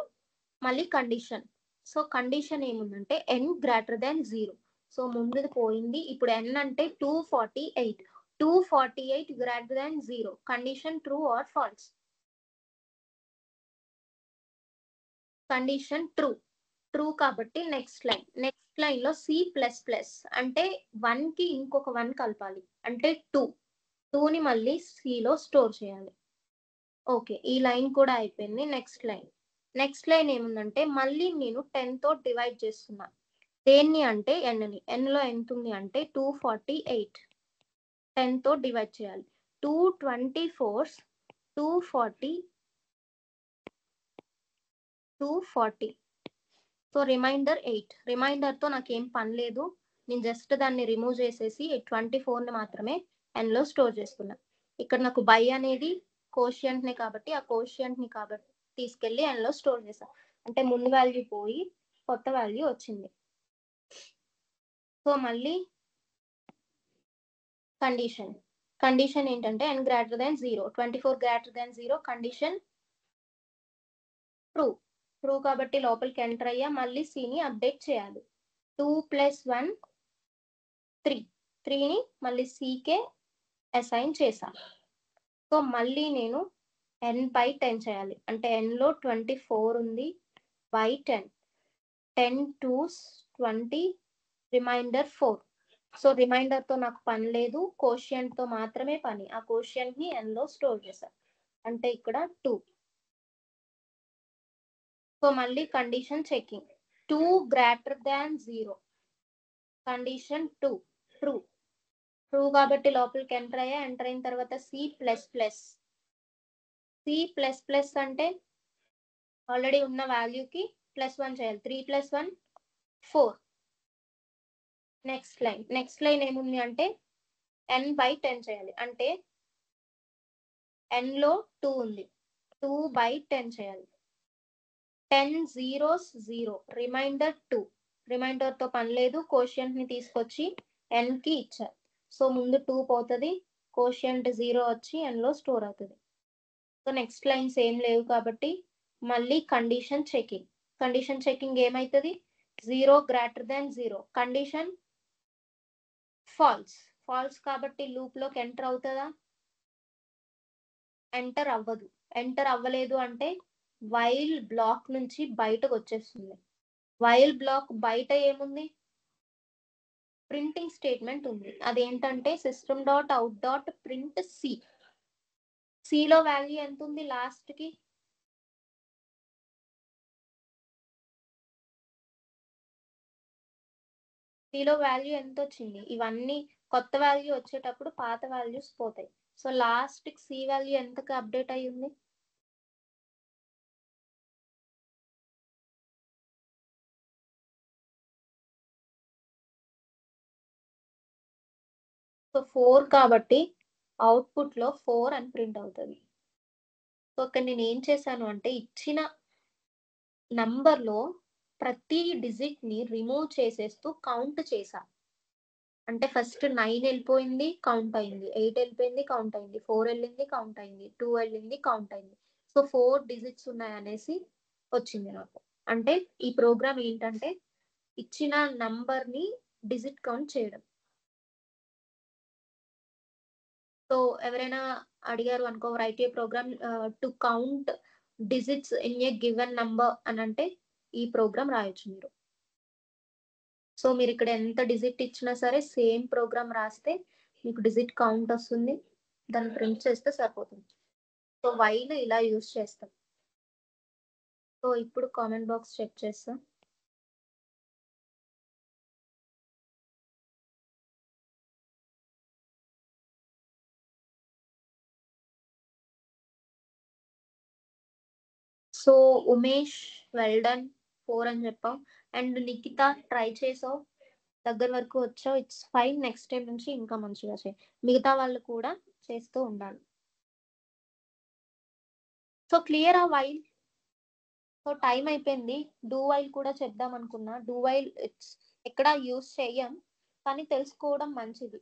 మళ్ళీ కండిషన్. సో కండిషన్ ఏముందంటే n గ్రేటర్ దాన్ 0. సో ముందుది పోయింది. ఇప్పుడు n అంటే 248 greater than 0. Condition true or false? Condition true కాబట్టి నెక్స్ట్ లైన్ లో C++ అంటే 1 కి ఇంకొక 1 కలపాలి. అంటే 2 ని మళ్ళీ C లో స్టోర్ చేయాలి. ఓకే, ఈ లైన్ కూడా అయిపోయింది. నెక్స్ట్ లైన్ ఏముందంటే మళ్ళీ నేను 10 తో డివైడ్ చేస్తున్నా. దేన్ని అంటే n లో ఎంత ఉంది అంటే 248. 10 తో డివైడ్ చేయాలి. 224 240. So remainder 8. రిమైండర్ తో నాకేం పని లేదు. నేను జస్ట్ దాన్ని రిమూవ్ చేసేసి 24 ని మాత్రమే n లో స్టోర్ చేస్తున్నా. ఇక్కడ నాకు బై అనేది కోషియంట్ నే కాబట్టి ఆ కోషియంట్ ని కాబట్టి తీసుకెళ్లి n లో స్టోర్ చేసా. అంటే ముందు వాల్యూ పోయి కొత్త వాల్యూ వచ్చింది. సో మళ్ళీ కండిషన్ ఏంటంటే n greater than 0, 24 greater than 0. Condition true కాబట్టి లోపలికి ఎంటర్ అయ్యా. మళ్ళీ C ని అప్డేట్ చేయాలి. 2 + 1 3 ని మళ్ళీ C కే అసైన్ చేసా. సో మళ్ళీ నేను n/10 చేయాలి. అంటే n లో 24 ఉంది by 10. 10 2s 20 reminder 4. So remainder తో నాకు పని లేదు, కోషియంట్ తో మాత్రమే పని. ఆ కోషియంట్ ని n లో స్టోర్ చేశా. అంటే ఇక్కడ 2. సో మళ్ళీ condition checking 2 greater than 0. Condition true కాబట్టి లోపలికి ఎంటర్ అయిన తర్వాత C++ అంటే ఆల్రెడీ ఉన్న వాల్యూకి +1 చేయాలి. 3 + 1 4. నెక్స్ట్ లైన్ ఏముంది అంటే n/10 చేయాలి. అంటే n లో 2 ఉంది, 2/10 చేయాలి. 10 zeros 0, రిమైండర్ 2. రిమైండర్ తో పని లేదు, కోషియంట్ ని తీసుకొచ్చి n కి ఇచ్చారు. సో ముందు 2 పోతుంది, కోషియంట్ 0 వచ్చి n లో స్టోర్ అవుతుంది. సో నెక్స్ట్ లైన్స్ ఏం లేవు కాబట్టి మళ్ళీ కండిషన్ చెకింగ్. కండిషన్ చెకింగ్ ఏమైతుంది? 0 greater than 0. Condition false. False కాబట్టి లూప్ లోకి ఎంటర్ అవుతుందా? ఎంటర్ అవ్వదు. ఎంటర్ అవ్వలేదు అంటే వైల్ బ్లాక్ నుంచి బయటకు వచ్చేస్తుంది. వైల్ బ్లాక్ బయట ఏముంది? ప్రింటింగ్ స్టేట్మెంట్ ఉంది. అదేంటంటే system.out.print C. సిలో వాల్యూ ఎంత ఉంది లాస్ట్ కి? సిలో వాల్యూ ఎంత వచ్చింది? ఇవన్నీ కొత్త వాల్యూ వచ్చేటప్పుడు పాత వాల్యూస్ పోతాయి. సో లాస్ట్ కి సి వాల్యూ ఎంతకు అప్డేట్ అయి ఉంది? సో 4 కాబట్టి అవుట్పుట్ లో 4 అని ప్రింట్ అవుతుంది. సో ఇక్కడ నేను ఏం చేశాను అంటే ఇచ్చిన నంబర్ లో ప్రతి డిజిట్ ని రిమూవ్ చేసేస్తూ కౌంట్ చేశా. అంటే ఫస్ట్ 9 వెళ్ళిపోయింది, కౌంట్ అయింది, 8 వెళ్ళిపోయింది, కౌంట్ అయింది, 4 వెళ్ళింది, కౌంట్ అయింది, 2 వెళ్ళింది, కౌంట్ అయింది. సో 4 డిజిట్స్ ఉన్నాయి అనేసి వచ్చింది నాకు. అంటే ఈ ప్రోగ్రామ్ ఏంటంటే ఇచ్చిన నంబర్ ని డిజిట్ కౌంట్ చేయడం. సో ఎవరైనా అడిగారు అనుకో, write a program to count digits in a given number అని అంటే ఈ ప్రోగ్రామ్ రాయొచ్చు మీరు. సో మీరు ఇక్కడ ఎంత డిజిట్ ఇచ్చినా సరే సేమ్ ప్రోగ్రామ్ రాస్తే మీకు డిజిట్ కౌంట్ వస్తుంది, దాన్ని ప్రింట్ చేస్తే సరిపోతుంది. సో వైల్ ఇలా యూజ్ చేస్తాం. సో ఇప్పుడు కామెంట్ బాక్స్ చెక్ చేస్తాం. సో ఉమేష్ వెల్ డన్ 4 అని చెప్పాం. అండ్ నిఖిత ట్రై చేసావు, దగ్గర వరకు వచ్చావు, ఇట్స్ ఫైన్. నెక్స్ట్ టైం నుంచి ఇంకా మంచిగా చేయి. మిగతా వాళ్ళు కూడా చేస్తూ ఉండాలి. సో క్లియర్ ఆ వైల్? సో టైం అయిపోయింది. డూ వైల్ కూడా చెప్దాం అనుకున్నా. డూ వైల్ ఇట్స్ ఎక్కడ యూస్ చేయం, కానీ తెలుసుకోవడం మంచిది.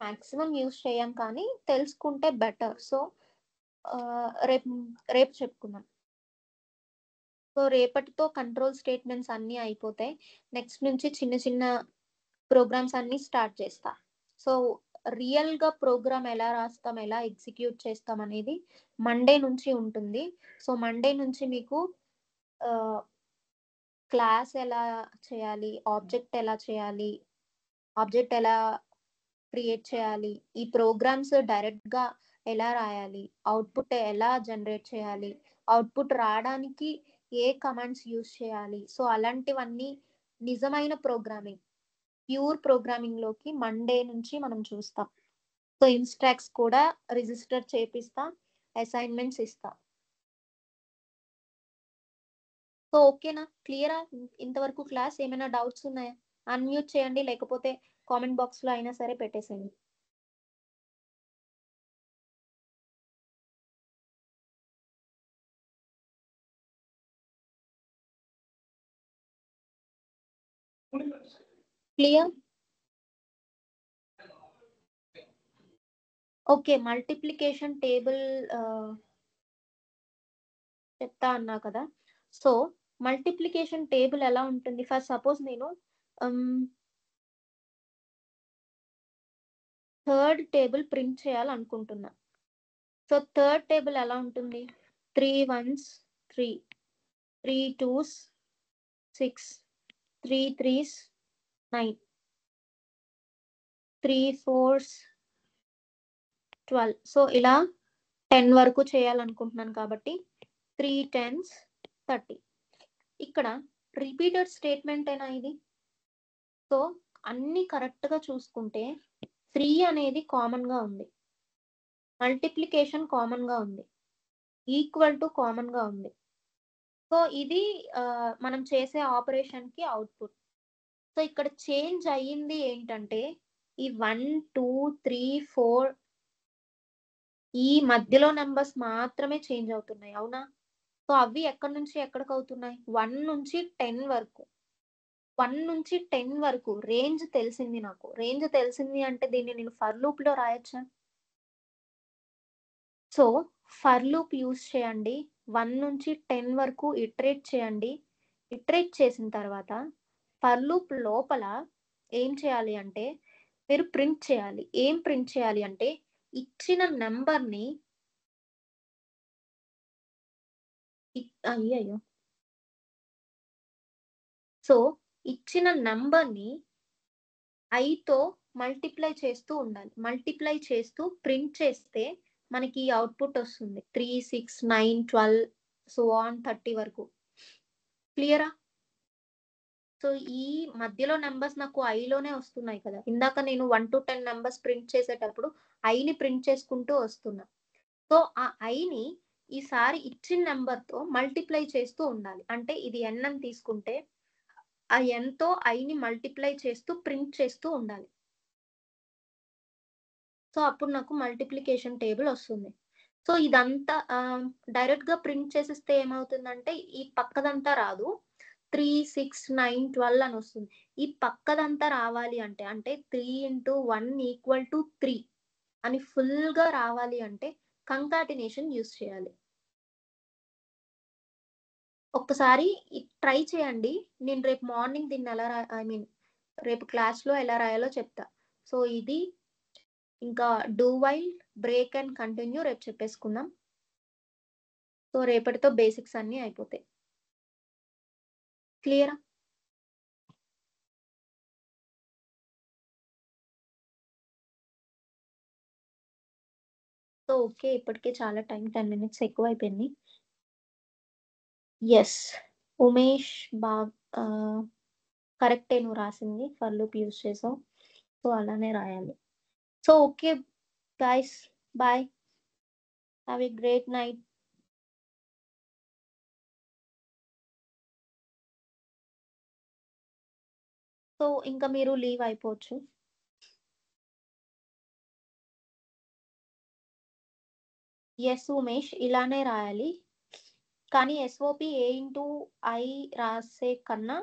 మాక్సిమం యూస్ చేయం కానీ తెలుసుకుంటే బెటర్. సో రేపు చెప్పుకుందాం. సో రేపటితో కంట్రోల్ స్టేట్మెంట్స్ అన్నీ అయిపోతాయి. నెక్స్ట్ నుంచి చిన్న చిన్న ప్రోగ్రామ్స్ అన్ని స్టార్ట్ చేస్తా. సో రియల్ గా ప్రోగ్రామ్ ఎలా రాస్తాం, ఎలా ఎగ్జిక్యూట్ చేస్తాం అనేది మండే నుంచి ఉంటుంది. సో మండే నుంచి మీకు క్లాస్ ఎలా చేయాలి, ఆబ్జెక్ట్ ఎలా చేయాలి, ఆబ్జెక్ట్ ఎలా క్రియేట్ చేయాలి, ఈ ప్రోగ్రామ్స్ డైరెక్ట్ గా ఎలా రాయాలి, అవుట్పుట్ ఎలా జనరేట్ చేయాలి, అవుట్పుట్ రావడానికి ఏ కమాండ్స్ యూజ్ చేయాలి. సో అలాంటివన్నీ నిజమైన ప్రోగ్రామింగ్, ప్యూర్ ప్రోగ్రామింగ్ లోకి మండే నుంచి మనం చూస్తాం. సో ఇన్స్ట్రాక్ట్స్ కూడా రిజిస్టర్ చేపిస్తా, అసైన్మెంట్స్ ఇస్తా. సో ఓకేనా? క్లియరా ఇంతవరకు క్లాస్? ఏమైనా డౌట్స్ ఉన్నాయా? అన్మ్యూట్ చేయండి, లేకపోతే కామెంట్ బాక్స్ లో అయినా సరే పెట్టేసేయండి. క్లియర్? ఓకే, మల్టిప్లికేషన్ టేబుల్ చెప్తా అన్నా కదా. సో మల్టిప్లికేషన్ టేబుల్ ఎలా ఉంటుంది? ఫస్ట్ సపోజ్ నేను థర్డ్ టేబుల్ ప్రింట్ చేయాలనుకుంటున్నా. సో థర్డ్ టేబుల్ ఎలా ఉంటుంది? 3 1s 3, 3 2s 6, 3 3s 9, 3 4s 12. So ఇలా 10 వరకు చేయాలనుకుంటున్నాను కాబట్టి 3 10s 30. ఇక్కడ రిపీటెడ్ స్టేట్మెంట్ అయినా ఇది. సో అన్ని కరెక్ట్ గా చూసుకుంటే 3 అనేది కామన్ గా ఉంది, మల్టిప్లికేషన్ కామన్ గా ఉంది, ఈక్వల్ టు కామన్ గా ఉంది. సో ఇది మనం చేసే ఆపరేషన్ కి అవుట్పుట్. సో ఇక్కడ చేంజ్ అయ్యింది ఏంటంటే ఈ 1 2 3 4 ఈ మధ్యలో నెంబర్స్ మాత్రమే చేంజ్ అవుతున్నాయి, అవునా? సో సో అవి ఎక్కడి నుంచి ఎక్కడికి అవుతున్నాయి? 1 నుంచి 10 వరకు. 1 నుంచి 10 వరకు రేంజ్ తెలిసింది నాకు. రేంజ్ తెలిసింది అంటే దీన్ని నేను ఫర్ లూప్‌లో రాయొచ్చా? సో ఫర్ లూప్ యూజ్ చేయండి. 1 నుంచి 10 వరకు ఇటరేట్ చేయండి. ఇటరేట్ చేసిన తర్వాత ఫర్ లూప్ లోపల ఏం చేయాలి అంటే మీరు ప్రింట్ చేయాలి. ఏం ప్రింట్ చేయాలి అంటే ఇచ్చిన నంబర్‌ని అయ్యయ్యో! సో ఇచ్చిన నంబర్‌ని ఐతో మల్టిప్లై చేస్తూ ఉండాలి. మల్టిప్లై చేస్తూ ప్రింట్ చేస్తే మనకి ఈ అవుట్‌పుట్ వస్తుంది. 3, 6, 9, 12 సో ఆన్ 30 వరకు. క్లియరా? సో ఈ మధ్యలో నంబర్స్ నాకు ఐలోనే వస్తున్నాయి కదా! ఇందాక నేను 1-10 నంబర్స్ ప్రింట్ చేసేటప్పుడు ఐని ప్రింట్ చేసుకుంటూ వస్తున్నా. సో ఆ ఐని ఈసారి ఇచ్చిన నంబర్‌తో మల్టిప్లై చేస్తూ ఉండాలి. అంటే ఇది n అని తీసుకుంటే ఆ nతో ఐని మల్టిప్లై చేస్తూ ప్రింట్ చేస్తూ ఉండాలి. సో అప్పుడు నాకు మల్టిప్లికేషన్ టేబుల్ వస్తుంది. సో ఇదంతా డైరెక్ట్‌గా ప్రింట్ చేసేస్తే ఏమవుతుందంటే ఈ పక్కదంతా రాదు. 3, 6, 9, 12 అని వస్తుంది. ఈ పక్కదంతా రావాలి అంటే 3 × 1 = 3 అని ఫుల్‌గా రావాలి అంటే కంకాటినేషన్ యూజ్ చేయాలి. ఒక్కసారి ట్రై చేయండి. నేను రేపు మార్నింగ్ దీన్ని ఎలా రేపు క్లాస్‌లో ఎలా రాయాలో చెప్తా. సో ఇది ఇంకా do while, break and continue రేపు చెప్పేసుకుందాం. సో రేపటితో బేసిక్స్ అన్నీ అయిపోతాయి. క్లియరా? So okay. ఇప్పటికే చాలా టైం 10 మినిట్స్ ఎక్కువైపోయింది. యెస్. ఉమేష్ కరెక్టే నువ్వు రాసింది. ఫర్ లూప్ యూజ్ చేసావు. సో అలానే రాయాలి. So okay guys. Bye. Have a great night. So ఇంకా మీరు లీవ్ అయిపోవచ్చు. యెస్ ఉమేష్ ఇలానే రాయాలి. కానీ ఎస్ఓపి A × I రాసే కన్నా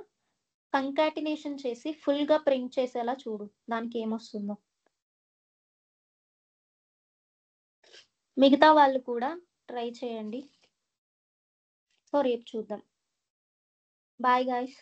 కంకాటినేషన్ చేసి ఫుల్‌గా ప్రింట్ చేసేలా చూడు. దానికి ఏమొస్తుందో. మిగతా వాళ్ళు కూడా ట్రై చేయండి. సో రేపు చూద్దాం. Bye guys.